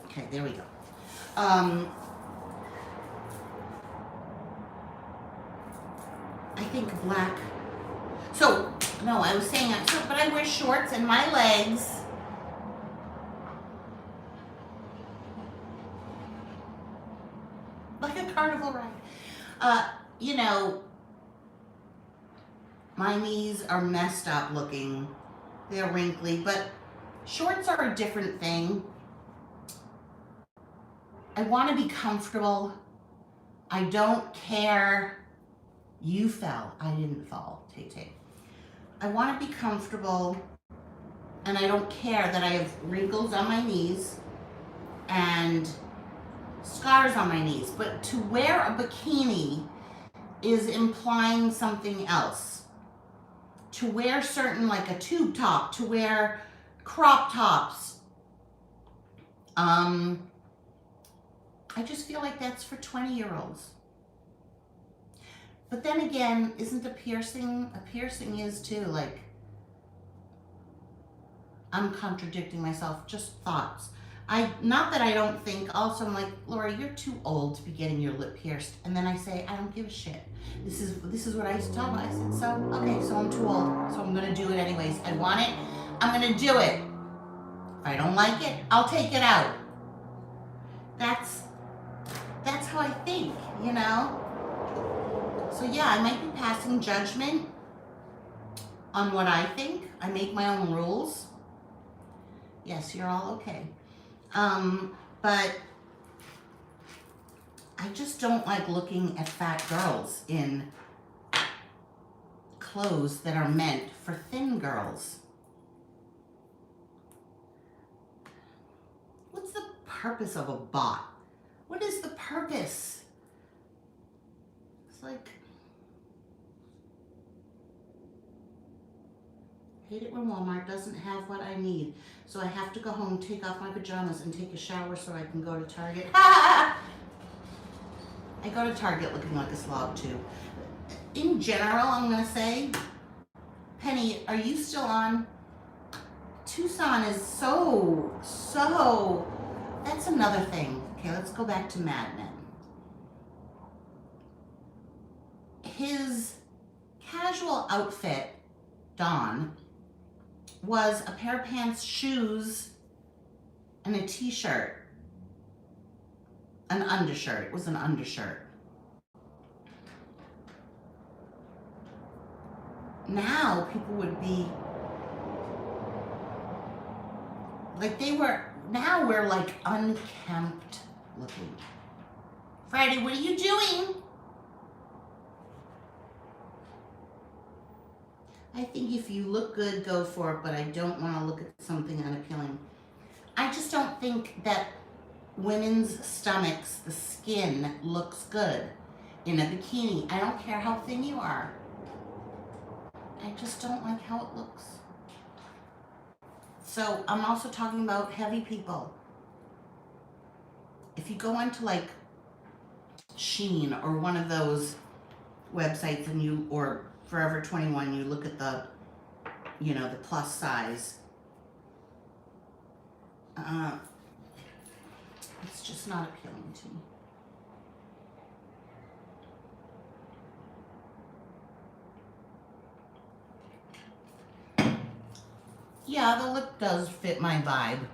Okay, there we go. I think black. So, no, I was saying, but I wear shorts and my legs. Like a carnival ride. You know, my knees are messed up looking. They're wrinkly, but shorts are a different thing. I want to be comfortable. I don't care. You fell. I didn't fall, Tay-Tay. I want to be comfortable, and I don't care that I have wrinkles on my knees and scars on my knees. But to wear a bikini is implying something else. To wear certain, like a tube top, to wear crop tops, I just feel like that's for 20-year-olds. But then again, isn't a piercing is too, like, I'm contradicting myself, just thoughts. Not that I don't think, also I'm like, Laura, you're too old to be getting your lip pierced. And then I say, I don't give a shit. This is what I used to tell them. I said, so, okay, so I'm too old, so I'm gonna do it anyways. I want it, I'm gonna do it. If I don't like it, I'll take it out. That's how I think, you know? So yeah, I might be passing judgment on what I think. I make my own rules. Yes, you're all okay. But I just don't like looking at fat girls in clothes that are meant for thin girls. What's the purpose of a bot? What is the purpose? It's like, hate it when Walmart doesn't have what I need. So I have to go home, take off my pajamas, and take a shower so I can go to Target. I go to Target looking like a slob too. In general, I'm gonna say, Penny, are you still on? Tucson is so, that's another thing. Okay, let's go back to Mad Men. His casual outfit, Don, was a pair of pants, shoes, and a t-shirt. An undershirt. It was an undershirt. Now people would be like now we're like unkempt looking. Friday, what are you doing? I think if you look good, go for it, but I don't want to look at something unappealing. I just don't think that women's stomachs, the skin, looks good in a bikini. I don't care how thin you are. I just don't like how it looks. So I'm also talking about heavy people. If you go onto like Shein or one of those websites and or Forever 21, you look at the, the plus size. It's just not appealing to me. Yeah, the look does fit my vibe.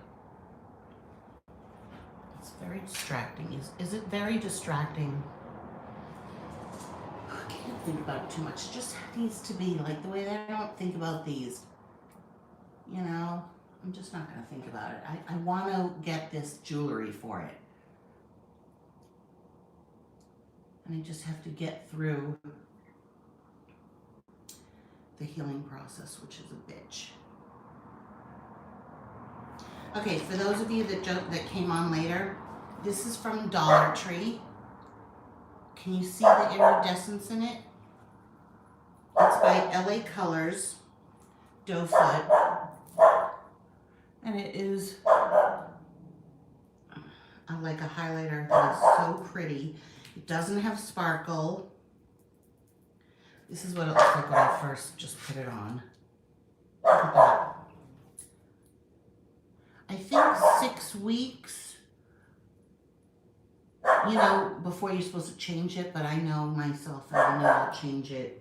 It's very distracting. Is it very distracting? I can't think about it too much. It just needs to be like the way that I don't think about these. I'm just not going to think about it. I want to get this jewelry for it. And I just have to get through the healing process, which is a bitch. Okay, for those of you that came on later, this is from Dollar Tree. Can you see the iridescence in it? It's by LA Colors, Doe Foot. And it is like a highlighter that is so pretty. It doesn't have sparkle. This is what it looks like when I first just put it on. Look at that. I think 6 weeks, before you're supposed to change it, but I know myself, I know I'll change it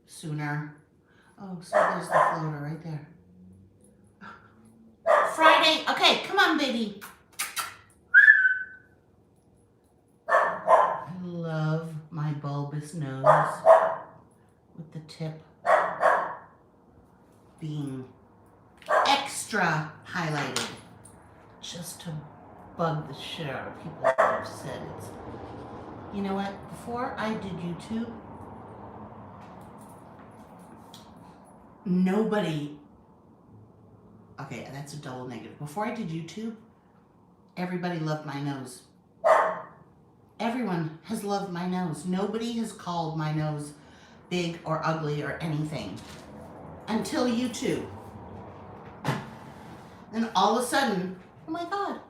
sooner. Oh, so there's the floater right there. Friday, okay, come on, baby. I love my bulbous nose with the tip being extra highlighted just to bug the shit out of people that have said it's. You know what? Before I did YouTube, nobody. Okay, that's a double negative. Before I did YouTube, everybody loved my nose. Everyone has loved my nose. Nobody has called my nose big or ugly or anything until YouTube. Then all of a sudden, oh my God,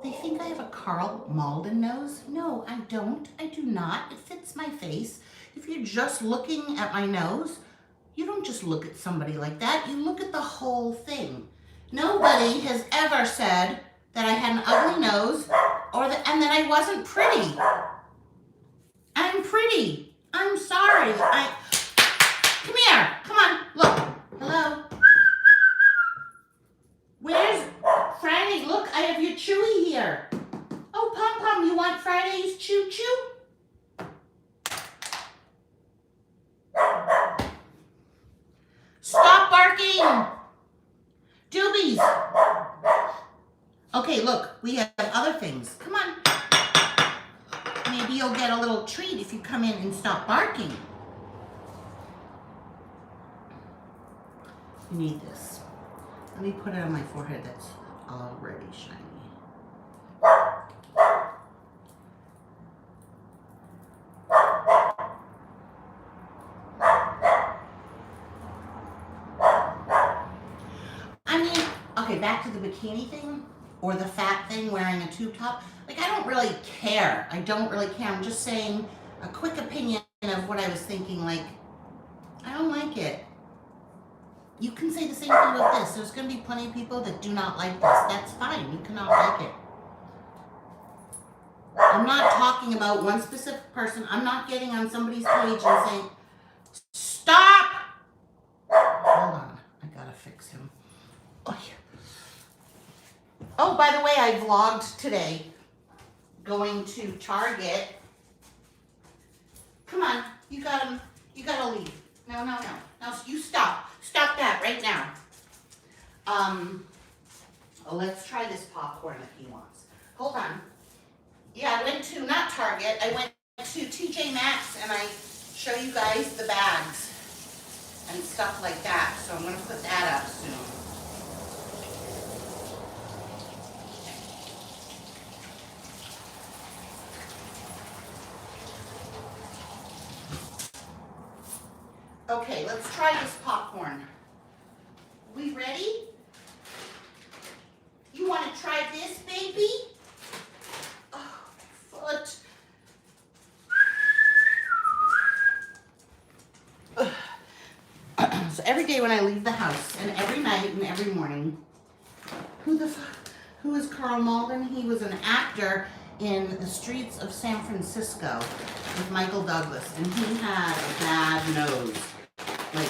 they think I have a Karl Malden nose? No, I don't. I do not. It fits my face. If you're just looking at my nose, you don't just look at somebody like that. You look at the whole thing. Nobody has ever said that I had an ugly nose and that I wasn't pretty. I'm pretty. I'm sorry. Come here. Come on. Look. Hello. Where's Friday? Look, I have your Chewy here. Oh, Pom Pom, you want Friday's Choo Choo? Stop barking. Doobies. Okay, look, we have other things. Come on. Maybe you'll get a little treat if you come in and stop barking. You need this. Let me put it on my forehead that's already shiny. Okay, back to the bikini thing or the fat thing wearing a tube top. Like, I don't really care. I'm just saying a quick opinion of what I was thinking. Like, I don't like it. You can say the same thing with this. There's going to be plenty of people that do not like this. That's fine. You cannot like it. I'm not talking about one specific person. I'm not getting on somebody's page and saying, stop! Hold on. I gotta fix him. Oh, by the way, I vlogged today going to Target. Come on. You gotta leave. No. Now you stop. Stop that right now. Let's try this popcorn if he wants. Hold on. Yeah, I went to, not Target, I went to TJ Maxx and I show you guys the bags and stuff like that. So I'm going to put that up soon. Okay, let's try this popcorn. We ready? You want to try this, baby? Oh, foot. So every day when I leave the house, and every night and every morning, who is Carl Malden? He was an actor in The Streets of San Francisco with Michael Douglas, and he had a bad nose, like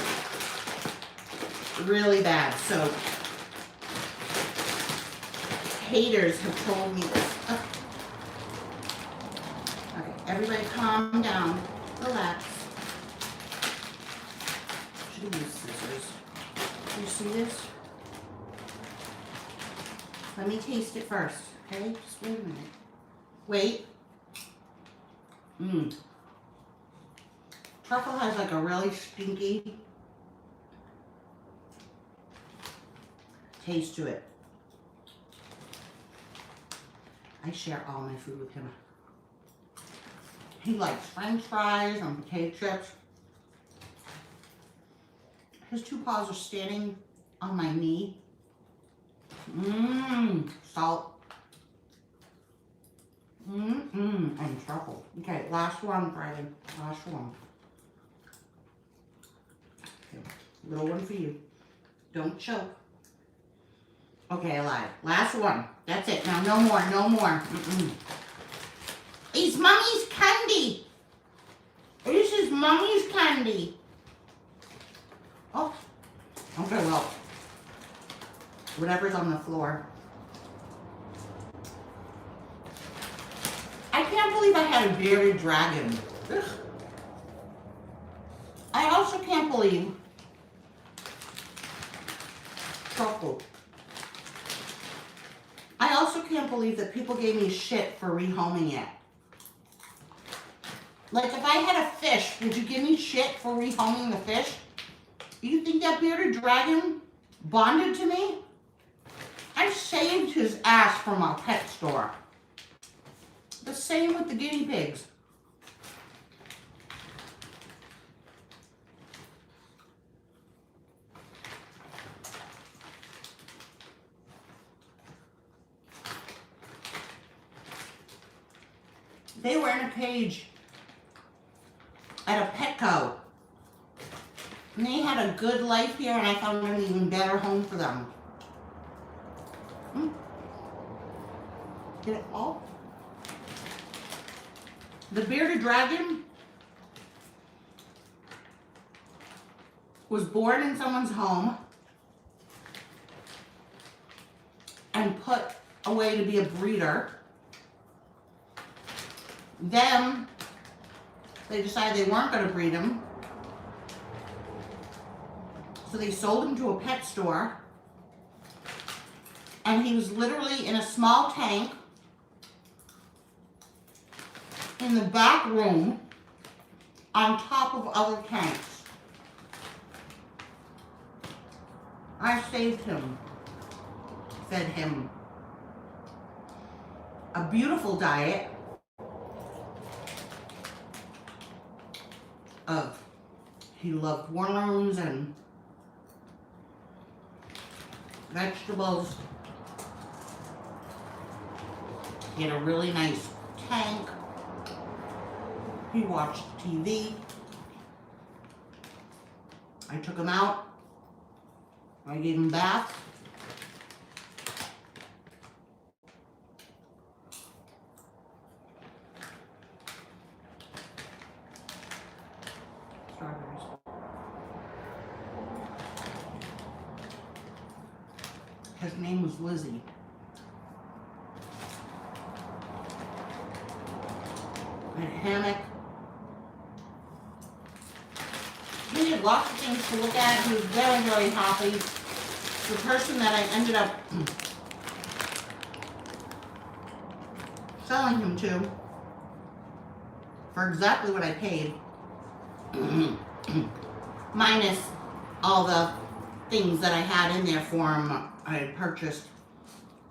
really bad. So haters have told me this. Okay, everybody calm down, relax. Should have used scissors. Do you see this? Let me taste it first, okay? Just wait a minute. Wait. Truffle has like a really stinky taste to it. I share all my food with him. He likes French fries and potato chips. His two paws are standing on my knee. Salt. And truffle. Okay, last one, Friday. Last one. Okay, little one for you. Don't choke. Okay, I lied. Last one. That's it. Now, no more, no more. It's Mommy's candy. This is Mommy's candy. Oh, okay, well, whatever's on the floor. I can't believe I had a bearded dragon. Ugh. I also can't believe truffle. I also can't believe that people gave me shit for rehoming it. Like, if I had a fish, would you give me shit for rehoming the fish? You think that bearded dragon bonded to me? I saved his ass from a pet store. The same with the guinea pigs. They were in a cage at a Petco. And they had a good life here, and I found an even better home for them. Get it all? The bearded dragon was born in someone's home and put away to be a breeder. Then they decided they weren't going to breed him. So they sold him to a pet store. And he was literally in a small tank in the back room on top of other tanks. I saved him, fed him a beautiful diet of, he loved worms and vegetables. He had a really nice tank. He watched TV. I took him out I gave him baths. Strawberries. His name was Lizzie. And a hammock. He had lots of things to look at. He was very, very happy. The person that I ended up selling him to for exactly what I paid, minus all the things that I had in there for him. I had purchased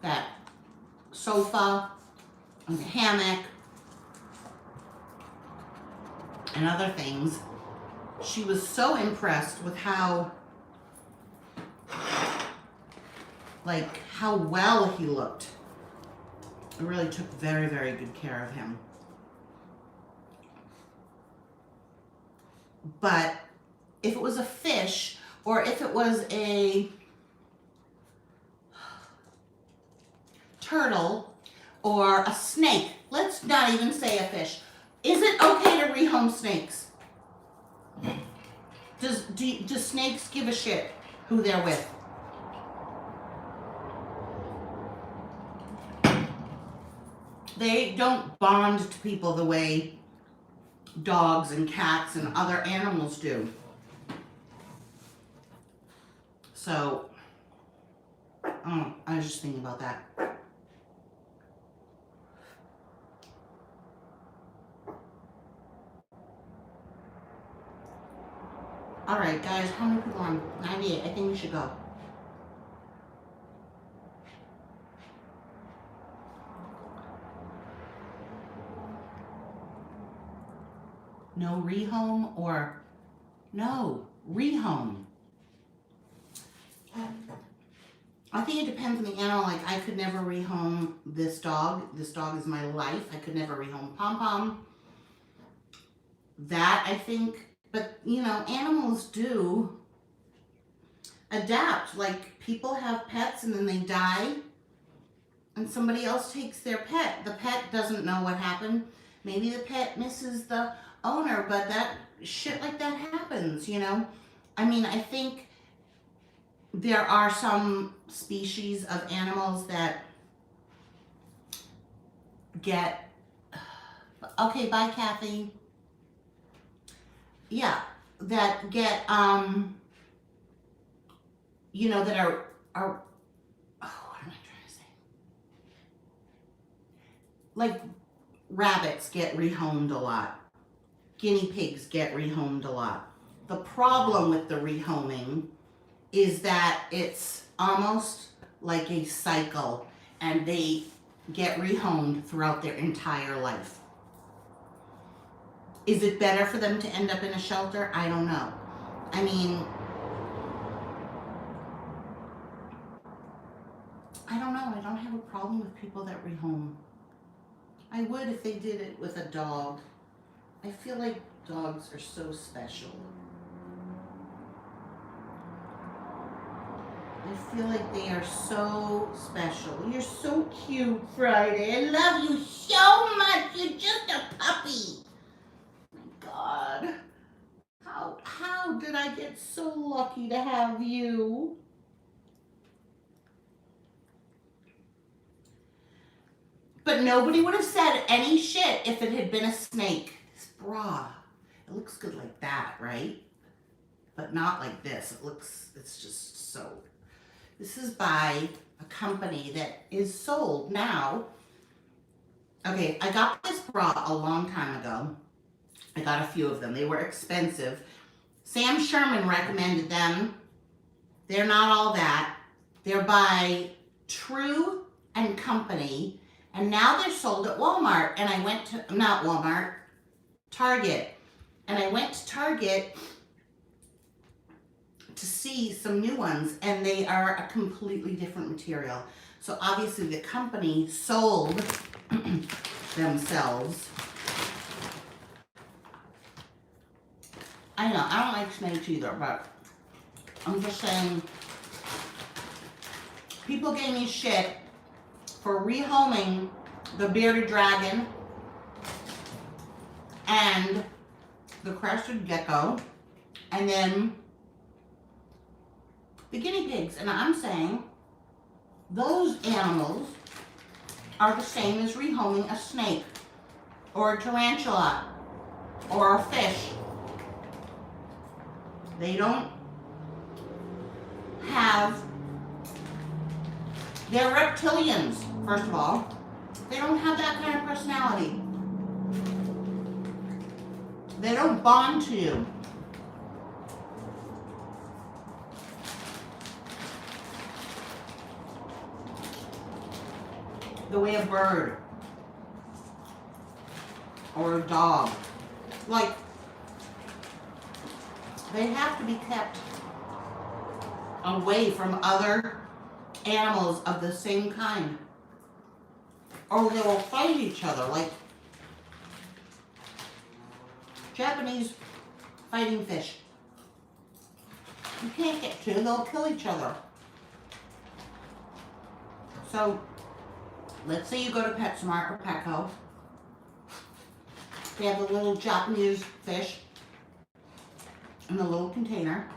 that sofa and the hammock and other things. She was so impressed with how well he looked. I really took very, very good care of him. But if it was a fish, or if it was a turtle, or a snake, let's not even say a fish. Is it okay to rehome snakes? Do snakes give a shit who they're with? They don't bond to people the way dogs and cats and other animals do. So, I was just thinking about that. All right, guys, how many people on? 98. I think we should go. No rehome or no rehome? I think it depends on the animal. Like, I could never rehome this dog. This dog is my life. I could never rehome Pom Pom. That, I think. But, you know, animals do adapt. Like, people have pets and then they die and somebody else takes their pet. The pet doesn't know what happened. Maybe the pet misses the owner, but that shit like that happens, you know? I mean, I think there are some species of animals that get... Okay, bye, Kathy. Yeah, that get, you know, that are, oh, what am I trying to say? Like, rabbits get rehomed a lot. Guinea pigs get rehomed a lot. The problem with the rehoming is that it's almost like a cycle, and they get rehomed throughout their entire life. Is it better for them to end up in a shelter? I don't know. I mean, I don't know. I don't have a problem with people that rehome. I would if they did it with a dog. I feel like dogs are so special. I feel like they are so special. You're so cute, Friday. I love you so much. You're just a puppy. God, how did I get so lucky to have you? But nobody would have said any shit if it had been a snake. This bra, it looks good like that, right? But not like this. It's just so. This is by a company that is sold now. Okay, I got this bra a long time ago. I got a few of them. They were expensive. Sam Sherman recommended them. They're not all that. They're by True and Company. And now they're sold at Walmart. And I went to, not Walmart, Target. And I went to Target to see some new ones. And they are a completely different material. So obviously the company sold themselves. I know, I don't like snakes either, but I'm just saying People gave me shit for rehoming the bearded dragon and the crested gecko and then the guinea pigs. And I'm saying those animals are the same as rehoming a snake or a tarantula or a fish. They don't have, they're reptilians, first of all. They don't have that kind of personality. They don't bond to you. The way a bird or a dog, like, they have to be kept away from other animals of the same kind, or they will fight each other, like Japanese fighting fish. You can't get two, they'll kill each other. So, let's say you go to PetSmart or Petco. They have the little Japanese fish in the little container.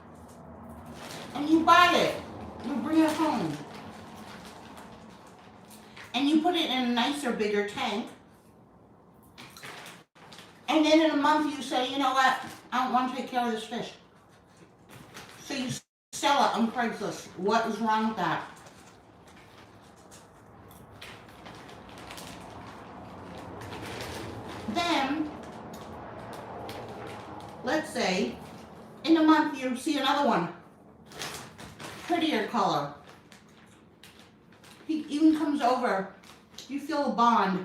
And you buy it. You bring it home. And you put it in a nicer, bigger tank. And then in a month you say, you know what? I don't want to take care of this fish. So you sell it on Craigslist. What is wrong with that? Then, let's say, in a month you see another one. Prettier color. He even comes over. You feel a bond.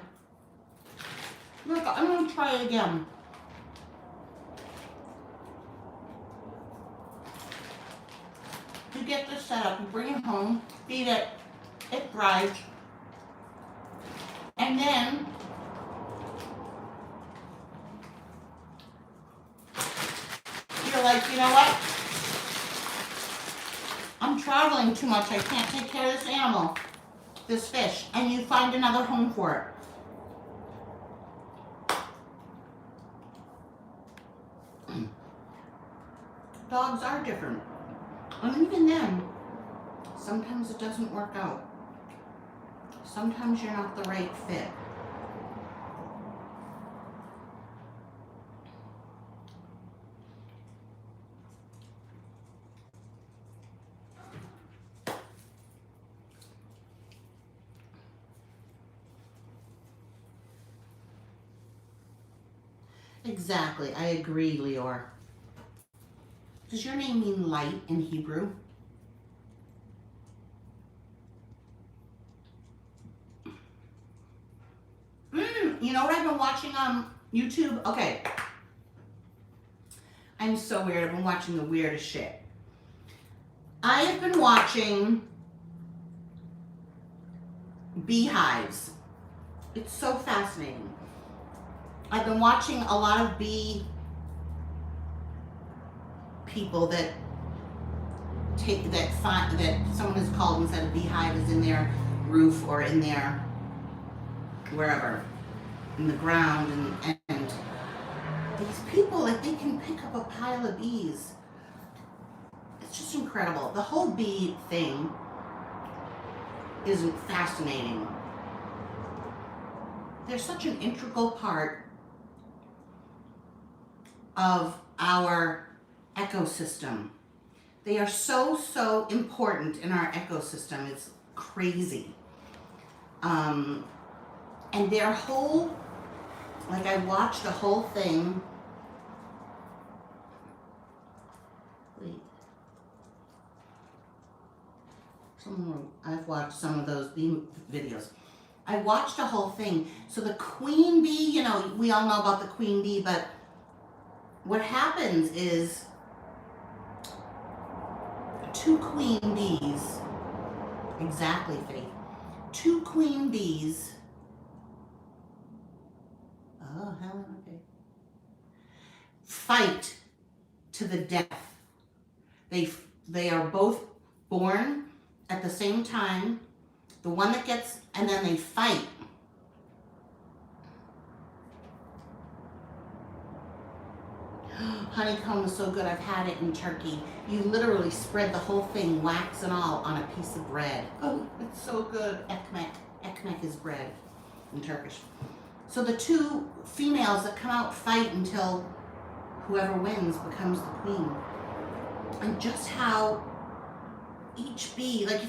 Look, I'm going to try it again. You get this set up, you bring it home, feed it, it thrives. And then you're like, you know what? I'm traveling too much. I can't take care of this animal, this fish. And you find another home for it. Dogs are different. And even then, sometimes it doesn't work out. Sometimes you're not the right fit. Exactly, I agree, Leor. Does your name mean light in Hebrew? You know what I've been watching on YouTube? Okay. I'm so weird. I've been watching the weirdest shit. I have been watching beehives. It's so fascinating. I've been watching a lot of bee people that find that someone has called and said a beehive is in their roof or in their wherever, in the ground, and these people, like, they can pick up a pile of bees. It's just incredible. The whole bee thing is fascinating. They're such an integral part of our ecosystem. They are so important in our ecosystem. It's crazy. And their whole, like, I watched a whole thing. Wait. I've watched some of those bee videos. I watched a whole thing. So the queen bee, you know, we all know about the queen bee, but what happens is two queen bees, exactly, Faith, two queen bees, oh, Helen, okay, fight to the death. They are both born at the same time. The one that gets, and then they fight. Honeycomb is so good. I've had it in Turkey. You literally spread the whole thing, wax and all, on a piece of bread. Oh, it's so good. Ekmek. Ekmek is bread in Turkish. So the two females that come out fight until whoever wins becomes the queen. And just how each bee, like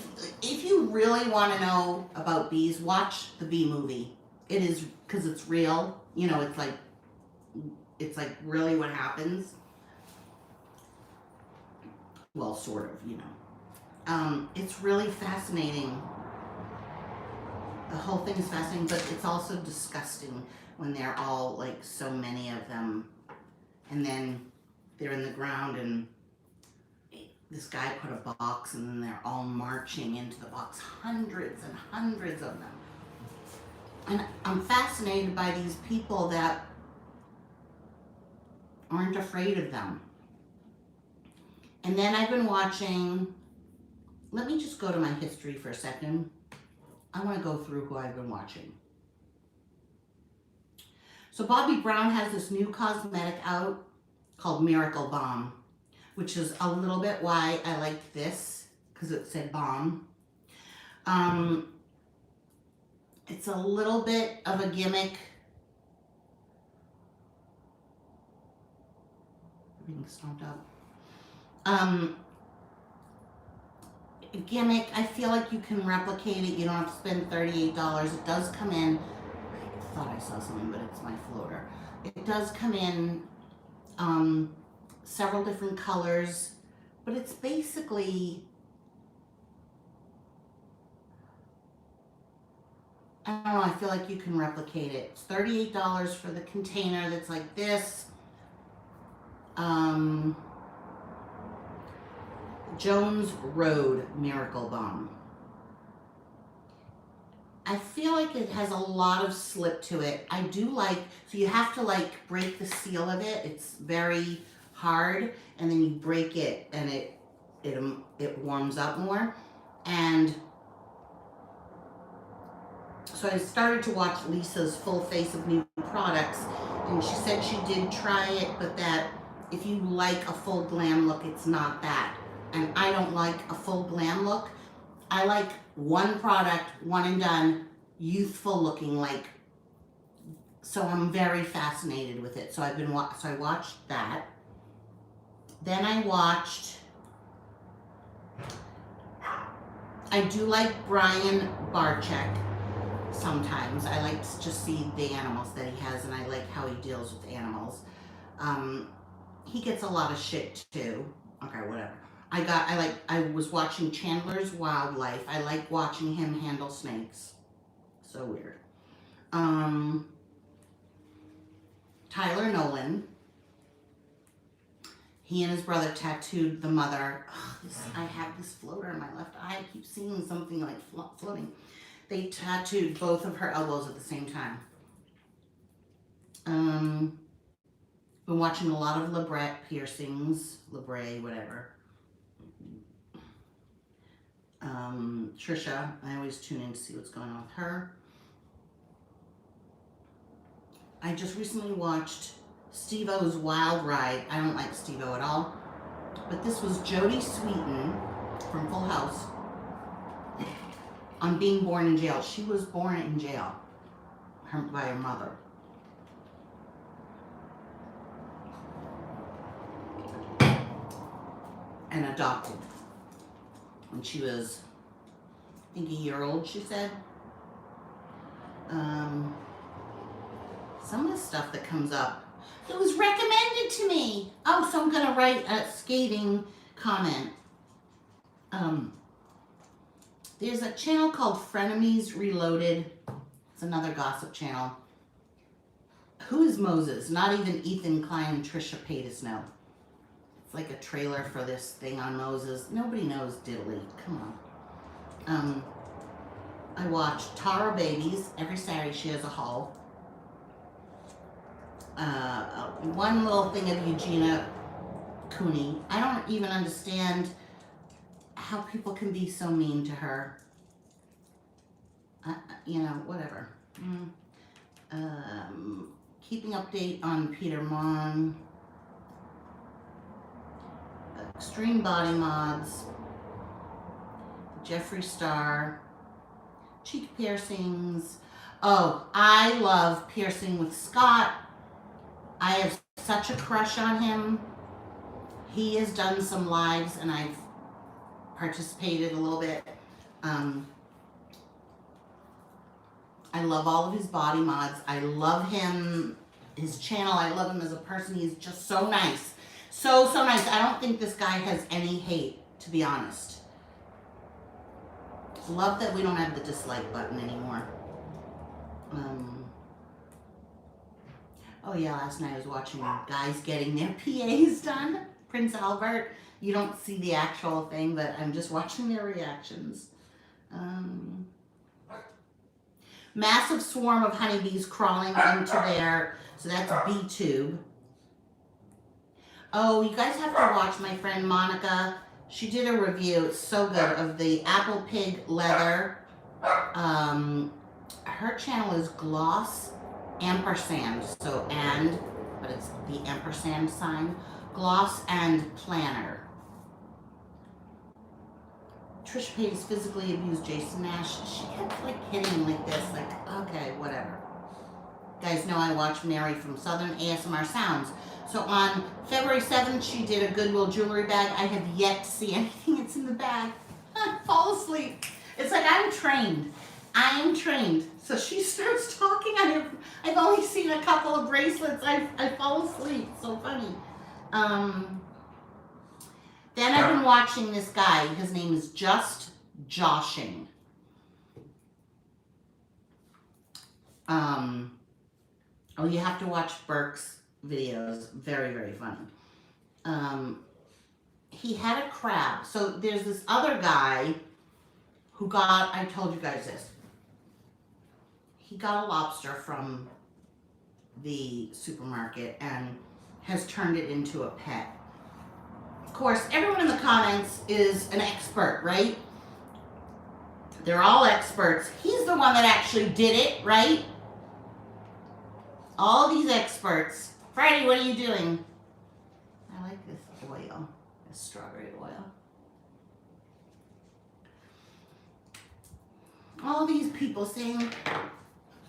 if you really want to know about bees, watch the bee movie. It is, because it's real. You know, it's like really what happens. Well, sort of, you know. It's really fascinating. The whole thing is fascinating, but it's also disgusting when they're all, like, so many of them. And then they're in the ground, and this guy put a box, and then they're all marching into the box. Hundreds and hundreds of them. And I'm fascinated by these people that aren't afraid of them. And then I've been watching, let me just go to my history for a second. I want to go through who I've been watching. So Bobbi Brown has this new cosmetic out called Miracle Balm, which is a little bit why I liked this, because it said balm. It's a little bit of a gimmick. Being stomped up. A gimmick. I feel like you can replicate it. You don't have to spend $38. It does come in. I thought I saw something, but it's my floater. It does come in several different colors, but it's basically, I don't know, I feel like you can replicate it. It's $38 for the container that's like this. Jones Road Miracle Balm. I feel like it has a lot of slip to it. I do like, so you have to like break the seal of it. It's very hard, and then you break it, and it warms up more. And so I started to watch Lisa's full face of new products, and she said she did try it, but that if you like a full glam look, it's not that. And I don't like a full glam look. I like one product, one and done, youthful looking, like, so I'm very fascinated with it. So I watched that. Then I watched, I do like Brian Barczyk sometimes. I like to just see the animals that he has, and I like how he deals with animals. He gets a lot of shit too. Okay, whatever. I was watching Chandler's Wildlife. I like watching him handle snakes. So weird. Tyler Nolan. He and his brother tattooed the mother. I have this floater in my left eye. I keep seeing something like floating. They tattooed both of her elbows at the same time. Been watching a lot of Labret piercings. Labret, whatever. Trisha, I always tune in to see what's going on with her. I just recently watched Steve-O's Wild Ride. I don't like Steve-O at all, but this was Jodie Sweetin from Full House on being born in jail. She was born in jail by her mother. And adopted when she was, I think, a year old, she said. Some of the stuff that comes up, it was recommended to me. Oh, so I'm going to write a scathing comment. There's a channel called Frenemies Reloaded. It's another gossip channel. Who is Moses? Not even Ethan Klein and Trisha Paytas know. It's like a trailer for this thing on Moses. Nobody knows diddly. Come on. I watch Tara Babies. Every Saturday she has a haul. One little thing of Eugenia Cooney. I don't even understand how people can be so mean to her. You know, whatever. Keeping update on Peter Mon. Extreme Body Mods. Jeffree Star. Cheek piercings. Oh, I love piercing with Scott. I have such a crush on him. He has done some lives and I've participated a little bit. I love all of his body mods. I love him, his channel. I love him as a person. He's just so nice. So nice. I don't think this guy has any hate, to be honest. Love that we don't have the dislike button anymore. Oh yeah, last night I was watching guys getting their PAs done. Prince Albert. You don't see the actual thing, but I'm just watching their reactions. Massive swarm of honeybees crawling into there. So that's bee tube. Oh, you guys have to watch my friend Monica. She did a review, it's so good, of the apple pig leather. Her channel is gloss ampersand, so and, but it's the ampersand sign. Gloss and planner. Trisha Paytas physically abused Jason Nash. She kept like hitting him like this, like, okay, whatever. You guys know I watch Mary from Southern ASMR Sounds. So on February 7th, she did a Goodwill jewelry bag. I have yet to see anything that's in the bag. I fall asleep. It's like I'm trained. I am trained. So she starts talking. I've only seen a couple of bracelets. I fall asleep. So funny. Then I've been watching this guy. His name is Just Joshing. Oh, you have to watch Burke's videos. Very, very funny. He had a crab. So there's this other guy who got, I told you guys this. He got a lobster from the supermarket and has turned it into a pet. Of course, everyone in the comments is an expert, right? They're all experts. He's the one that actually did it, right? All these experts. Freddie, what are you doing? I like this oil, this strawberry oil. All these people saying,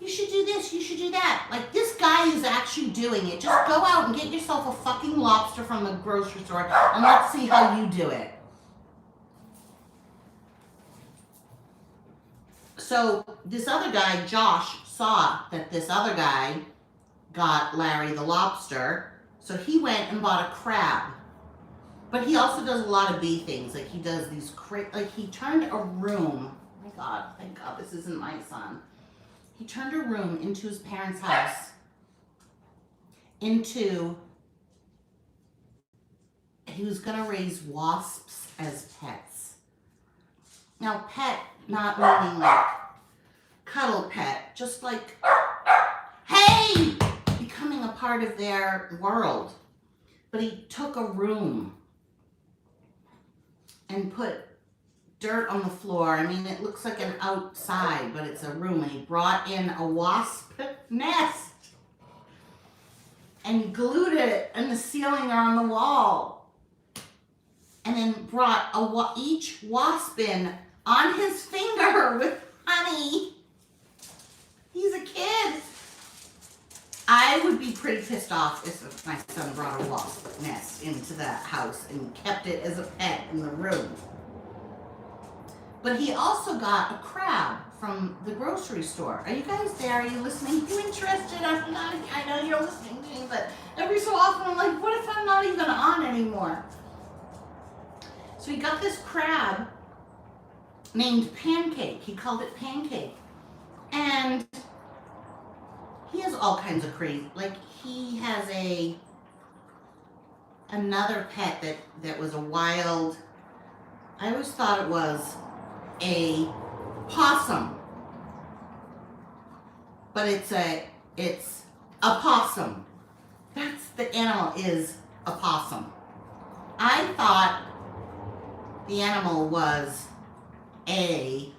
you should do this, you should do that. Like, this guy is actually doing it. Just go out and get yourself a fucking lobster from the grocery store and let's see how you do it. So this other guy, Josh, saw that this other guy got Larry the lobster, so he went and bought a crab. But he also does a lot of bee things. Like, he does these like, he turned a room. Oh my God, thank God this isn't my son. He turned a room into his parents' house into, he was gonna raise wasps as pets. Now, pet, not meaning like cuddle pet, just like, hey, becoming a part of their world. But he took a room and put dirt on the floor. I mean, it looks like an outside, but it's a room. And he brought in a wasp nest and glued it in the ceiling or on the wall. And then brought each wasp in on his finger with honey. He's a kid. I would be pretty pissed off if my son brought a wasp nest into the house and kept it as a pet in the room. But he also got a crab from the grocery store. Are you guys there? Are you listening? Are you interested? I'm not, I know you're listening to me, but every so often I'm like, what if I'm not even on anymore? So he got this crab named Pancake. He called it Pancake. And he has all kinds of crazy, like he has another pet that was a wild, I always thought it was a possum, but it's a possum. That's the animal, is a possum. I thought the animal was a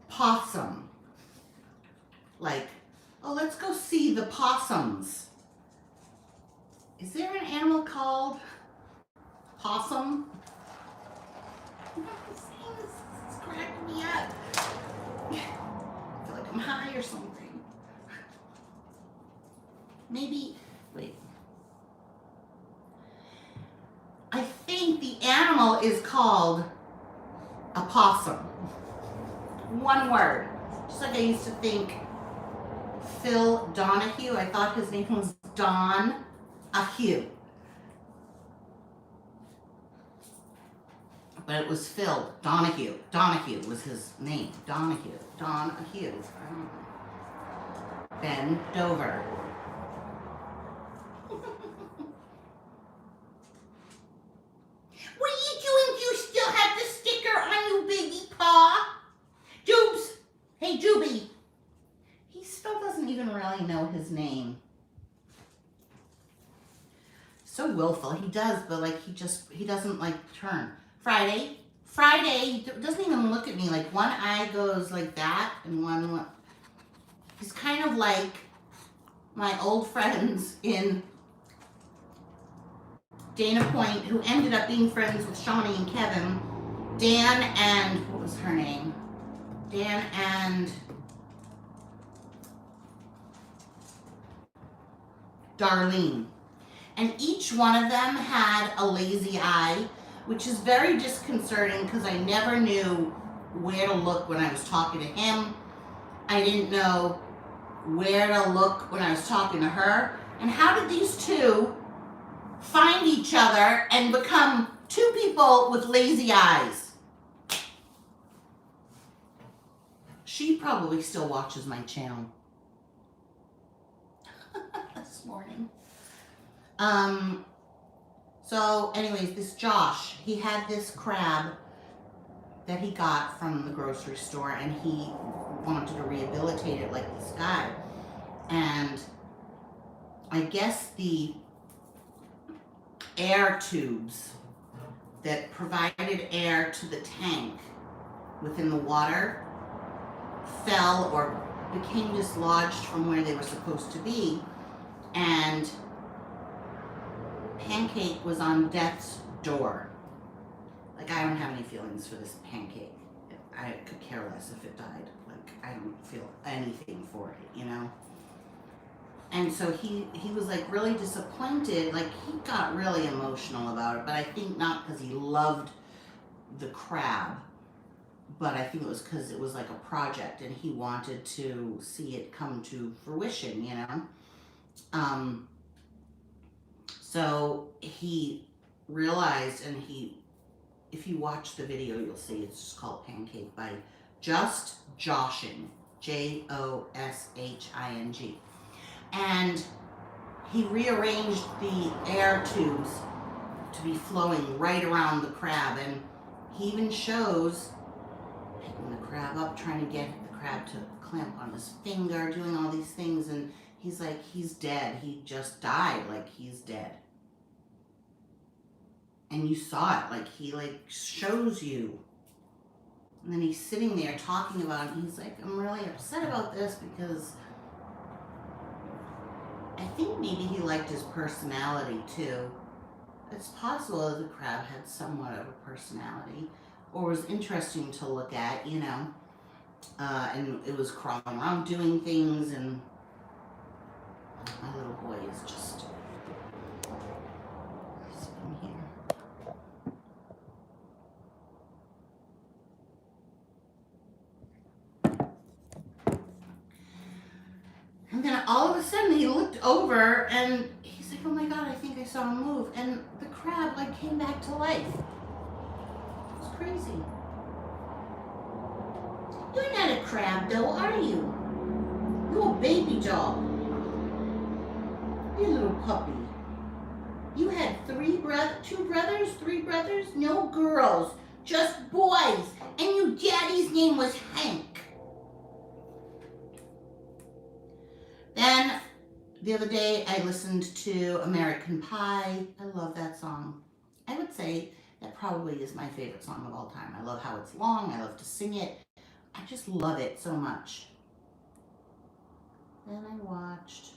possum. Like, oh, let's go see the possums. Is there an animal called possum? This is cracking me up. I feel like I'm high or something. Maybe, wait. I think the animal is called a possum. One word. Just like I used to think Phil Donahue. I thought his name was Don Ahue. But it was Phil Donahue. Donahue was his name. Donahue. Don Ahue. I don't know. Ben Dover. What are you doing? Do you still have the sticker on you, baby paw? Doobs! Hey, Doobie. He still doesn't even really know his name. So willful. He does, but like he doesn't like turn. Friday, he doesn't even look at me. Like one eye goes like that and one. He's kind of like my old friends in Dana Point who ended up being friends with Shawnee and Kevin. Dan and, what was her name? Dan and Darlene. And each one of them had a lazy eye, which is very disconcerting because I never knew where to look when I was talking to him. I didn't know where to look when I was talking to her. And how did these two find each other and become two people with lazy eyes? She probably still watches my channel. This morning. So anyways, this Josh, he had this crab that he got from the grocery store and he wanted to rehabilitate it like this guy. And I guess the air tubes that provided air to the tank within the water fell or became dislodged from where they were supposed to be, and Pancake was on death's door. Like, I don't have any feelings for this Pancake. I could care less if it died. Like, I don't feel anything for it, you know? And so he was like really disappointed. Like, he got really emotional about it, but I think not because he loved the crab, but I think it was because it was like a project and he wanted to see it come to fruition, you know? So he realized, and if you watch the video, you'll see it's just called Pancake by Just Joshing, Joshing. And he rearranged the air tubes to be flowing right around the crab, and he even shows picking the crab up, trying to get the crab to clamp on his finger, doing all these things, and he's like, he's dead. He just died, like he's dead. And you saw it, like he like shows you. And then he's sitting there talking about it, and he's like, I'm really upset about this because I think maybe he liked his personality too. It's possible that the crab had somewhat of a personality, or was interesting to look at, you know. And it was crawling around doing things, and my little boy is just sitting here. And then all of a sudden he looked over and he's like, oh my God, I think I saw him move. And the crab like came back to life. It was crazy. You're not a crab though, are you? You're a baby dog. You little puppy. You had three brothers? No girls, just boys. And your daddy's name was Hank. Then, the other day, I listened to American Pie. I love that song. I would say That probably is my favorite song of all time. I love how it's long. I love to sing it. I just love it so much. Then I watched.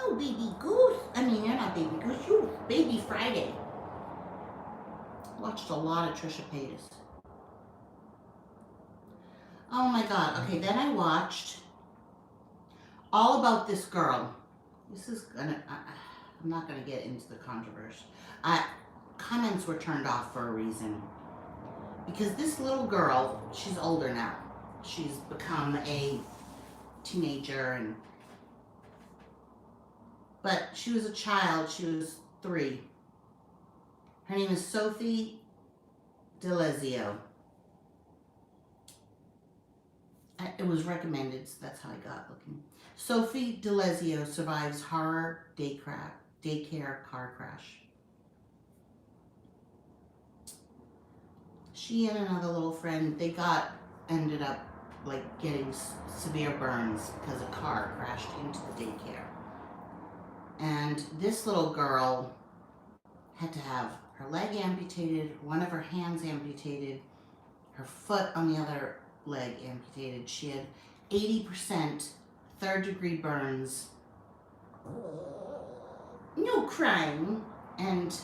Oh, baby goose. I mean, you're not baby goose. You baby Friday. Watched a lot of Trisha Paytas. Oh my God. Okay, then I watched All About This Girl. This is gonna. I'm not gonna get into the controversy. Comments were turned off for a reason. Because this little girl, she's older now. She's become a teenager, but she was a child. She was 3. Her name is Sophie DeLazio. It was recommended, so that's how I got looking. Sophie DeLazio survives horror daycare car crash. She and another little friend, ended up like getting severe burns because a car crashed into the daycare. And this little girl had to have her leg amputated, one of her hands amputated, her foot on the other leg amputated. She had 80% third-degree burns. No crying. And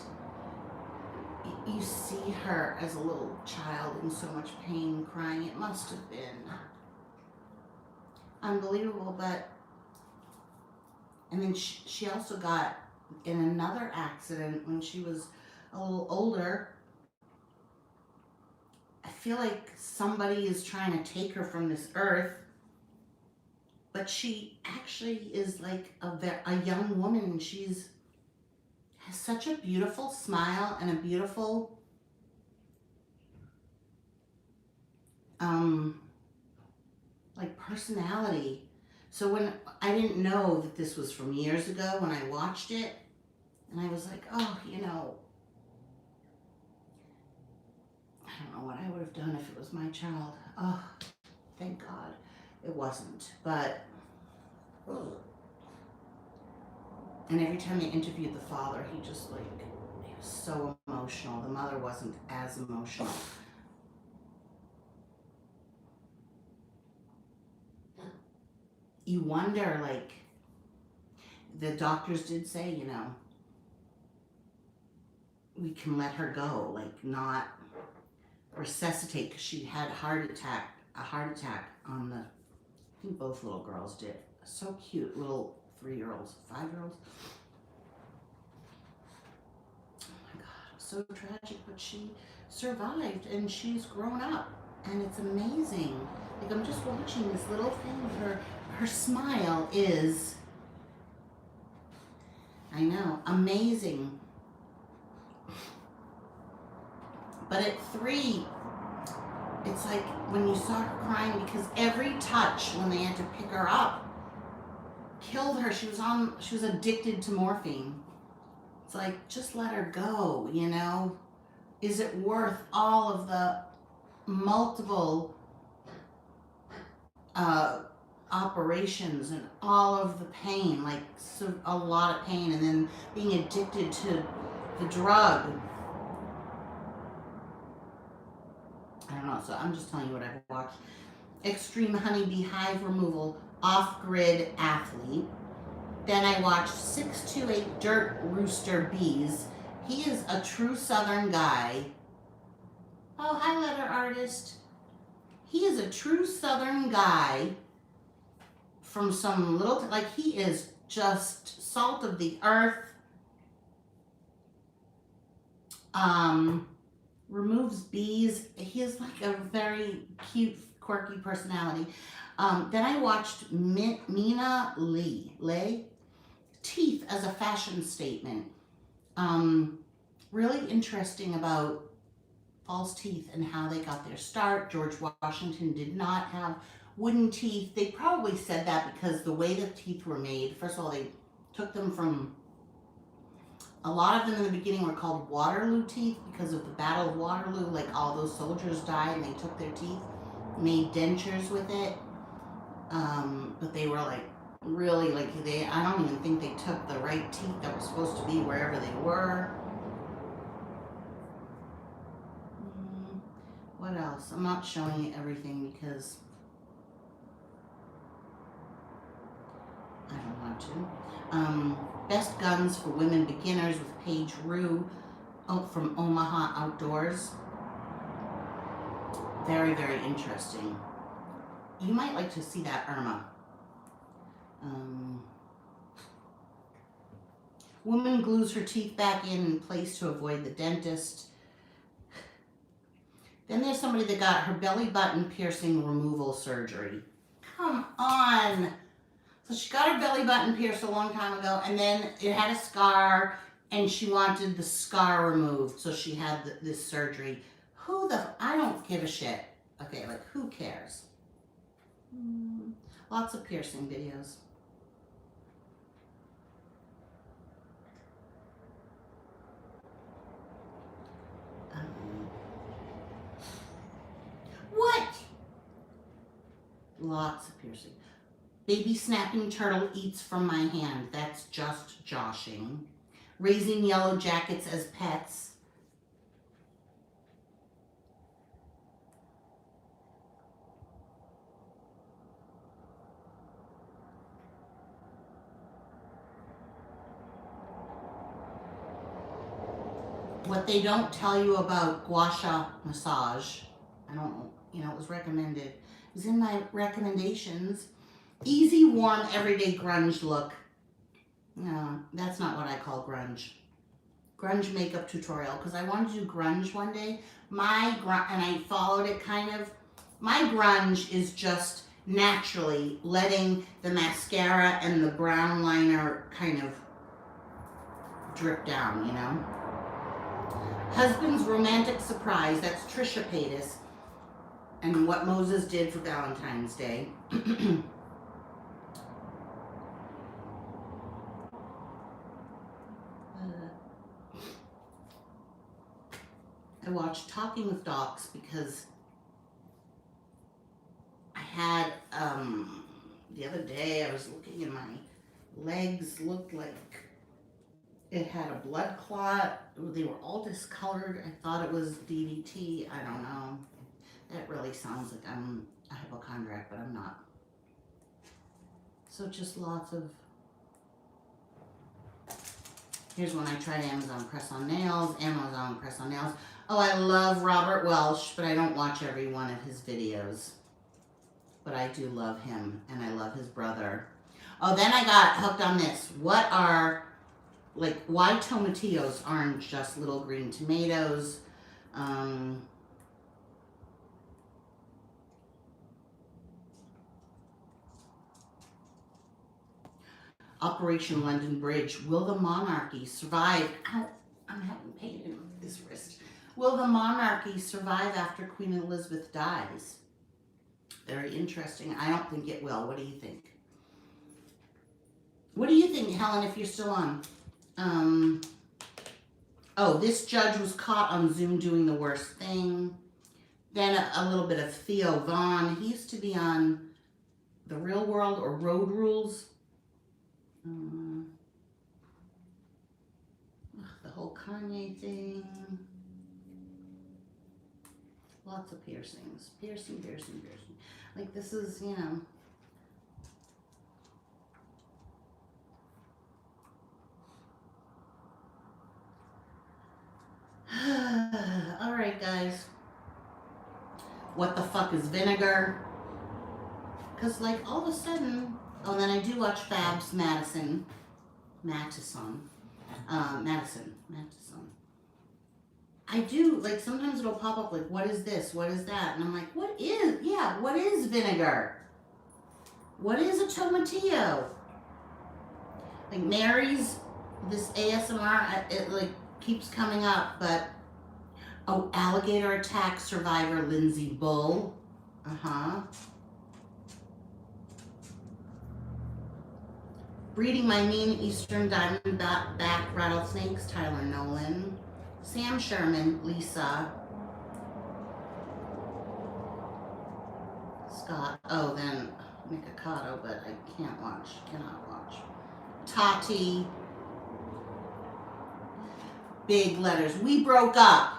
you see her as a little child in so much pain, crying. It must have been unbelievable. And then she also got in another accident when she was a little older. I feel like somebody is trying to take her from this earth, but she actually is like a young woman. She's has such a beautiful smile and a beautiful like personality. So when I didn't know that this was from years ago when I watched it, and I was like, oh, I don't know what I would have done if it was my child. Oh, thank God it wasn't. But and every time they interviewed the father, he was so emotional. The mother wasn't as emotional. You wonder, like, the doctors did say, we can let her go, like, not resuscitate, because she had a heart attack on the, I think both little girls did. So cute, little 3-year-olds, 5-year-olds. Oh my God, so tragic, but she survived and she's grown up, and it's amazing. Like, I'm just watching this little thing of her. Her smile is, I know, amazing. But at 3, it's like when you saw her crying, because every touch when they had to pick her up killed her. She was addicted to morphine. It's like, just let her go, Is it worth all of the multiple operations and all of the pain, like a lot of pain, and then being addicted to the drug? I don't know, so I'm just telling you what I've watched. Extreme Honeybee Hive Removal, Off-Grid Athlete. Then I watched 628 Dirt Rooster Bees. He is a true Southern guy. Oh, hi, letter artist. He is a true Southern guy from some little, he is just salt of the earth. Removes bees. He has like a very cute, quirky personality. Then I watched Mina Lay, Teeth as a Fashion Statement. Really interesting about false teeth and how they got their start. George Washington did not have wooden teeth. They probably said that because the way the teeth were made, first of all, they took them from, a lot of them in the beginning were called Waterloo teeth because of the Battle of Waterloo. Like, all those soldiers died and they took their teeth, made dentures with it. But they were like really, like, I don't even think they took the right teeth that were supposed to be wherever they were. What else? I'm not showing you everything because I don't want to. Best guns for women beginners with Paige Rue from Omaha Outdoors. Very, very interesting. You might like to see that, Irma. Woman glues her teeth back in place to avoid the dentist. Then there's somebody that got her belly button piercing removal surgery. Come on. So she got her belly button pierced a long time ago, and then it had a scar, and she wanted the scar removed, so she had this surgery. I don't give a shit. Okay, like, who cares? Lots of piercing videos. What? Lots of piercing. Baby snapping turtle eats from my hand. That's just joshing. Raising yellow jackets as pets. What they don't tell you about gua sha massage, I don't know, it was recommended. It was in my recommendations. Easy, warm, everyday grunge look. No, that's not what I call grunge. Grunge makeup tutorial, because I wanted to do grunge one day. And I followed it kind of. My grunge is just naturally letting the mascara and the brown liner kind of drip down, Husband's romantic surprise, that's Trisha Paytas, and what Moses did for Valentine's Day. I watched Talking with Docs because I had, the other day I was looking and my legs looked like it had a blood clot. They were all discolored. I thought it was DVT. I don't know. That really sounds like I'm a hypochondriac, but I'm not. So just lots of... Here's one I tried, Amazon press-on nails. Amazon press-on nails. Oh, I love Robert Welsh, but I don't watch every one of his videos. But I do love him, and I love his brother. Oh, then I got hooked on this. Why tomatillos aren't just little green tomatoes. Operation London Bridge. Will the monarchy survive? Ow, I'm having pain in this wrist. Will the monarchy survive after Queen Elizabeth dies? Very interesting. I don't think it will. What do you think? What do you think, Helen, if you're still on? Oh, this judge was caught on Zoom doing the worst thing. Then a little bit of Theo Vaughn. He used to be on The Real World or Road Rules. The whole Kanye thing. Lots of piercings. Piercing. Like, this is, All right, guys. What the fuck is vinegar? Because, like, all of a sudden... Oh, then I do watch Fab's Madison. I do, like, sometimes it'll pop up, like, what is this? What is that? And I'm like, what is vinegar? What is a tomatillo? Like, Mary's, this ASMR, it, like, keeps coming up, but... Oh, alligator attack survivor Lindsay Bull. Breeding my mean eastern diamondback rattlesnakes, Tyler Nolan. Sam Sherman, Lisa. Scott. Oh, then Mikado, but I cannot watch. Tati. Big letters. We broke up.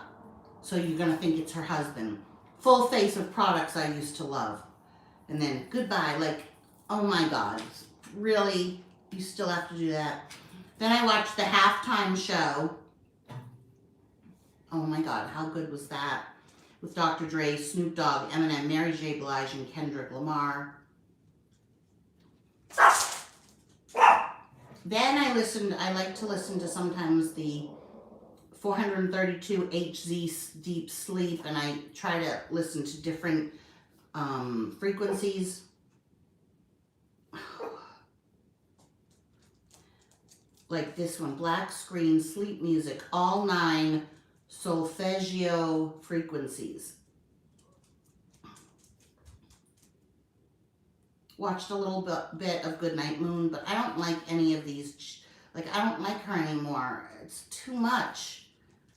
So you're going to think it's her husband. Full face of products I used to love. And then goodbye. Like, oh my God. Really? You still have to do that? Then I watched the halftime show. Oh my God. How good was that? With Dr. Dre, Snoop Dogg, Eminem, Mary J. Blige, and Kendrick Lamar. Then I like to listen to sometimes the 432 Hz Deep Sleep, and I try to listen to different frequencies. Like this one, Black Screen Sleep Music, all 9 solfeggio frequencies. Watched a little bit of Goodnight Moon, but I don't like any of these. Like, I don't like her anymore. It's too much.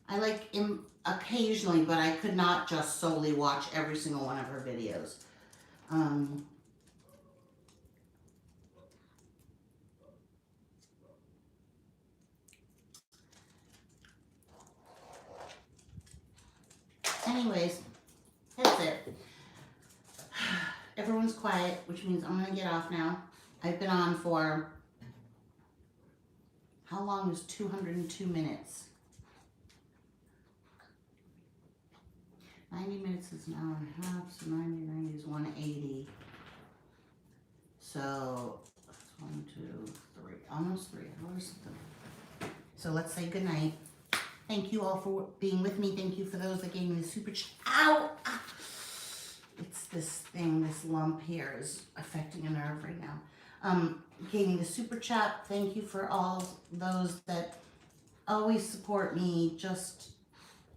I like him occasionally, but I could not just solely watch every single one of her videos. Anyways, that's it. Everyone's quiet, which means I'm going to get off now. I've been on for, how long is 202 minutes? 90 minutes is an hour and a half, so 90 is 180. So, that's 1, 2, 3, almost 3 hours. So let's say goodnight. Thank you all for being with me. Thank you for those that gave me the super chat. Ow! It's this thing, this lump here is affecting a nerve right now. Gave me the super chat. Thank you for all those that always support me just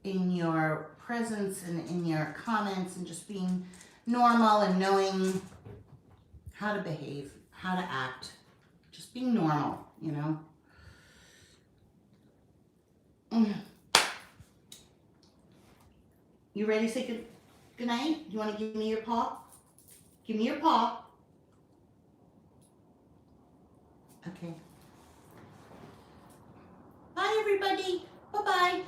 in your presence and in your comments and just being normal and knowing how to behave, how to act. Just being normal, you know? You ready to say good night? You want to give me your paw? Give me your paw. Okay. Bye, everybody. Bye-bye.